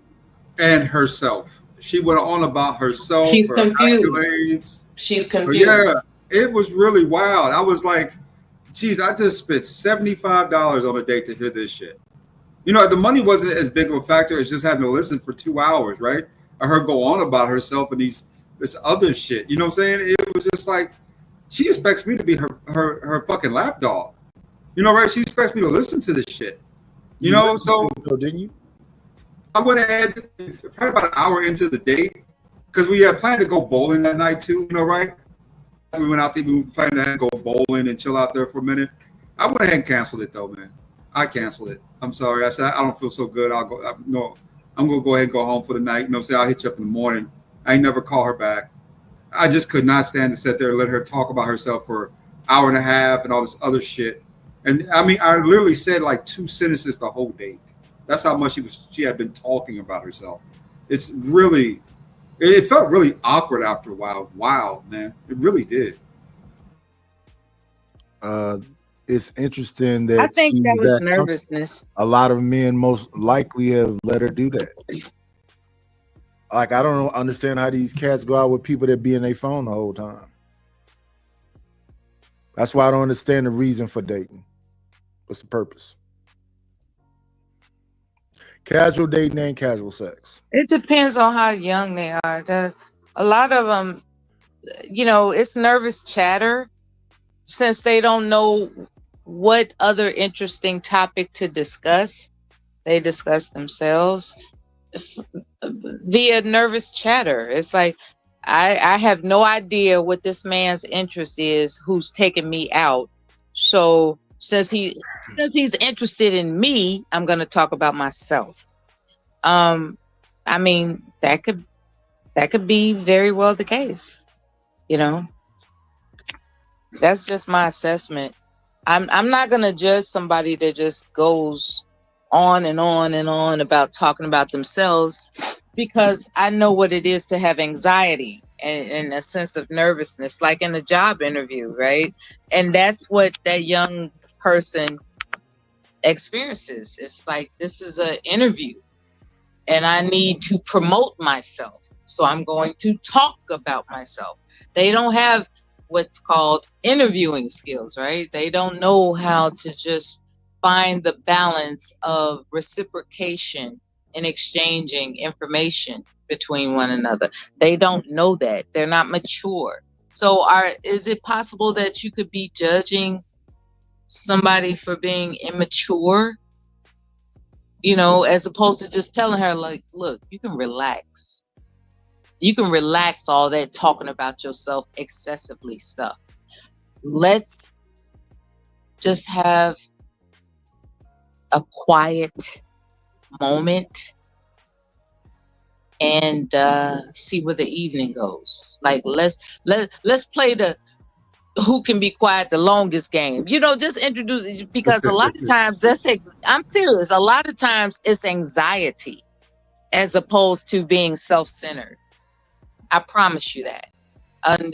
And herself. She went on about herself. She's her confused. accolades. She's But confused. yeah, it was really wild. I was like, geez, I just spent $75 on a date to hear this shit. You know, the money wasn't as big of a factor as just having to listen for 2 hours, right? Or her go on about herself and this other shit. You know what I'm saying? It was just like, she expects me to be her fucking lapdog. You know, right? She expects me to listen to this shit. You know, so didn't you? I went ahead, probably about an hour into the date, because we had planned to go bowling that night too, you know, right? We went out there, we planned to go bowling and chill out there for a minute. I went ahead and canceled it though, man. I canceled it. I'm sorry. I said, I don't feel so good. I'm going to go ahead and go home for the night. You know, say I'll hit you up in the morning. I ain't never call her back. I just could not stand to sit there and let her talk about herself for an hour and a half and all this other shit. And I mean, I literally said like 2 sentences the whole date. That's how much she had been talking about herself. It's really, it felt really awkward after a while. Wow, man. It really did. It's interesting that I think that was that nervousness. a lot of men most likely have let her do that. Like, I don't understand how these cats go out with people that be in their phone the whole time. That's why I don't understand the reason for dating. What's the purpose? Casual dating and casual sex. It depends on how young they are. A lot of them, it's nervous chatter since they don't know what other interesting topic to discuss. They discuss themselves via nervous chatter. It's like, I have no idea what this man's interest is who's taking me out. So since he's interested in me, I'm going to talk about myself. I mean, that could be very well the case. That's just my assessment. I'm not going to judge somebody that just goes on and on and on about talking about themselves, because I know what it is to have anxiety and a sense of nervousness, like in a job interview, right? And that's what that young person experiences. It's like, this is an interview and I need to promote myself. So I'm going to talk about myself. They don't have what's called interviewing skills, right? They don't know how to just find the balance of reciprocation and exchanging information between one another. They don't know that. They're not mature. So is it possible that you could be judging somebody for being immature, as opposed to just telling her, like, look, you can relax. You can relax all that talking about yourself excessively stuff. Let's just have a quiet moment and see where the evening goes. Like, let's play the who can be quiet the longest game. Just introduce it, because a lot of times I'm serious. A lot of times it's anxiety as opposed to being self-centered. I promise you that.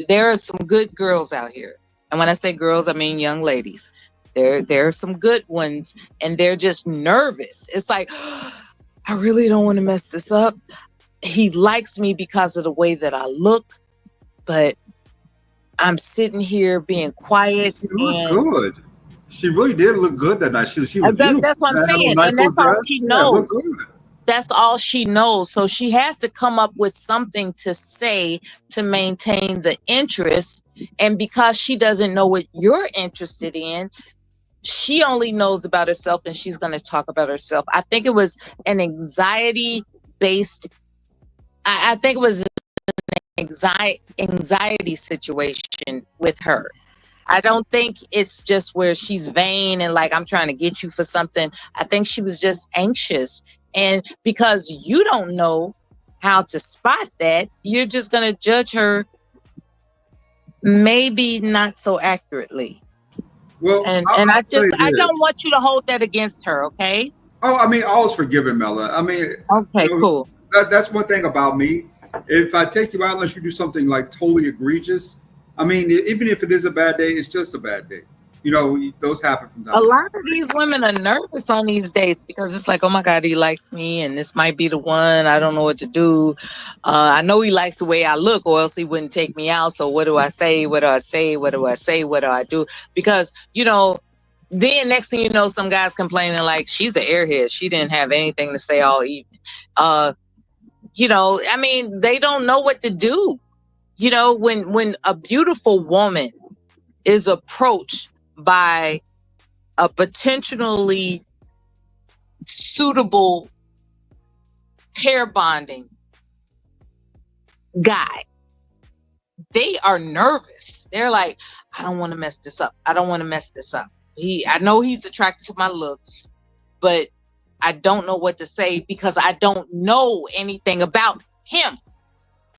There are some good girls out here. And when I say girls, I mean young ladies. There are some good ones, and they're just nervous. It's like, I really don't want to mess this up. He likes me because of the way that I look, but I'm sitting here being quiet. She looked good. She really did look good that night. She was That's what I'm saying, nice and that's all dress. she Yeah, knows. looked good. That's all she knows. So she has to come up with something to say to maintain the interest. And because she doesn't know what you're interested in, she only knows about herself, and she's going to talk about herself. I think it was an anxiety-based. I think it was an anxiety situation with her. I don't think it's just where she's vain and like, I'm trying to get you for something. I think she was just anxious. And because you don't know how to spot that, you're just going to judge her maybe not so accurately. Well, And I'll I say I this. don't want you to hold that against her, okay? Oh, I mean, I was forgiving, Mela. I mean, Okay, cool. That's one thing about me. If I take you out unless you do something like totally egregious, I mean, even if it is a bad day, it's just a bad day. You know, those happen from time A to time. lot of these women are nervous on these dates because it's like, oh my God, he likes me and this might be the one. I don't know what to do. I know he likes the way I look or else he wouldn't take me out. So what do I say? What do I say? What do I say? What do I do? Because, you know, then next thing you know, some guy's complaining like she's an airhead. She didn't have anything to say all evening. You know, I mean, they don't know what to do. You know, when a beautiful woman is approached by a potentially suitable pair bonding guy, they are nervous. They're like, I don't want to mess this up. I don't want to mess this up. I know he's attracted to my looks, but I don't know what to say because I don't know anything about him.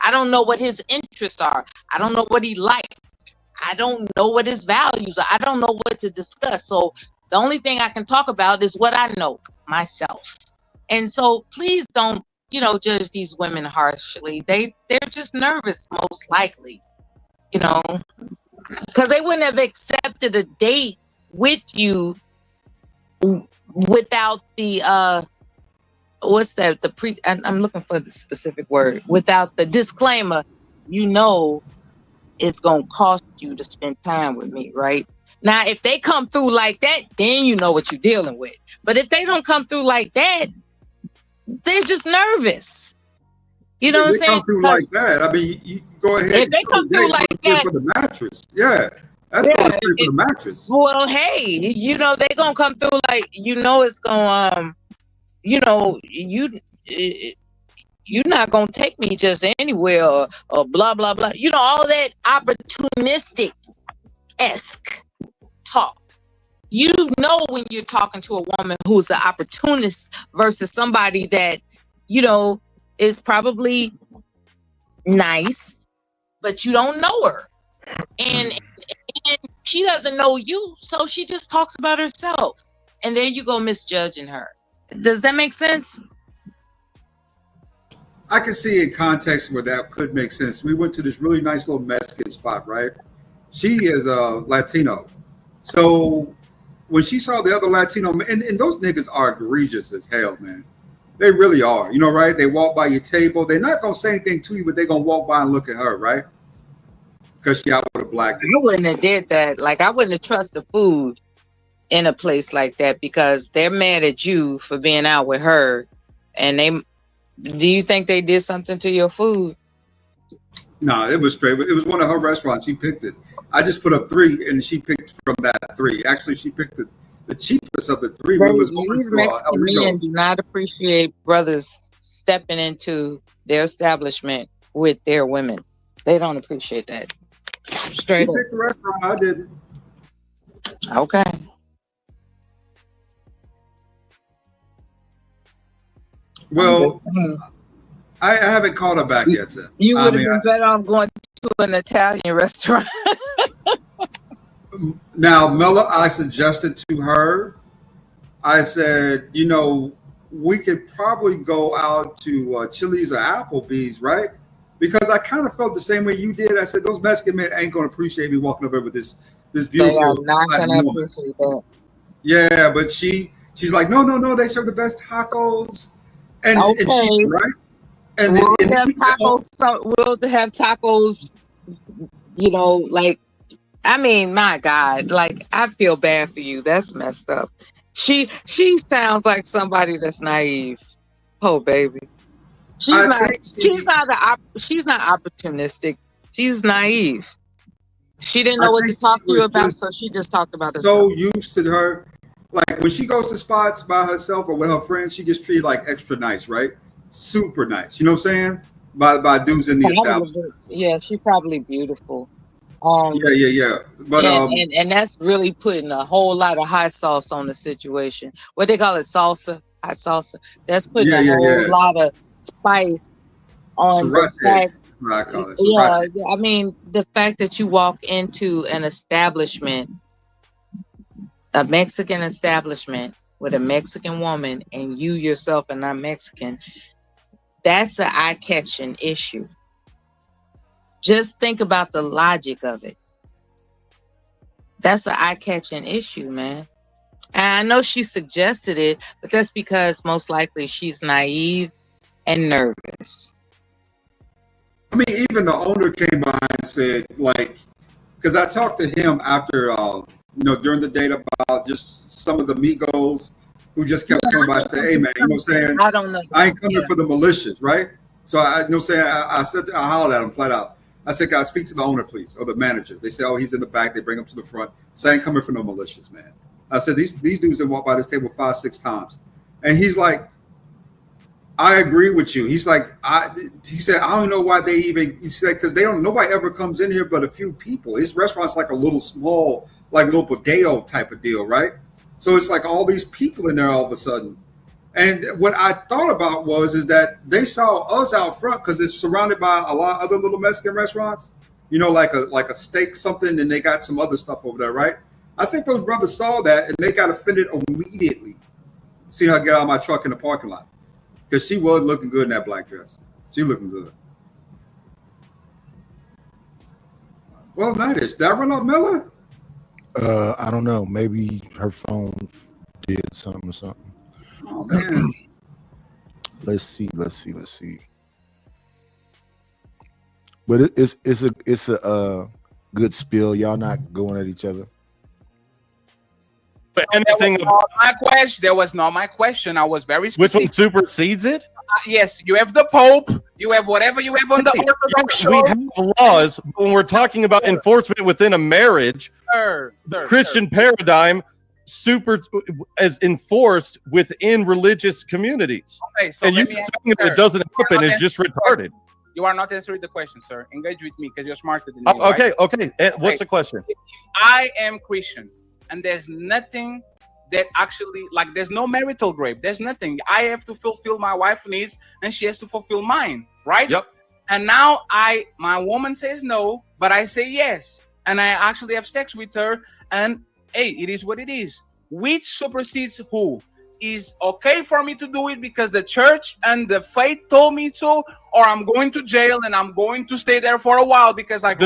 I don't know what his interests are. I don't know what he likes. I don't know what his values are. I don't know what to discuss. So the only thing I can talk about is what I know myself. And so please don't, you know, judge these women harshly. They're just nervous, most likely, you know, because they wouldn't have accepted a date with you without the what's that? I'm looking for the specific word. Without the disclaimer, you know, it's gonna cost you to spend time with me, right? Now, if they come through like that, then you know what you're dealing with. But if they don't come through like that, they're just nervous. You know what I'm saying? Come through like that. I mean, you go ahead. If they come through like that, for the mattress, yeah, that's going straight for the mattress. Well, hey, you know they gonna come through like, you know, it's gonna you know, you're not gonna take me just anywhere or blah blah blah. You know, all that opportunistic-esque talk. You know when you're talking to a woman who's an opportunist versus somebody that, you know, is probably nice, but you don't know her. And she doesn't know you, so she just talks about herself. And there you go misjudging her. Does that make sense? I can see in context where that could make sense. We went to this really nice little Mexican spot, right? She is a Latino. So when she saw the other Latino, and those niggas are egregious as hell, man. They really are, you know, right? They walk by your table. They're not going to say anything to you, but they're going to walk by and look at her, right? Because she out with a black dude. I wouldn't have did that. Like, I wouldn't have trusted food in a place like that because they're mad at you for being out with her. And do you think they did something to your food? No, it was straight. It was one of her restaurants. She picked it. I just put up 3 and she picked from that 3. Actually, she picked the cheapest of the 3. These Mexican men do not appreciate brothers stepping into their establishment with their women. They don't appreciate that. Straight up. Picked the restaurant. I didn't. Okay. Well, I haven't called her back yet, sir. You would have been better off going to an Italian restaurant. Now, Mela, I suggested to her, I said, you know, we could probably go out to Chili's or Applebee's, right? Because I kind of felt the same way you did. I said, those Mexican men ain't going to appreciate me walking up there with this This They are beautiful not Latin gonna woman. appreciate that. Yeah, but she's like, no, they serve the best tacos, and she's Okay. right. And We'll then have tacos. We'll have tacos. You know, like, I mean, my God, like, I feel bad for you. That's messed up. She sounds like somebody that's naive. Oh, baby. She's not opportunistic. She's naive. She didn't know I what to think talk to she you was about, just so she just talked about herself. so used to her, like when she goes to spots by herself or with her friends, she gets treated like extra nice, right? Super nice. You know what I'm saying? By dudes in the establishment. Yeah, she's probably beautiful. Yeah. But and that's really putting a whole lot of hot sauce on the situation. What they call it, salsa, hot salsa. That's putting a whole lot of spice on the fact. I call it. Yeah, I mean, the fact that you walk into an establishment, a Mexican establishment with a Mexican woman, and you yourself are not Mexican, that's an eye-catching issue. Just think about the logic of it. That's an eye-catching issue, man. And I know she suggested it, but that's because most likely she's naive and nervous. I mean, even the owner came by and said, like, because I talked to him after, during the date about just some of the Migos who just kept coming by and say, hey, man, you know what I'm saying? I don't know. I ain't coming for the malicious, right? So I said, I hollered at him flat out. I said, guys, speak to the owner, please, or the manager. They say, oh, he's in the back. They bring him to the front. So I ain't coming for no malicious, man. I said, these dudes have walked by this table 5-6 times. And he's like, I agree with you. He's like, he said, I don't know why they even, he said, because nobody ever comes in here but a few people. His restaurant's like a little small, like little bodega type of deal, right? So it's like all these people in there all of a sudden. And what I thought about is that they saw us out front because it's surrounded by a lot of other little Mexican restaurants, like a steak something, and they got some other stuff over there, right? I think those brothers saw that and they got offended immediately. See her get out of my truck in the parking lot. Because she was looking good in that black dress. She looking good. Well, nice. Did I run off Miller? I don't know. Maybe her phone did something or something. Oh man. Let's see. But it's a good spill. Y'all not going at each other. But anything That was not my question. I was very which specific. one supersedes it? Yes, you have the Pope. You have whatever you have on the Orthodox We show. have laws when we're talking about enforcement within a marriage. Christian paradigm as enforced within religious communities. Okay, so and you let me saying answer, that it doesn't happen is just retarded. You are not answering the question, sir. Engage with me because you're smarter than me. Okay, right? okay. What's the question? If I am Christian and there's nothing that actually, like, there's no marital grave. There's nothing. I have to fulfill my wife's needs and she has to fulfill mine, right? Yep. And now my woman says no, but I say yes. And I actually have sex with her. And hey, it is what it is. Which supersedes who? Is okay for me to do it because the church and the faith told me to, or I'm going to jail and I'm going to stay there for a while because I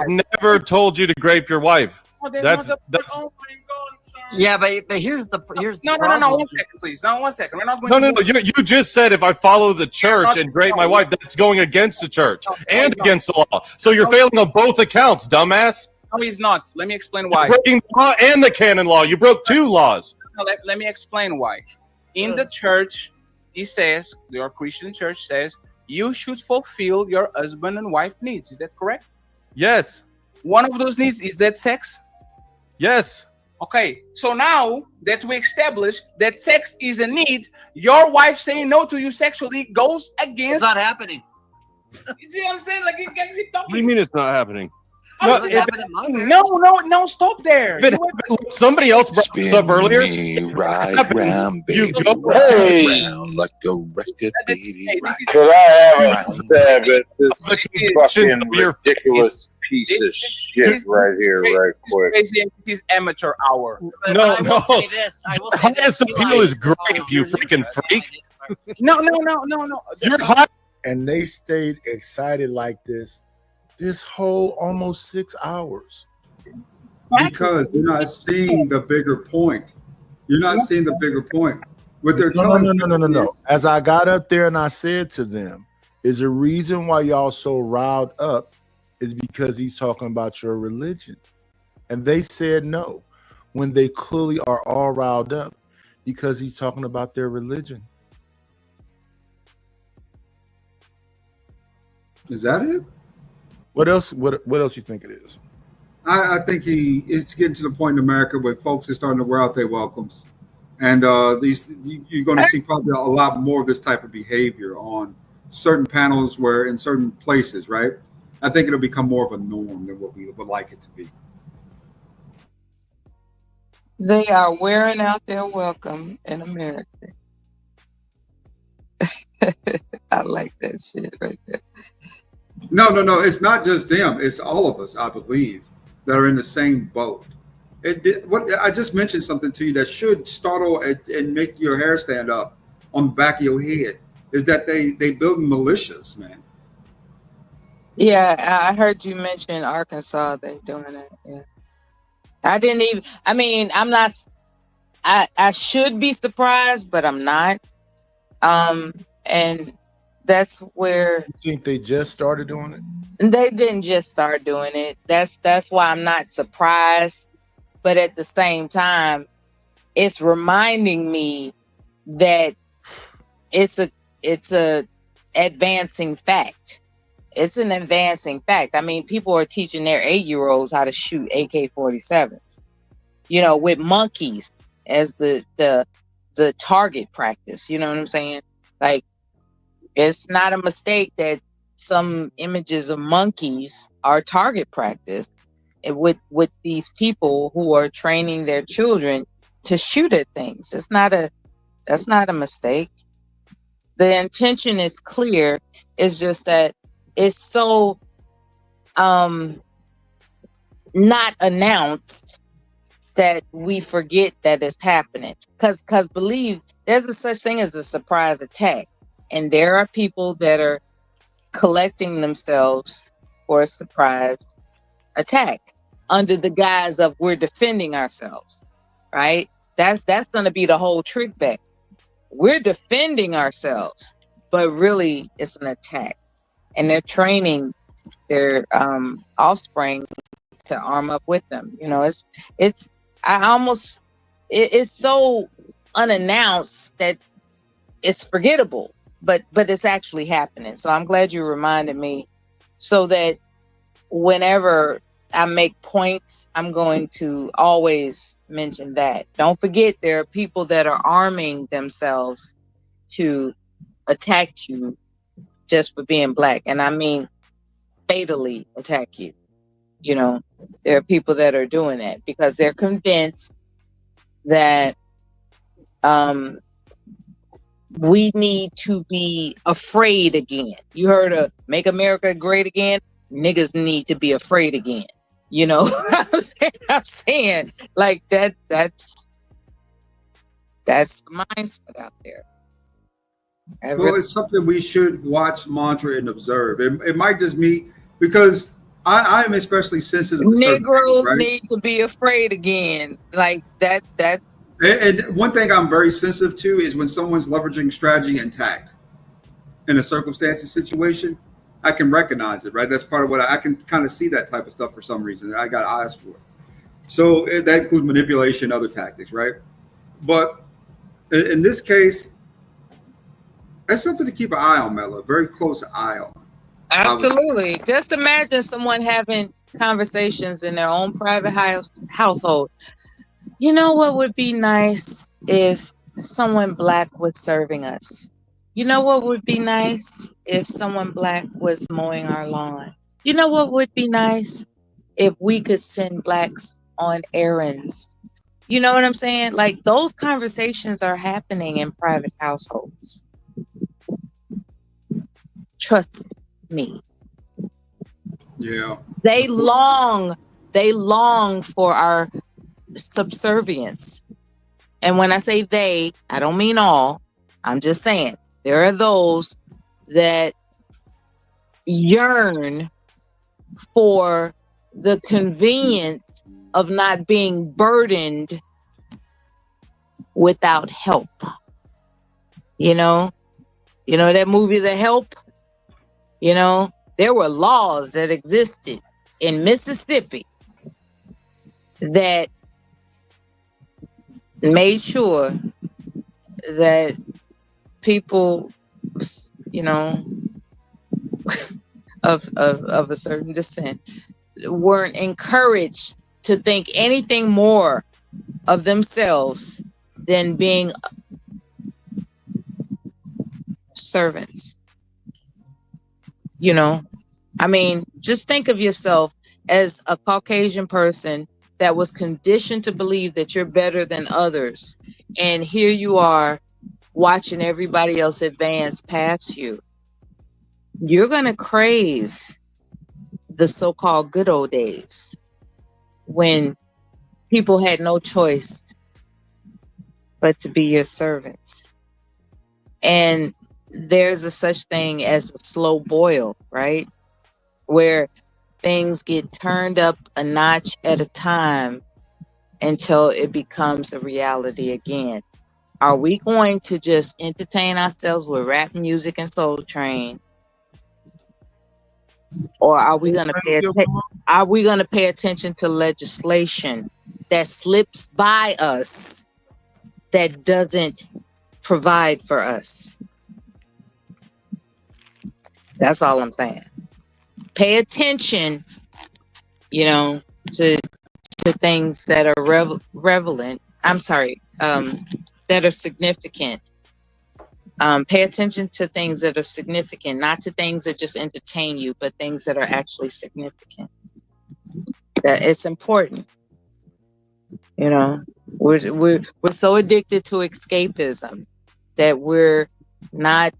never told you to grape your wife. Oh, That's oh my God, sir. Yeah, but here's the No, problem. 1 second, please. No, 1 second. We're not going No. to You just said if I follow the church and grape my wife, that's going against the church and against the law. So you're failing on both accounts, dumbass. No, he's not. Let me explain why. You're breaking the law and the canon law. You broke two laws. No, let me explain why. In the church, it says, your Christian church says, you should fulfill your husband and wife needs. Is that correct? Yes. One of those needs is that sex? Yes. Okay, so now that we established that sex is a need, your wife saying no to you sexually goes against. It's not happening. You see what I'm saying? Like, you guys keep talking. What do you mean it's not happening? No, stop there. Somebody else brought this up earlier. Right round, baby. You go round like a record, baby. Could I have a stab at this fucking ridiculous piece of shit right here, right quick? This is amateur hour. No. Highest appeal is grape, you freaking freak. No. You're hot. And they stayed excited like this whole almost 6 hours. because you're not seeing the bigger point. You're not seeing the bigger point. What they're No, telling no. As I got up there and I said to them, is the reason why y'all so riled up is because he's talking about your religion. And they said no, when they clearly are all riled up because he's talking about their religion. Is that it? What else? What else you think it is? I think it's getting to the point in America where folks are starting to wear out their welcomes. And you're going to see probably a lot more of this type of behavior on certain panels where in certain places, right? I think it'll become more of a norm than what we would like it to be. They are wearing out their welcome in America. I like that shit right there. No. It's not just them. It's all of us, I believe, that are in the same boat. What I just mentioned something to you that should startle and make your hair stand up on the back of your head is that they build militias, man. Yeah, I heard you mention Arkansas. They doing it. Yeah, I didn't even. I mean, I'm not. I should be surprised, but I'm not. And that's where. You think they just started doing it? They didn't just start doing it. That's why I'm not surprised. But at the same time, it's reminding me that it's a advancing fact. It's an advancing fact. I mean, people are teaching their 8-year-olds how to shoot AK-47s, with monkeys as the target practice. You know what I'm saying? Like, it's not a mistake that some images of monkeys are target practice with these people who are training their children to shoot at things. That's not a mistake. The intention is clear. It's just that it's so not announced that we forget that it's happening. Because believe there's a such thing as a surprise attack. And there are people that are collecting themselves for a surprise attack under the guise of we're defending ourselves, right? That's going to be the whole trick back. We're defending ourselves, but really it's an attack. And they're training their offspring to arm up with them. It's so unannounced that it's forgettable, but it's actually happening. So I'm glad you reminded me, so that whenever I make points, I'm going to always mention that. Don't forget, there are people that are arming themselves to attack you just for being black. And I mean fatally attack you. There are people that are doing that because they're convinced that we need to be afraid again. You heard of Make America Great Again? Niggas need to be afraid again. I'm saying like that's the mindset out there. Well, it's something we should watch, monitor, and observe. It might just be because I'm especially sensitive to Negroes things, right? need to be afraid again. Like that's and one thing I'm very sensitive to is when someone's leveraging strategy and tact in a circumstances situation. I can recognize it, right? That's part of what I can kind of see that type of stuff for some reason. I got eyes for it. So that includes manipulation, other tactics, right? But in this case, that's something to keep an eye on, Mela. Very close eye on. absolutely. Just imagine someone having conversations in their own private household. You know what would be nice if someone black was serving us? You know what would be nice if someone black was mowing our lawn? You know what would be nice if we could send blacks on errands? You know what I'm saying? Like, those conversations are happening in private households. Trust me. Yeah. They long for our subservience. And when I say they, I don't mean all. I'm just saying there are those that yearn for the convenience of not being burdened without help. You know that movie, The Help? There were laws that existed in Mississippi that made sure that people, of a certain descent weren't encouraged to think anything more of themselves than being servants. Just think of yourself as a Caucasian person that was conditioned to believe that you're better than others. And here you are watching everybody else advance past you. You're going to crave the so-called good old days when people had no choice but to be your servants. And there's a such thing as a slow boil, right? Where things get turned up a notch at a time until it becomes a reality again. Are we going to just entertain ourselves with rap music and Soul Train? Or are we going to pay attention to legislation that slips by us, that doesn't provide for us? That's all I'm saying. Pay attention, to things that are relevant. I'm sorry, that are significant. Pay attention to things that are significant, not to things that just entertain you, but things that are actually significant. That it's important. We're so addicted to escapism that we're not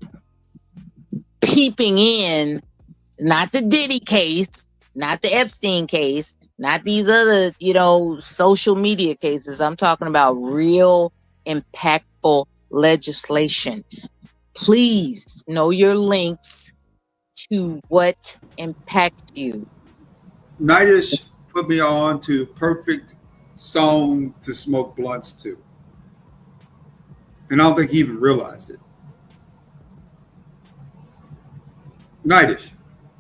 peeping in, not the Diddy case, not the Epstein case, not these other, social media cases. I'm talking about real impactful legislation. Please know your links to what impacts you. Nightish put me on to perfect song to smoke blunts to. And I don't think he even realized it. Nightish.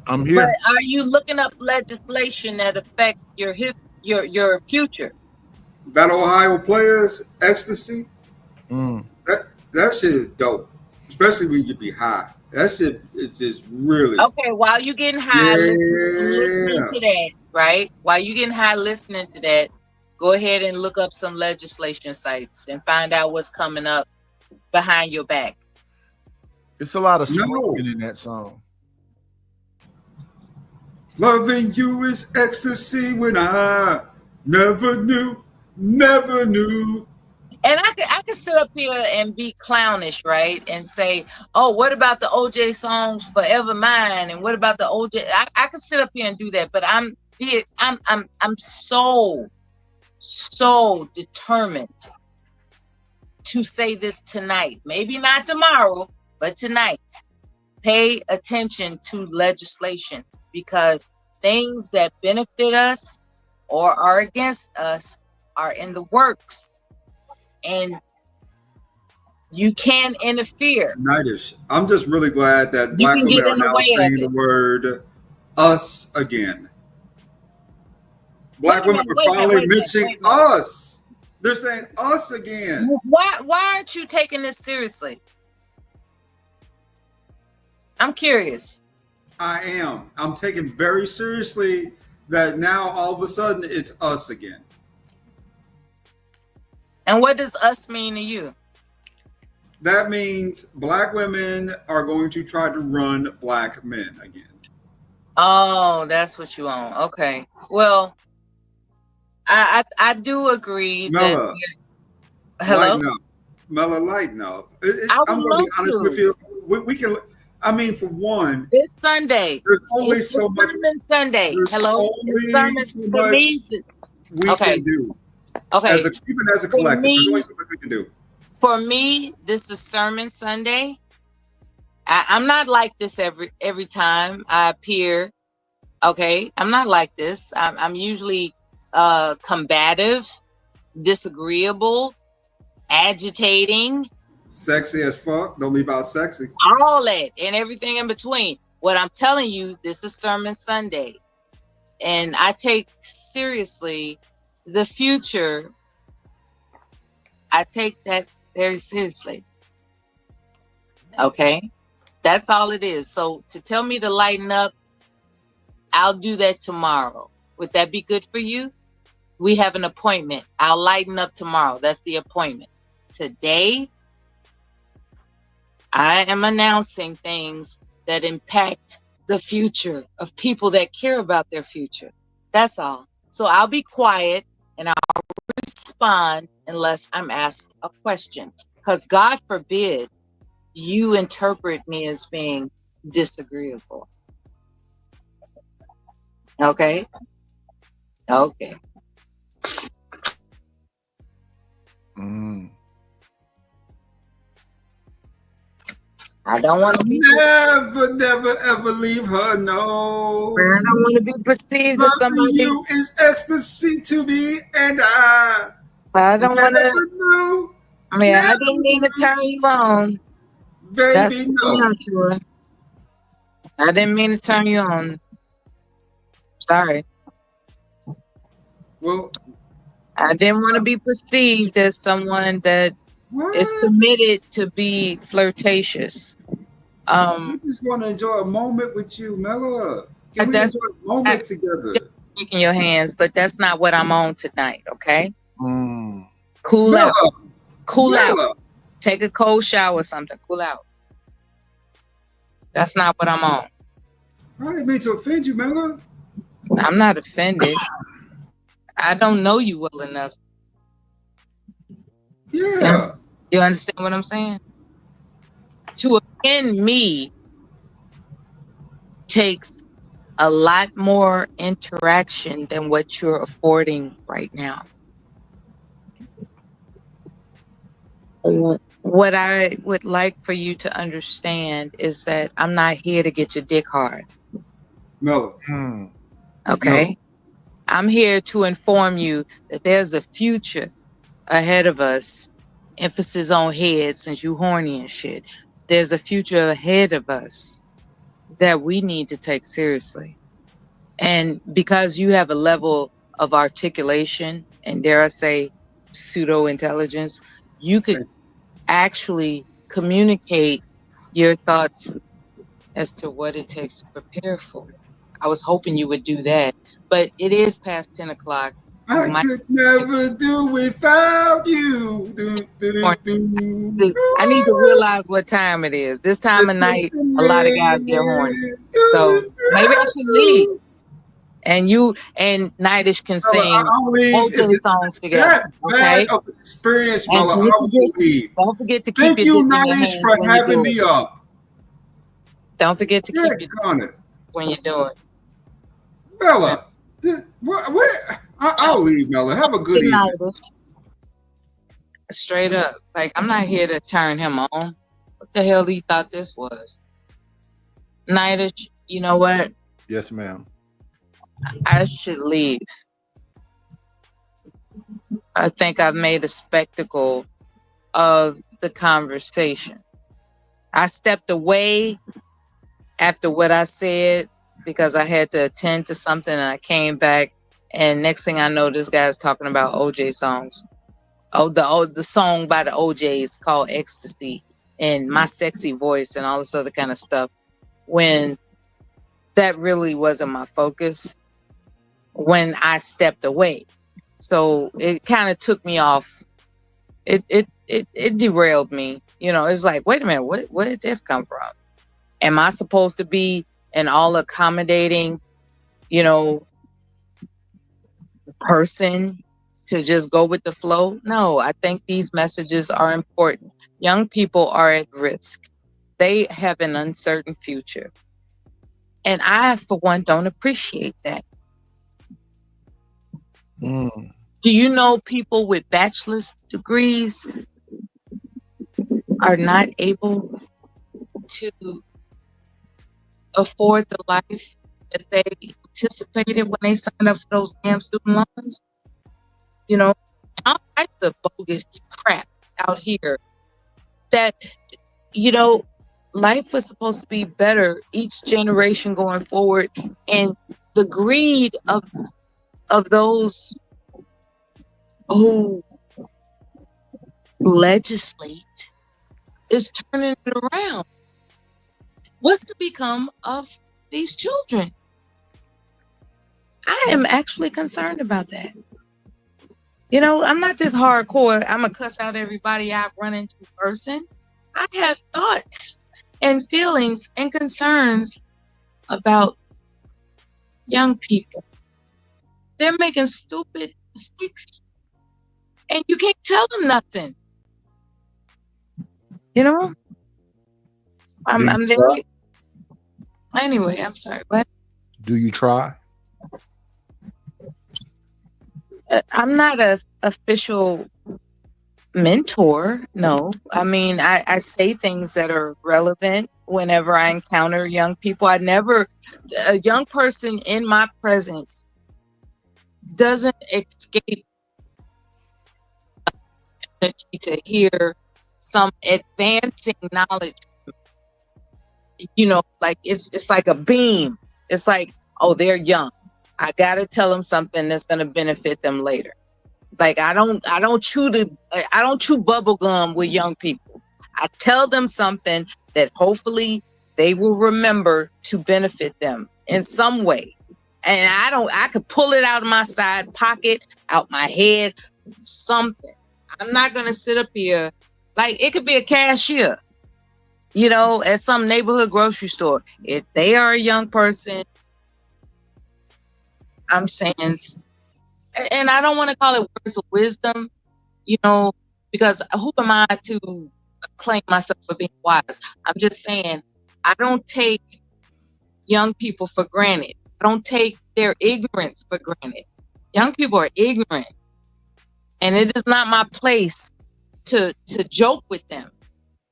I'm here. But are you looking up legislation that affects your future? That Ohio Players Ecstasy, that shit is dope. Especially when you be high. That shit is just really okay. While you getting high, listening to that, right? While you getting high, listening to that, go ahead and look up some legislation sites and find out what's coming up behind your back. It's a lot of smoking in that song. Loving you is ecstasy when I never knew. And I could sit up here and be clownish, right? And say, oh, what about the OJ songs Forever Mine? And what about the OJ? I could sit up here and do that, but I'm so determined to say this tonight. Maybe not tomorrow, but tonight. Pay attention to legislation, because things that benefit us or are against us are in the works. And you can interfere. Nightish. I'm just really glad that Black women are now saying the word us again. Black women are finally mentioning us. They're saying us again. Why aren't you taking this seriously? I'm curious. I am. I'm taking very seriously that now all of a sudden it's us again. And what does us mean to you? That means Black women are going to try to run Black men again. Oh, that's what you want. Okay. Well, I do agree Mella, that. Hello. Mella, lighten up. I'm going to be honest with you. We can. I mean, for one, it's Sunday. There's only so much. Sunday. Hello. It's sermon so much we can do. Okay. Even as a collective, there's only so much we can do. For me, this is Sermon Sunday. I'm not like this every time I appear. Okay, I'm not like this. I'm usually combative, disagreeable, agitating, Sexy as fuck. Don't leave out sexy. all that and everything in between. What I'm telling you, this is Sermon Sunday. And I take seriously the future. I take that very seriously. Okay? That's all it is. So to tell me to lighten up, I'll do that tomorrow. Would that be good for you? We have an appointment. I'll lighten up tomorrow. That's the appointment. Today, I am announcing things that impact the future of people that care about their future. That's all. So I'll be quiet and I'll respond unless I'm asked a question. Because God forbid you interpret me as being disagreeable. Okay? Okay. I don't want to be never ever leave her. No. I don't want to be perceived as Loving somebody. you is ecstasy to me, and I don't want never to. knew. I mean, I didn't mean to turn you on. Baby, no. Sure. I didn't mean to turn you on. Sorry. Well, I didn't want to be perceived as someone that is committed to be flirtatious. I just want to enjoy a moment with you, Mella. Can we enjoy a moment together? Shaking your hands, but that's not what I'm on tonight. Okay. Cool Mella, out. Cool Mella. out. Take a cold shower or something. Cool out. That's not what I'm on. I didn't mean to offend you, Mella. I'm not offended. I don't know you well enough. Yeah. You understand what I'm saying? To offend me takes a lot more interaction than what you're affording right now. What I would like for you to understand is that I'm not here to get your dick hard. Mella. Okay? No. I'm here to inform you that there's a future ahead of us. Emphasis on head since you horny and shit. There's a future ahead of us that we need to take seriously. And because you have a level of articulation and dare I say pseudo intelligence, you could actually communicate your thoughts as to what it takes to prepare for it. I was hoping you would do that, but it is past 10 o'clock. I could never do without you. I need to realize what time it is. This time of night, a lot of guys get horny. So maybe I should leave. And you and Nightish can sing OJ songs together. Okay? Experience, Mella. I will leave. Don't forget to keep Thank your you, dick in your Nightish, hands for when you having do me it. up. Don't forget to keep it when you do it. Mella, what? I'll leave, Mella. Have a good evening. Straight up. Like, I'm not here to turn him on. What the hell he thought this was? Nightish, you know what? Yes, ma'am. I should leave. I think I've made a spectacle of the conversation. I stepped away after what I said because I had to attend to something, and I came back, and next thing I know, this guy's talking about OJ songs. The song by the OJs called Ecstasy and my sexy voice and all this other kind of stuff, when that really wasn't my focus when I stepped away. So it kind of took me off. It derailed me. You know, it was like, wait a minute, where did this come from? Am I supposed to be an all accommodating, person to just go with the flow? No, I think these messages are important. Young people are at risk. They have an uncertain future. And I, for one, don't appreciate that. Do you know people with bachelor's degrees are not able to afford the life that they anticipated when they signed up for those damn student loans. You know, all types of bogus crap out here that, you know, life was supposed to be better each generation going forward, and the greed of those who legislate is turning it around. What's to become of these children? I am actually concerned about that. You know, I'm not this hardcore. I'm gonna cuss out everybody I've run into in person. I have thoughts and feelings and concerns about young people. They're making stupid mistakes, and you can't tell them nothing. You know, I'm very. Anyway, I'm sorry. What? Do you try? I'm not a official mentor. No, I mean, I say things that are relevant whenever I encounter young people. A young person in my presence doesn't escape to hear some advancing knowledge. You know, like it's like a beam. It's like, oh, they're young. I gotta tell them something that's gonna benefit them later. Like I don't chew bubble gum with young people. I tell them something that hopefully they will remember to benefit them in some way. And I could pull it out of my side pocket, out my head, something. I'm not gonna sit up here like it could be a cashier, you know, at some neighborhood grocery store. If they are a young person, I'm saying, and I don't want to call it words of wisdom, you know, because who am I to claim myself for being wise? I'm just saying, I don't take young people for granted. I don't take their ignorance for granted. Young people are ignorant, and it is not my place to joke with them.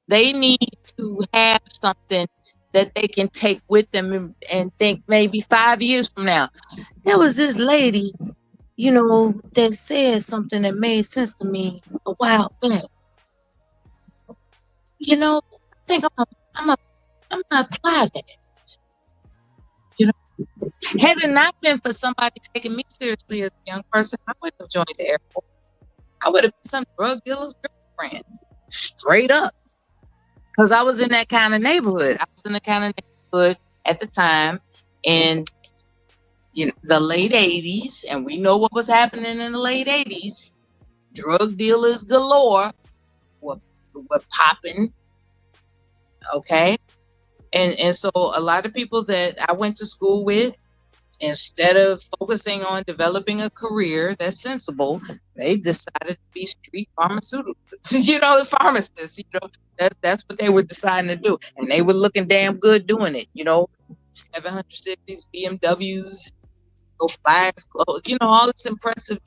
They need to have something that they can take with them and think maybe 5 years from now, there was this lady, you know, that said something that made sense to me a while back. You know, I think I'm gonna apply that. You know, had it not been for somebody taking me seriously as a young person, I wouldn't have joined the Air Force. I would have been some drug dealer's girlfriend, straight up. Because I was in that kind of neighborhood. I was in the kind of neighborhood at the time in, you know, the late 80s, and we know what was happening in the late 80s. Drug dealers galore were popping, okay? And so a lot of people that I went to school with, instead of focusing on developing a career that's sensible, they decided to be street pharmaceuticals, you know, pharmacists, you know, that's what they were deciding to do. And they were looking damn good doing it, you know, 750s, BMWs, flags, clothes, you know, all this impressive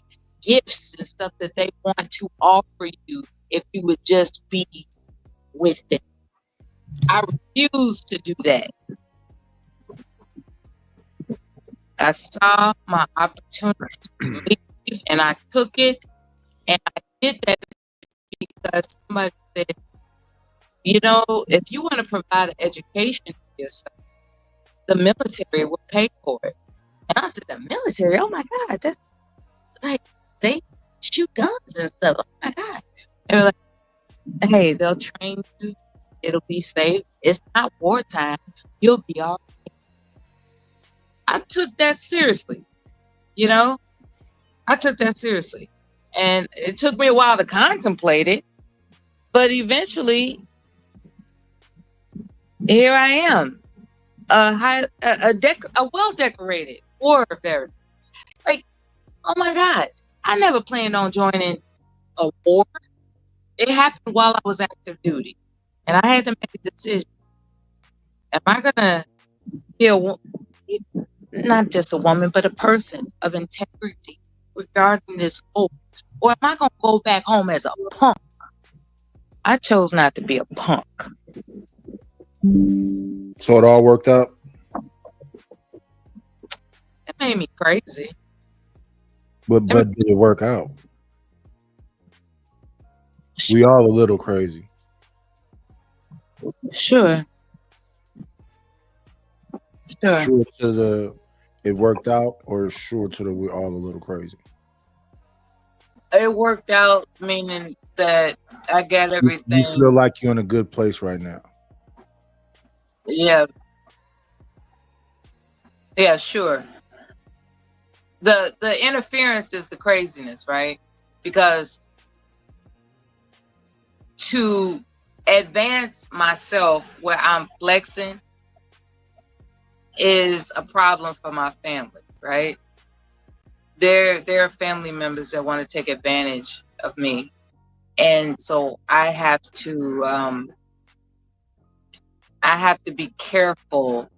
gifts and stuff that they want to offer you if you would just be with them. I refuse to do that. I saw my opportunity to leave, and I took it, and I did that because somebody said, you know, if you want to provide an education for yourself, the military will pay for it. And I said, the military? Oh my God, that's like, they shoot guns and stuff. Oh my God. They were like, hey, they'll train you. It'll be safe. It's not wartime. You'll be all right. I took that seriously. You know, I took that seriously. And it took me a while to contemplate it. But eventually, here I am, a well-decorated war veteran. Like, oh my God, I never planned on joining a war. It happened while I was active duty, and I had to make a decision. Am I gonna be not just a woman, but a person of integrity regarding this hope, or am I gonna go back home as a punk? I chose not to be a punk. So it all worked out? Am ain't me crazy. But did it work out? We all a little crazy. Sure. Sure. Sure to the it worked out, or sure to the we're all a little crazy. It worked out, meaning that I got everything. You feel like you're in a good place right now. Yeah. Yeah, sure. The interference is the craziness, right? Because to advance myself where I'm flexing is a problem for my family, right? There are family members that want to take advantage of me. And so I have to be careful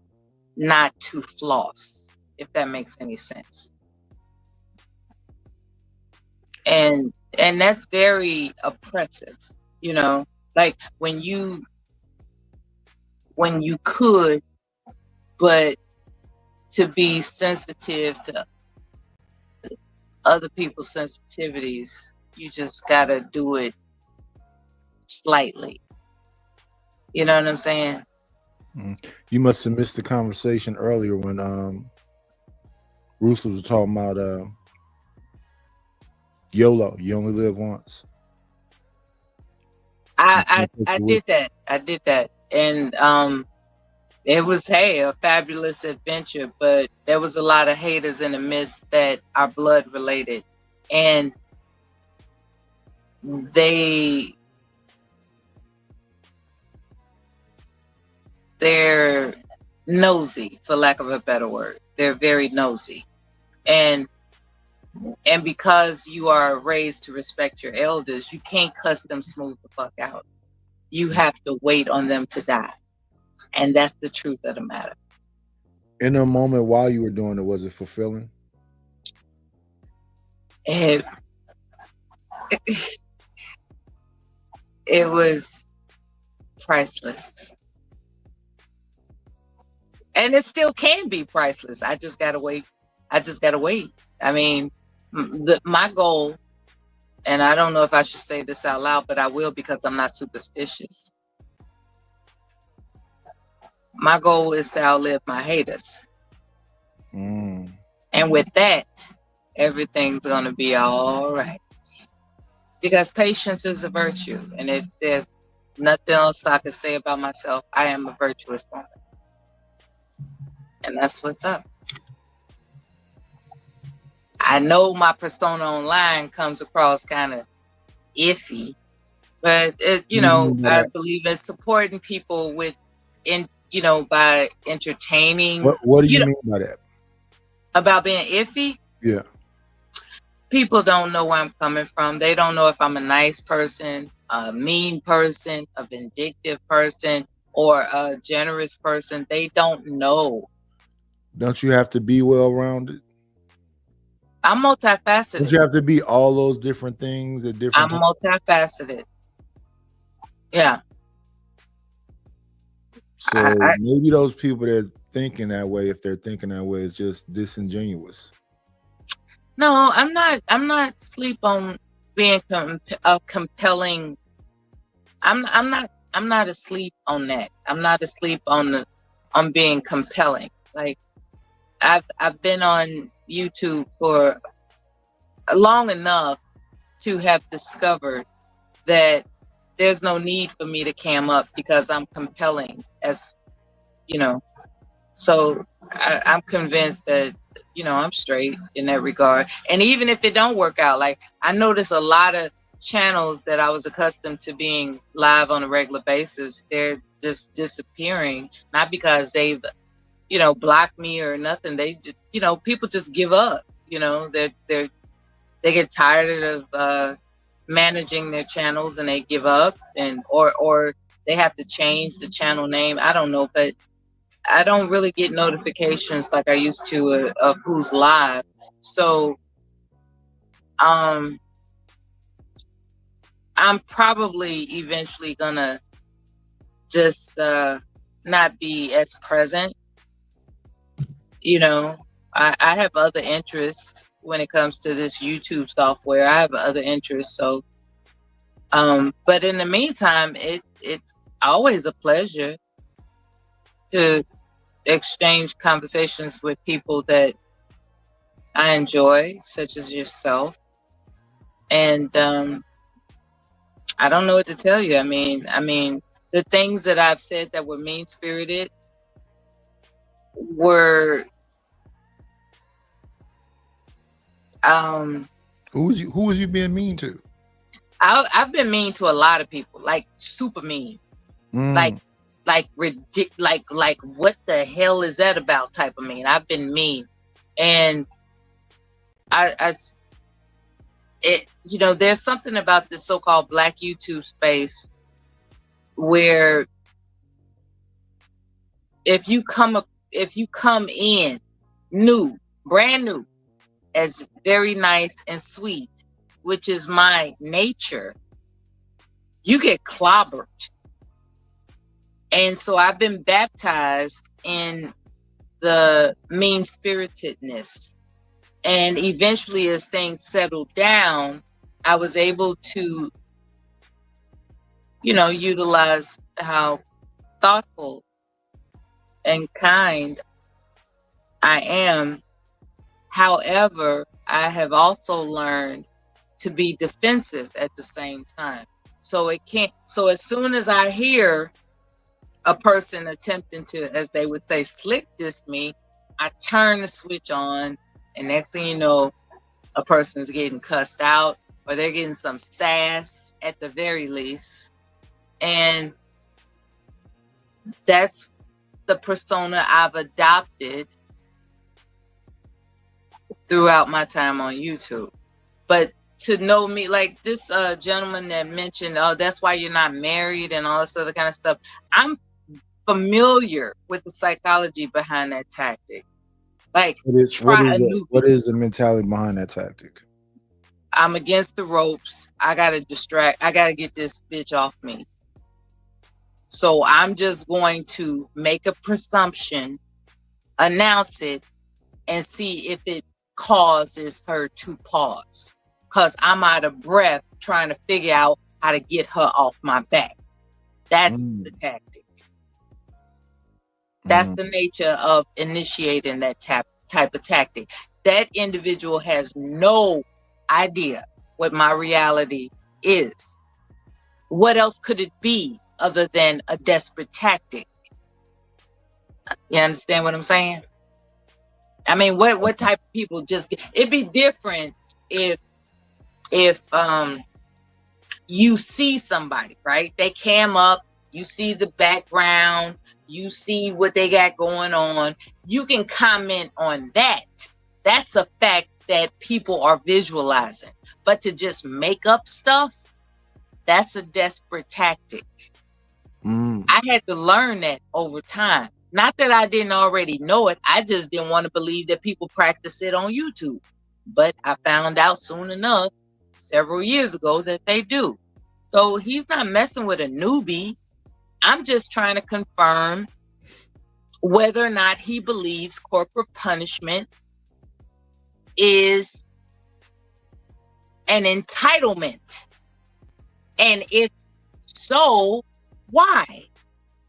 not to floss, if that makes any sense. And that's very oppressive, you know, like when you could, but to be sensitive to other people's sensitivities, you just gotta do it slightly. You know what I'm saying? You must have missed the conversation earlier when Ruth was talking about YOLO, you only live once. I did that. And it was a fabulous adventure, but there was a lot of haters in the midst that are blood related, and they're nosy, for lack of a better word. They're very nosy, and because you are raised to respect your elders, you can't cuss them smooth the fuck out. You have to wait on them to die. And that's the truth of the matter. In a moment while you were doing it, was it fulfilling? It was priceless. And it still can be priceless. I just gotta wait. I mean, my goal, and I don't know if I should say this out loud, but I will because I'm not superstitious. My goal is to outlive my haters. And with that, everything's going to be all right. Because patience is a virtue. And if there's nothing else I can say about myself, I am a virtuous woman. And that's what's up. I know my persona online comes across kind of iffy, but I believe in supporting people by entertaining. What do you mean by that? About being iffy? Yeah. People don't know where I'm coming from. They don't know if I'm a nice person, a mean person, a vindictive person, or a generous person. They don't know. Don't you have to be well-rounded? I'm multifaceted. Don't you have to be all those different things at different I'm times? multifaceted. Yeah. So maybe those people that are thinking that way, if they're thinking that way, is just disingenuous. No, I'm not asleep on being compelling. I'm not asleep on that. I'm not asleep on being compelling. Like I've been on YouTube for long enough to have discovered that there's no need for me to cam up because I'm compelling, as you know. So I'm convinced that I'm straight in that regard. And even if it don't work out, like I notice a lot of channels that I was accustomed to being live on a regular basis, they're just disappearing, not because they've blocked me or nothing. They just, people just give up. They get tired of managing their channels and they give up, and or they have to change the channel name. I don't know, but I don't really get notifications like I used to of who's live. So I'm probably eventually gonna just not be as present, I have other interests when it comes to this YouTube software. I have other interests. So, but in the meantime, it's always a pleasure to exchange conversations with people that I enjoy, such as yourself. And I don't know what to tell you. I mean, the things that I've said that were mean-spirited were Who was you being mean to? I've been mean to a lot of people, like super mean, like ridiculous, like what the hell is that about type of mean. I've been mean, and there's something about this so-called Black YouTube space where if you come in brand new, as very nice and sweet, which is my nature, you get clobbered. And so I've been baptized in the mean-spiritedness. And eventually, as things settled down, I was able to, utilize how thoughtful and kind I am. However, I have also learned to be defensive at the same time. So as soon as I hear a person attempting to, as they would say, slick diss me, I turn the switch on, and next thing you know, a person's getting cussed out, or they're getting some sass at the very least. And that's the persona I've adopted throughout my time on YouTube. But to know me, like this gentleman that mentioned, oh, that's why you're not married and all this other kind of stuff. I'm familiar with the psychology behind that tactic. Like, what is the mentality behind that tactic? I'm against the ropes. I gotta get this bitch off me. So I'm just going to make a presumption, announce it, and see if it causes her to pause. Because I'm out of breath trying to figure out how to get her off my back. That's the tactic. That's the nature of initiating that type of tactic. That individual has no idea what my reality is. What else could it be other than a desperate tactic? You understand what I'm saying? I mean, what type of people it'd be different if you see somebody, right? They cam up, you see the background, you see what they got going on. You can comment on that. That's a fact that people are visualizing. But to just make up stuff, that's a desperate tactic. I had to learn that over time. Not that I didn't already know it. I just didn't want to believe that people practice it on YouTube. But I found out soon enough, several years ago, that they do. So he's not messing with a newbie. I'm just trying to confirm whether or not he believes corporal punishment is an entitlement. And if so, why?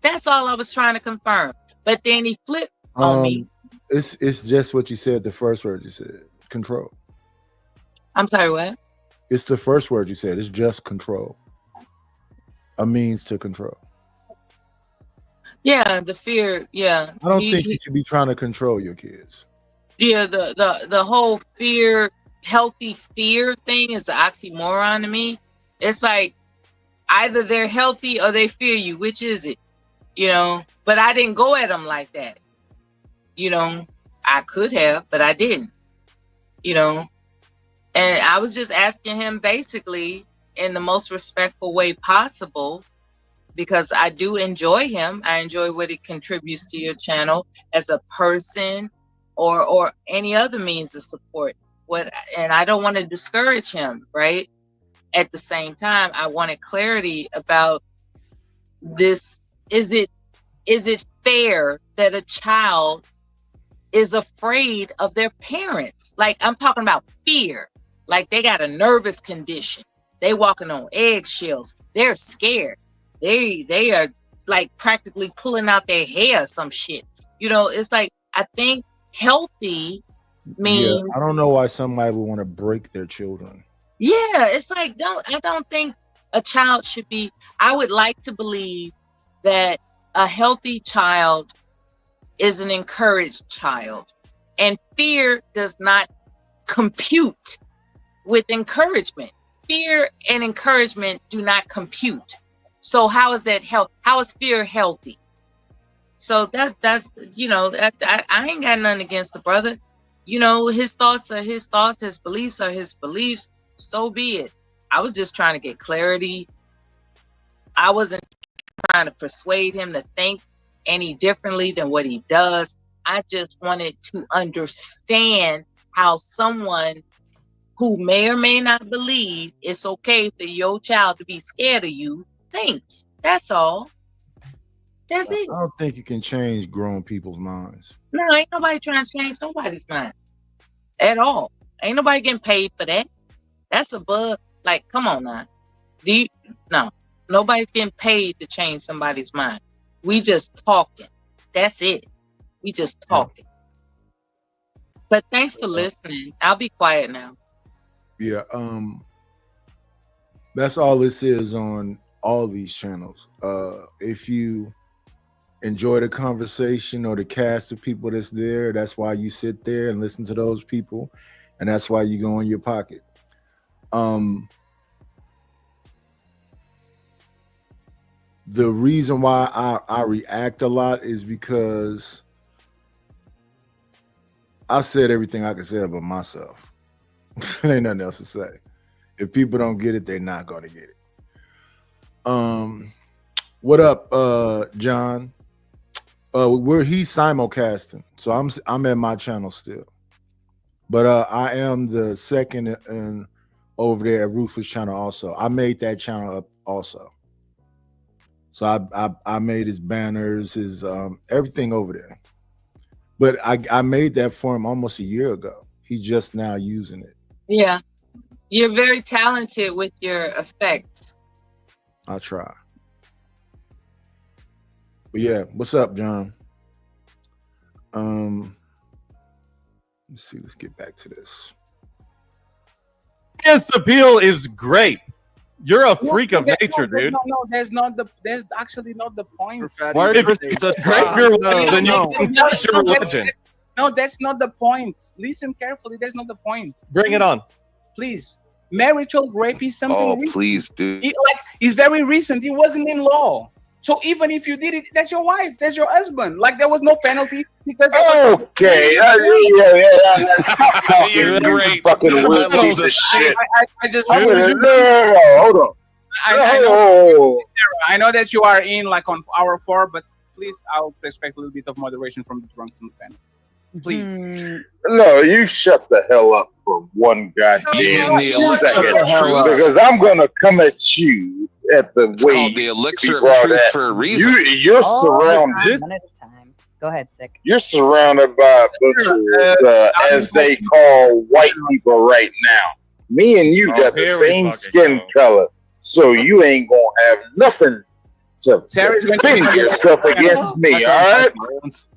That's all I was trying to confirm. But then he flipped on me. It's just what you said, the first word you said, control. I'm sorry, what? It's the first word you said. It's just control. A means to control. Yeah, the fear. Yeah, I don't think you should be trying to control your kids. Yeah, the whole fear, healthy fear thing is an oxymoron to me. It's like either they're healthy or they fear you. Which is it? But I didn't go at them like that. I could have, but I didn't. And I was just asking him basically in the most respectful way possible, because I do enjoy him. I enjoy what he contributes to your channel as a person or any other means of support. And I don't want to discourage him, right? At the same time, I wanted clarity about this. Is it fair that a child is afraid of their parents. Like, I'm talking about fear. Like, they got a nervous condition. They walking on eggshells. They're scared. They are like practically pulling out their hair, some shit. You know, it's like, I think healthy means, I don't know why somebody would want to break their children. yeah, it's like, I don't think a child should be, I would like to believe that a healthy child is an encouraged child, and fear does not compute with encouragement. Fear and encouragement do not compute. So how is that how is fear healthy? So that's you know, I ain't got nothing against the brother. You know, his thoughts are his thoughts, his beliefs are his beliefs. So be it. I was just trying to get clarity. I wasn't trying to persuade him to think any differently than what he does. I just wanted to understand how someone who may or may not believe it's okay for your child to be scared of you thinks. That's all. That's it. I don't think you can change grown people's minds. No, ain't nobody trying to change nobody's mind at all. Ain't nobody getting paid for that. That's above. Like, come on now. No, nobody's getting paid to change somebody's mind. We just talking. That's it. We just talking. But thanks for listening. I'll be quiet now. Yeah, that's all this is on all these channels. If you enjoy the conversation or the cast of people that's there, that's why you sit there and listen to those people, and that's why you go in your pocket. The reason why I react a lot is because I said everything I could say about myself. Ain't nothing else to say. If people don't get it, they're not gonna get it. What up, John? He's simulcasting, so I'm at my channel still, but I am the second and over there at Ruthless channel also. I made that channel up also, so I made his banners, his everything over there. But I made that for him almost a year ago. He's just now using it. Yeah. You're very talented with your effects. I'll try. But yeah, what's up, John? Let's see. Let's get back to this. Yes, appeal is great. You're a freak of nature, dude. No, that's actually not the point. If it's a great then you can touch your religion. No, that's not the point. Listen carefully. That's not the point. Bring it on. Please. Marital rape is something recent. Please do. It's very recent. It wasn't in law. So even if you did it, that's your wife. That's your husband. Like, there was no penalty because. Okay. Stop talking. You're great. Fucking weird piece of shit. I just. No, hold on. I know that you are in like on hour 4, but please, I'll expect a little bit of moderation from the drunks in the panel. Please. No, you shut the hell up for one goddamn second, because I'm gonna come at you at the It's way called the elixir of you brought truth at. for a reason. You're surrounded. One at a time. Go ahead, Sick. You're surrounded by butchers, as they call white people right now. Me and you got the same skin color, so you ain't gonna have nothing to defend yourself against me, all right?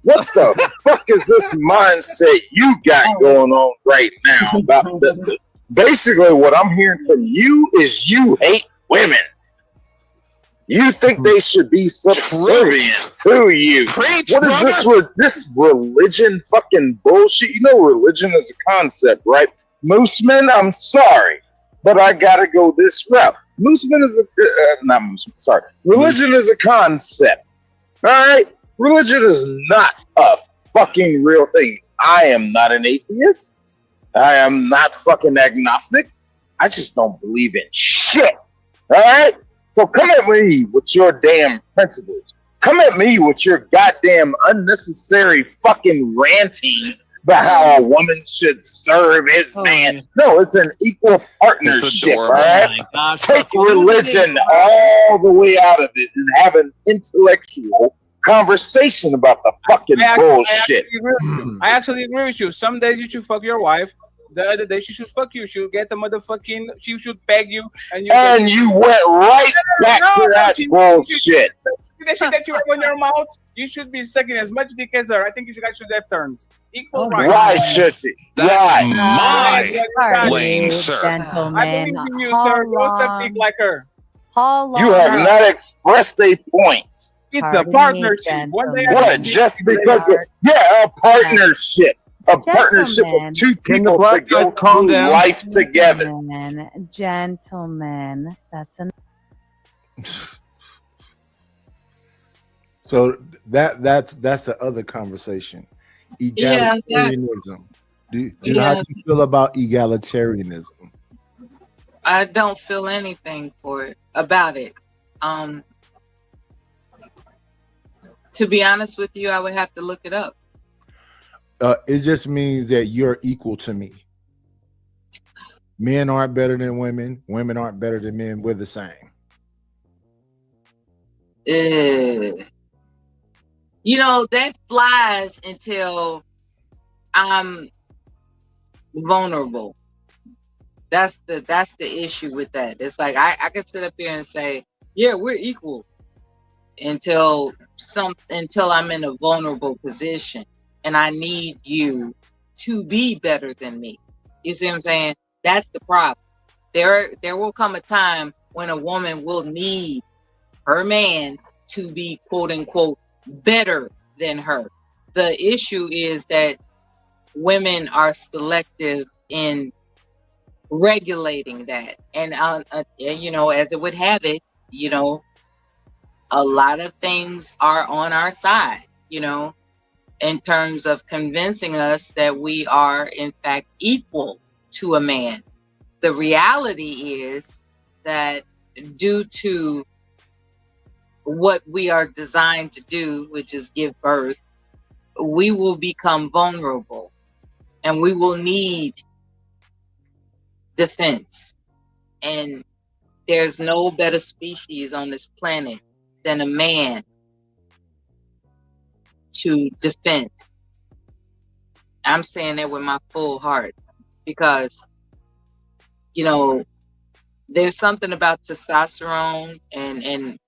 What the fuck is this mindset you got going on right now? Basically, what I'm hearing from you is you hate women. You think they should be subservient to you. Preach, What is this religion fucking bullshit? You know, religion is a concept, right? Mooseman, I'm sorry, but I gotta go this route. Mooseman is not Mooseman, sorry. Religion is a concept, all right? Religion is not a fucking real thing. I am not an atheist. I am not fucking agnostic. I just don't believe in shit, all right? So come at me with your damn principles. Come at me with your goddamn unnecessary fucking rantings about how a woman should serve his man. No, it's an equal partnership, all right? Take religion all the way out of it and have an intellectual conversation about the fucking bullshit. I actually agree with you. Some days you should fuck your wife. The other day she should fuck you. She should get the motherfucking. She should peg you, and you went right back to that bullshit. The shit that you have in your mouth, you should be sucking as much dick as her. I think you guys should have turns. Equal rights. Why should she? That's Right. my lane, sir. Gentlemen, I believe in you, sir. Go suck dick like her. how long? You have not expressed a point. It's a Pardon me, partnership. One day I What? can be- Just because of a partnership. A partnership Gentlemen. of two Can the people to black go guy calm through down? life together. Gentlemen, that's an So that's the other conversation. Egalitarianism. How do you feel about egalitarianism? I don't feel anything about it. To be honest with you, I would have to look it up. It just means that you're equal to me. Men aren't better than women. Women aren't better than men. We're the same. That flies until I'm vulnerable. That's the issue with that. It's like I could sit up here and say, yeah, we're equal until I'm in a vulnerable position and I need you to be better than me. You see what I'm saying? That's the problem. There will come a time when a woman will need her man to be quote unquote better than her. The issue is that women are selective in regulating that, and as it would have it, a lot of things are on our side, in terms of convincing us that we are in fact equal to a man. The reality is that due to what we are designed to do, which is give birth, we will become vulnerable and we will need defense. And there's no better species on this planet than a man to defend. I'm saying that with my full heart because, there's something about testosterone and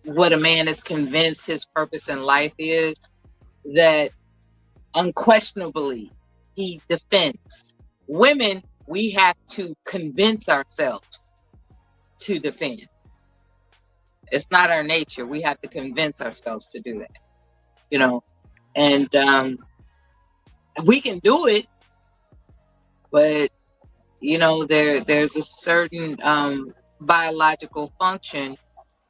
what a man is convinced his purpose in life is that unquestionably he defends. Women, we have to convince ourselves to defend. It's not our nature. We have to convince ourselves to do that, and we can do it, but there's a certain biological function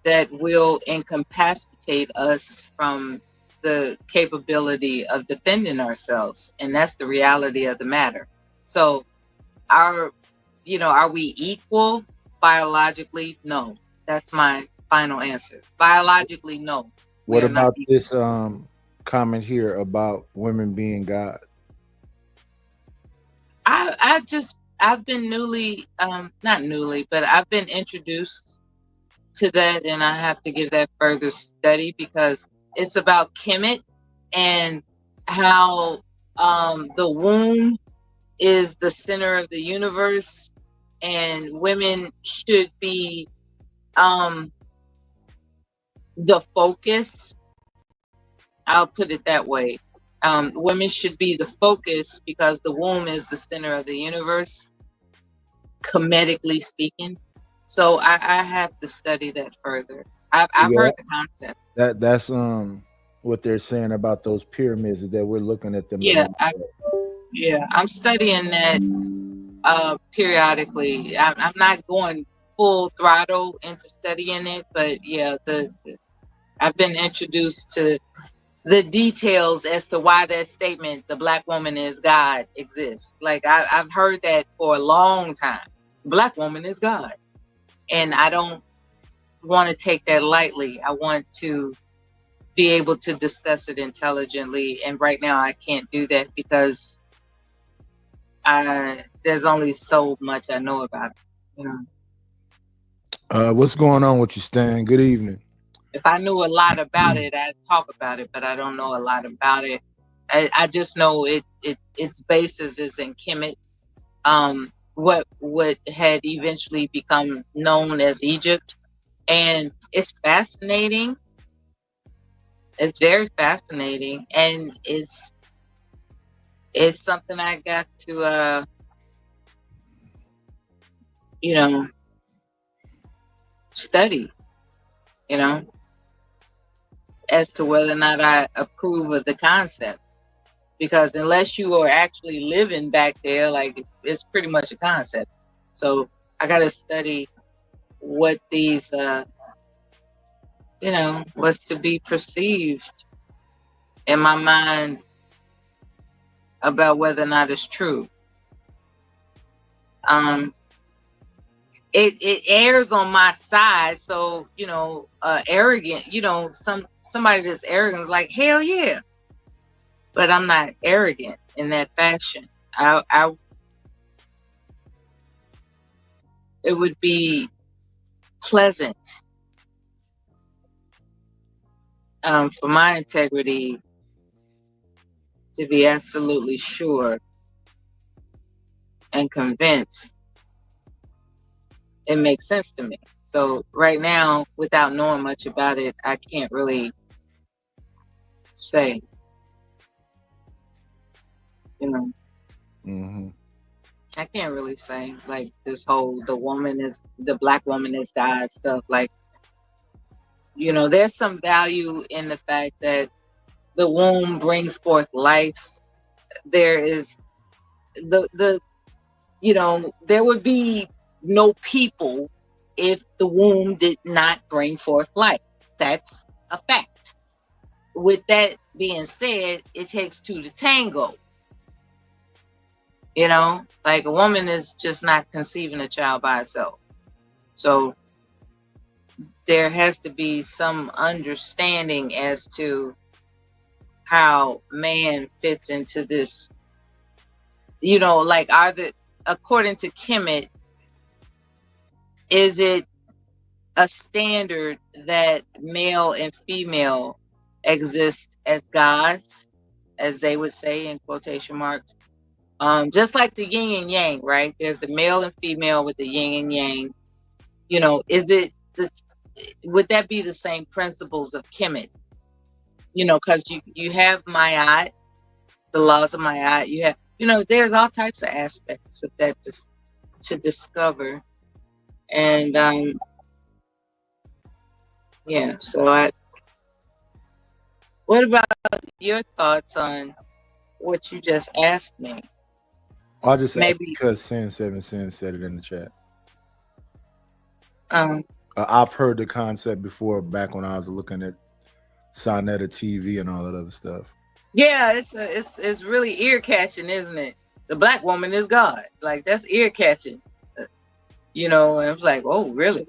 that will incapacitate us from the capability of defending ourselves, and that's the reality of the matter. So are we equal biologically? No. That's my final answer. Biologically, no. What about this comment here about women being God? I've been not newly, but I've been introduced to that, and I have to give that further study because it's about Kemet and how the womb is the center of the universe, and women should be the focus. I'll put it that way. Women should be the focus because the womb is the center of the universe, comedically speaking. So I have to study that further. I've heard the concept. That's what they're saying about those pyramids, is that we're looking at them. I'm studying that periodically. I'm not going full throttle into studying it, but I've been introduced to the details as to why that statement, "the black woman is God," exists. Like I've heard that for a long time. Black woman is God. And I don't want to take that lightly. I want to be able to discuss it intelligently. And right now I can't do that because there's only so much I know about it. What's going on with you, Stan? Good evening. If I knew a lot about it, I'd talk about it, but I don't know a lot about it. I just know its basis is in Kemet, what had eventually become known as Egypt, and it's fascinating. It's very fascinating, and it's something I got to study, as to whether or not I approve of the concept. Because unless you are actually living back there, like, it's pretty much a concept. So I got to study what these, what's to be perceived in my mind about whether or not it's true. It airs on my side, so arrogant. Somebody that's arrogant is like, hell yeah. But I'm not arrogant in that fashion. It would be pleasant for my integrity to be absolutely sure and convinced it makes sense to me. So right now, without knowing much about it, I can't really say. I can't really say, like, this whole the black woman is God stuff. Like, there's some value in the fact that the womb brings forth life. There is there would be no people if the womb did not bring forth life. That's a fact. With that being said, it takes two to tango. Like, a woman is just not conceiving a child by herself. So there has to be some understanding as to how man fits into this. Like, according to Kemet, is it a standard that male and female exist as gods, as they would say in quotation marks? Just like the yin and yang, right? There's the male and female with the yin and yang. Is it this? Would that be the same principles of Kemet? Because you have Ma'at, the laws of Ma'at. You have, there's all types of aspects of that to discover, and So what about your thoughts on what you just asked me? I'll just add Maybe. because Sin7 Sin said it in the chat. I've heard the concept before, back when I was looking at Sonetta TV and all that other stuff. Yeah, it's really ear catching, isn't it? The black woman is God. Like, that's ear catching. And it's like, oh, really?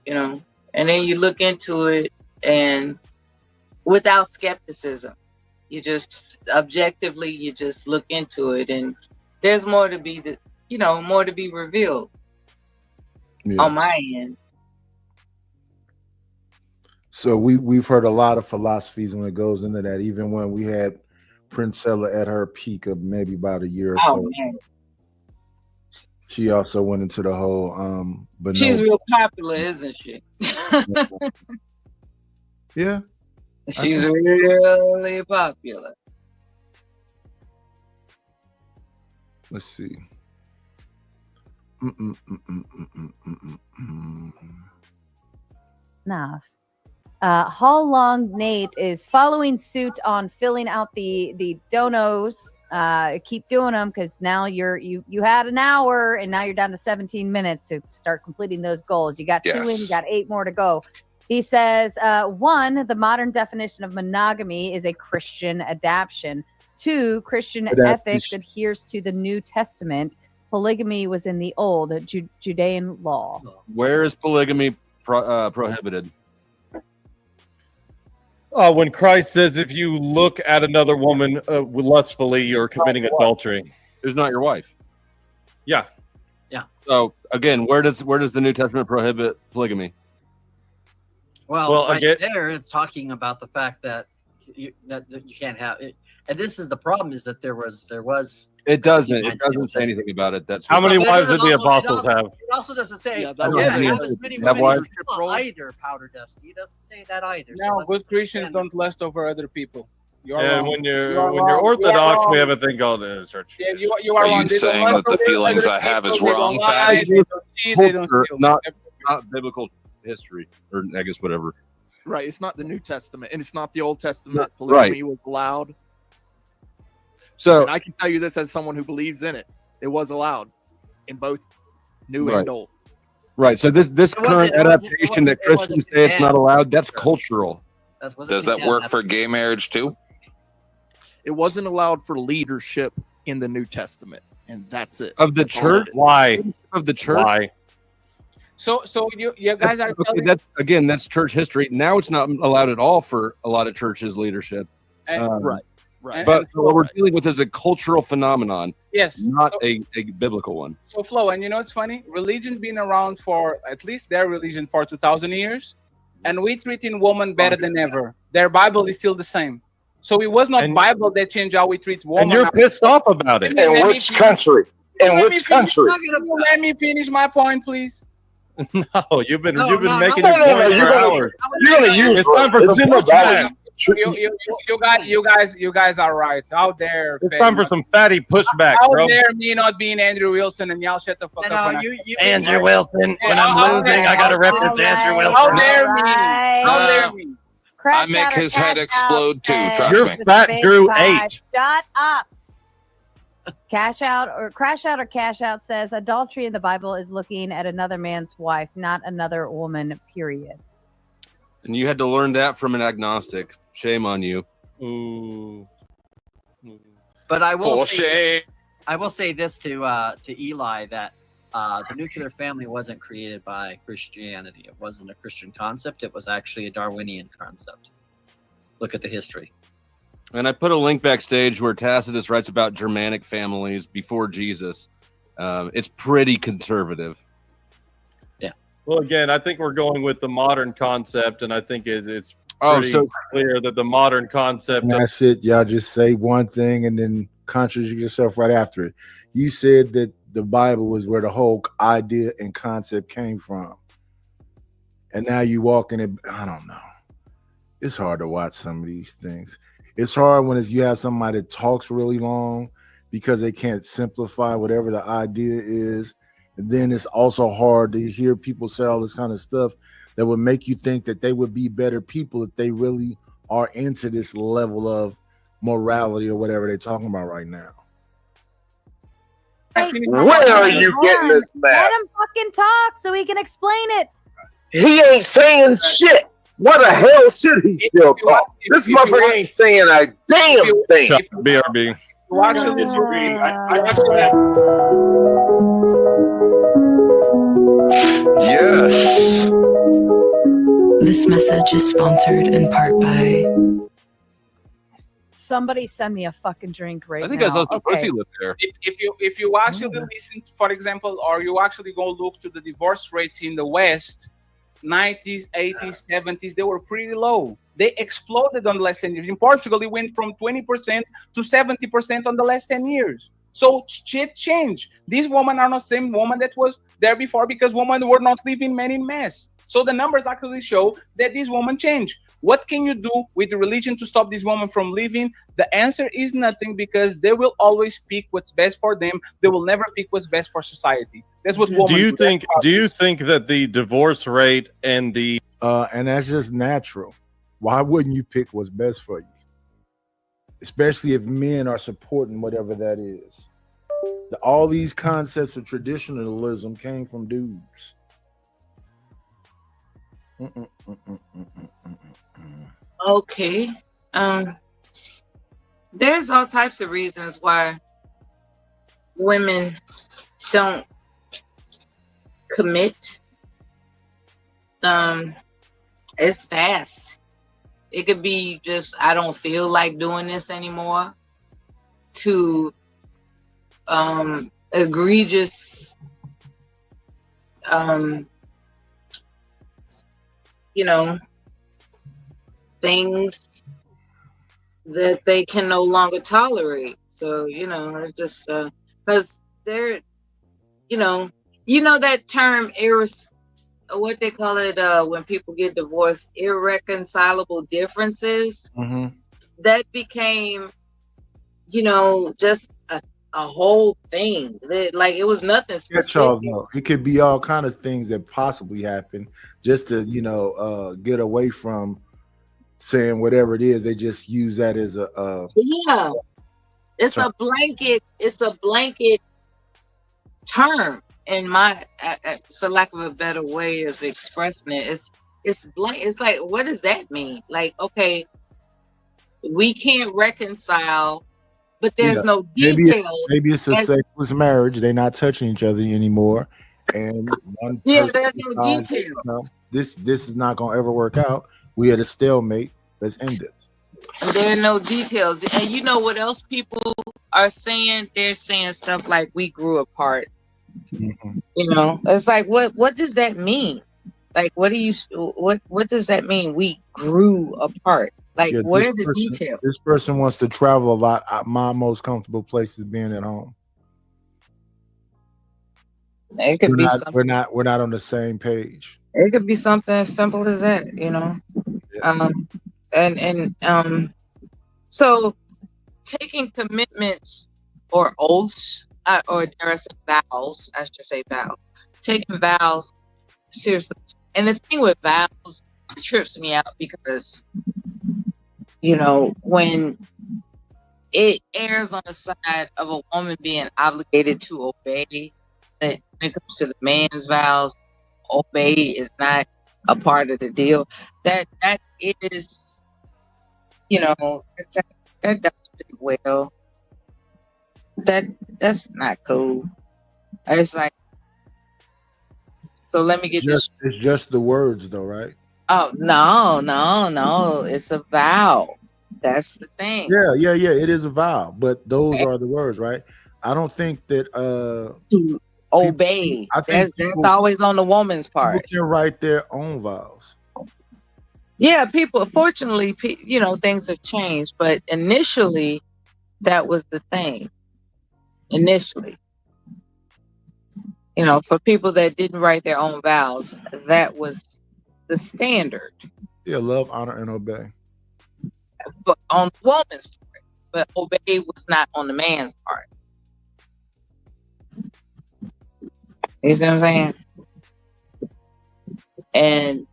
And then you look into it, and without skepticism, you just objectively, you just look into it, and there's more to be more to be revealed on my end. So we've heard a lot of philosophies when it goes into that. Even when we had Princella at her peak of maybe about a year or so, Man. she also went into the whole She's real popular, isn't she? Yeah. She's really popular. Let's see. Enough. How Long Nate is following suit on filling out the donos. Keep doing them, because now you had an hour and now you're down to 17 minutes to start completing those goals. You got 2 in, you got 8 more to go. He says, 1, the modern definition of monogamy is a Christian adaptation. 2, Christian ethics adheres to the New Testament. Polygamy was in the old Judean law. Where is polygamy prohibited? When Christ says, if you look at another woman lustfully, you're committing adultery. Who's not your wife? Yeah. Yeah. So again, where does the New Testament prohibit polygamy? Well, right again, there, it's talking about the fact that you can't have it, and this is the problem: is that there was. It doesn't. It doesn't say anything about it. That's how many But it wives doesn't did the also- apostles it also- have? It also doesn't say. that was it. many Have women wives? were either powder dusty. It doesn't say that either. No, let's good Christians don't lust over other people. You are Yeah, wrong. when you're You are when you're wrong. Orthodox, You are we wrong. have a thing called the church. Yeah, you are Are wrong. you They don't saying lust that the over feelings other I have is people. They don't wrong, lie, Fatty? They don't cheat. They don't Culture, steal. not biblical history, or I guess whatever. Right. It's not the New Testament, and it's not the Old Testament. Right. Polygamy was allowed. So And I can tell you this as someone who believes in it. It was allowed in both New Right. and Old. right. So this It wasn't- current it wasn't- adaptation that it wasn't Christians say it's not condemned. allowed, that's cultural. Does that work for gay marriage too? It wasn't allowed for leadership in the New Testament, and that's it. Of the That's all it church? is. Why? Of the church? Why? So you guys are Okay, telling. that's church history. Now it's not allowed at all for a lot of churches' leadership. Right. But what we're dealing with is a cultural phenomenon, Yes. not So- a biblical one. So Flo, and you know what's funny? Religion been around for at least their religion for 2,000 years, and we treating women better than ever. Their Bible is still the same. So it was not Bible that changed how we treat women. And you're pissed off about it. In which country? In which country? Let me finish my point, please. No, you've been No, making no, it no, point no, for you're gonna- hours. You're gonna use It's time for it's some in the pushback. You guys are right. How dare? It's time for some fatty pushback, How bro. dare me not being Andrew Wilson and y'all shut the fuck up. Andrew Wilson. When I'm losing, I gotta reference Andrew Wilson. How dare me? How dare me? I make his head explode too. Trust You're me. fat Drew Five. 8. Shut up. Crash out or cash out says adultery in the Bible is looking at another man's wife, not another woman, period. And you had to learn that from an agnostic. Shame on you. Ooh. But I will Bullshit. say this to Eli that the nuclear family wasn't created by Christianity. It wasn't a Christian concept. It was actually a Darwinian concept. Look at the history. And I put a link backstage where Tacitus writes about Germanic families before Jesus. It's pretty conservative. Well, again, I think we're going with the modern concept, and I think it's Oh, pretty so- clear that the modern concept. And that's it. Y'all just say one thing and then contradict yourself right after it. You said that the Bible was where the whole idea and concept came from. And now you walk in it. I don't know. It's hard to watch some of these things. It's hard when you have somebody that talks really long because they can't simplify whatever the idea is. And then it's also hard to hear people say all this kind of stuff that would make you think that they would be better people if they really are into this level of morality or whatever they're talking about right now. Where are you getting this Let map? him fucking talk so he can explain it. He ain't saying shit. What the hell should he still talk? This motherfucker ain't saying a damn thing. Shut up, BRB. You actually disagree. I actually Yes. This message is sponsored in part by. Somebody send me a fucking drink right I think now. I saw some Okay. pussy live there. if you actually listen, for example, or you actually go look to the divorce rates in the West, 90s, 80s, 70s, they were pretty low. They exploded on the last 10 years. In Portugal, it went from 20% to 70% on the last 10 years. So shit changed. These women are not the same woman that was there before because women were not living men in mass. So the numbers actually show that these women changed. What can you do with the religion to stop these women from living? The answer is nothing because they will always pick what's best for them. They will never pick what's best for society. That's what women Do you do. think? Do you think that the divorce rate and the And that's just natural. Why wouldn't you pick what's best for you? Especially if men are supporting whatever that is. All these concepts of traditionalism came from dudes. Okay. There's all types of reasons why women don't commit. It's fast. It could be just I don't feel like doing this anymore to egregious things that they can no longer tolerate. So, it just because they're, you know that term what they call it when people get divorced, irreconcilable differences. Mm-hmm. That became, just a whole thing. Like it was nothing specific. It could be all kind of things that possibly happen just to get away from saying whatever it is. They just use that as a yeah. It's a blanket term. In my, for lack of a better way of expressing it, it's blank. It's like, what does that mean? Like, okay, we can't reconcile, but there's no details. Maybe it's a sexless marriage. They're not touching each other anymore, and one there's no details. This is not gonna ever work out. We at a stalemate. Let's end this. And there are no details. And you know what else people are saying? They're saying stuff like, "We grew apart." Mm-hmm. It's like, what does that mean? Like, what does that mean? We grew apart. Like, where are the details? This person wants to travel a lot. My most comfortable place is being at home. It could be something. We're not on the same page. It could be something as simple as that, Yeah. So taking commitments or oaths, or dare I say vows, I should say vows. Taking vows seriously. And the thing with vows trips me out because, when it errs on the side of a woman being obligated to obey, that when it comes to the man's vows, obey is not a part of the deal. That is, that doesn't sit well. That's not cool. It's like, so let me get this. It's just the words, though, right? Oh no! It's a vow. That's the thing. Yeah. It is a vow, but those are the words, right? I don't think that to obey. That's always on the woman's part. People can write their own vows. Yeah, people. Fortunately, things have changed, but initially, that was the thing. Initially, for people that didn't write their own vows, that was the standard. Yeah, love, honor, and obey. But on the woman's part, but obey was not on the man's part. You see what I'm saying? And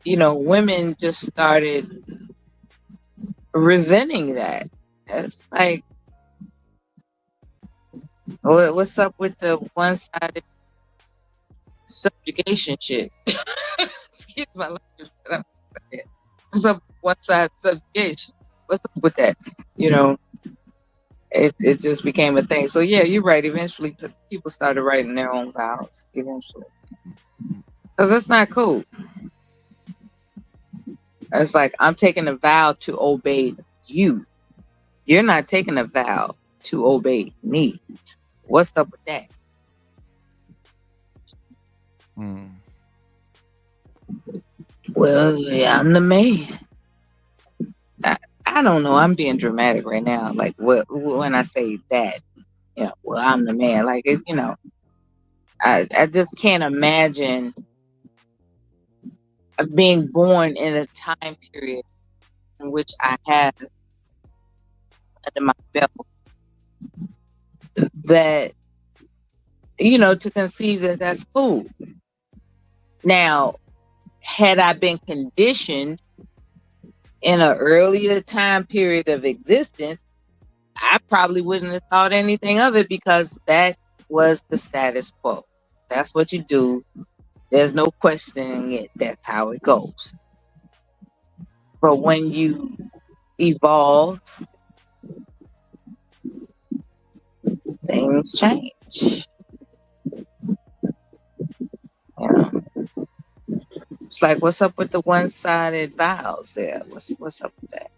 women just started resenting that. It's like, what's up with the one-sided subjugation shit? Excuse my language. What's up with one-sided subjugation? What's up with that? It just became a thing. So yeah, you're right. Eventually, people started writing their own vows. Eventually, because that's not cool. It's like, I'm taking a vow to obey you. You're not taking a vow to obey me. What's up with that? Well, yeah, I'm the man. I don't know. I'm being dramatic right now. Like, when I say that, well, I'm the man. Like, I just can't imagine being born in a time period in which I have under my belt that, to conceive that that's cool. Now, had I been conditioned in an earlier time period of existence, I probably wouldn't have thought anything of it because that was the status quo. That's what you do. There's no questioning it. That's how it goes. But when you evolve, things change. It's like, what's up with the one-sided vows there? What's up with that?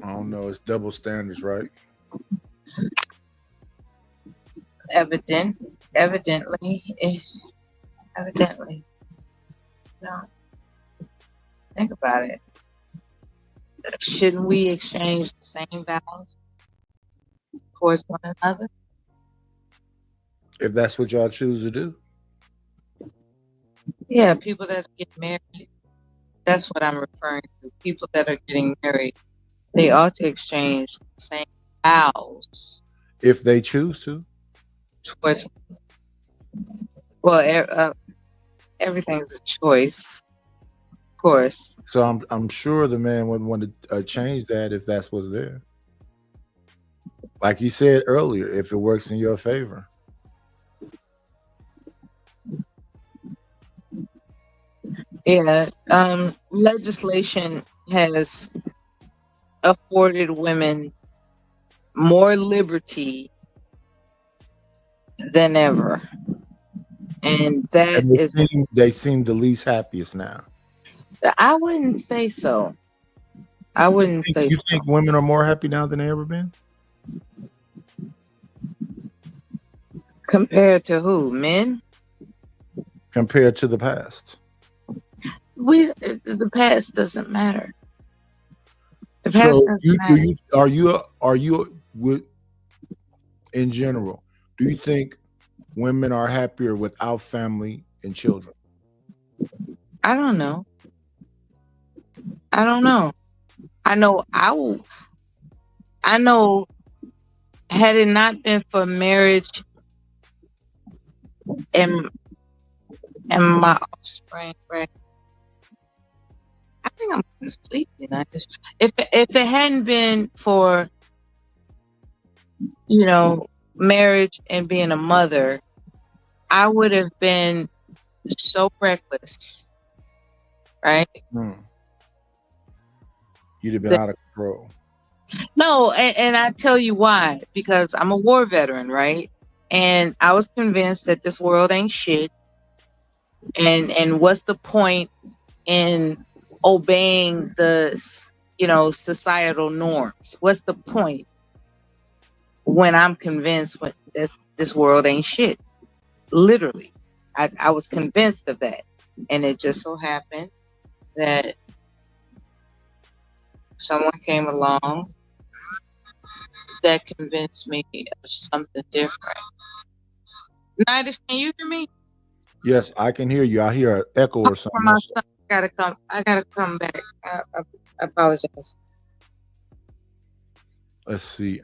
I don't know. It's double standards, right? Evidently. No. think about it. Shouldn't we exchange the same vows towards one another? If that's what y'all choose to do. Yeah, people that get married. That's what I'm referring to. People that are getting married, they ought to exchange the same vows If they choose to. towards. Well, everything's a choice, of course. So I'm sure the man wouldn't want to change that if that's what's there. Like you said earlier, if it works in your favor. Yeah, legislation has afforded women more liberty than ever, and that And is. they seem the least happiest now. I wouldn't say so. I wouldn't say You so. think women are more happy now than they ever been? Compared to who? Men? Compared to the past. The past doesn't matter. The past So doesn't matter. are you in general, do you think women are happier without family and children? I don't know. I don't know. I know had it not been for marriage and my offspring, right? I think I'm gonna sleep tonight. If it hadn't been for, marriage and being a mother, I would have been so reckless, right? You'd have been out of control. No, and I tell you why. Because I'm a war veteran, right? And I was convinced that this world ain't shit. And what's the point in obeying the societal norms? What's the point when I'm convinced this world ain't shit? Literally, I was convinced of that, and it just so happened that someone came along that convinced me of something different. Nidus, can you hear me? Yes, I can hear you. I hear an echo or something. My son, I gotta come back. I apologize. Let's see.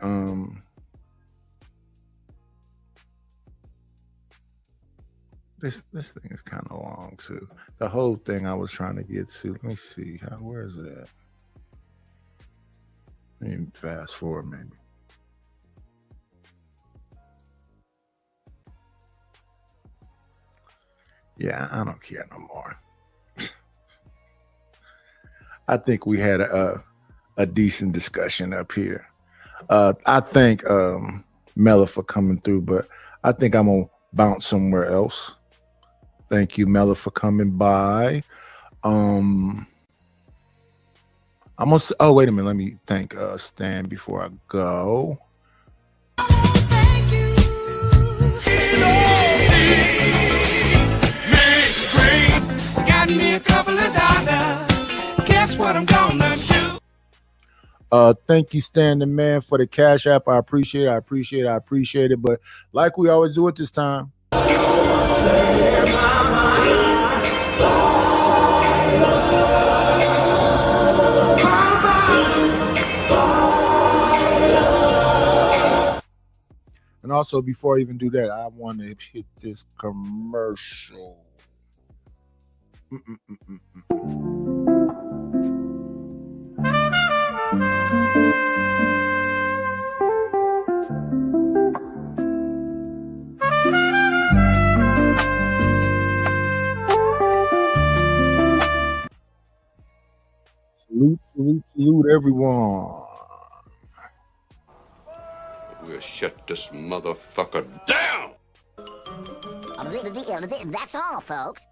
This thing is kind of long too. The whole thing I was trying to get to. Let me see. Where is it at? Let me fast forward maybe. Yeah, I don't care no more. I think we had a decent discussion up here. I thank Mela for coming through, but I think I'm gonna bounce somewhere else. Thank you, Mela, for coming by. I'm gonna. Oh, wait a minute. Let me thank Stan before I go. Got me a couple of dollars. Guess what I'm gonna do? Thank you, Stan the Man, for the Cash App. I appreciate it. But like we always do at this time. And also, before I even do that, I want to hit this commercial. Salute, everyone. We'll shut this motherfucker down. That's all, folks.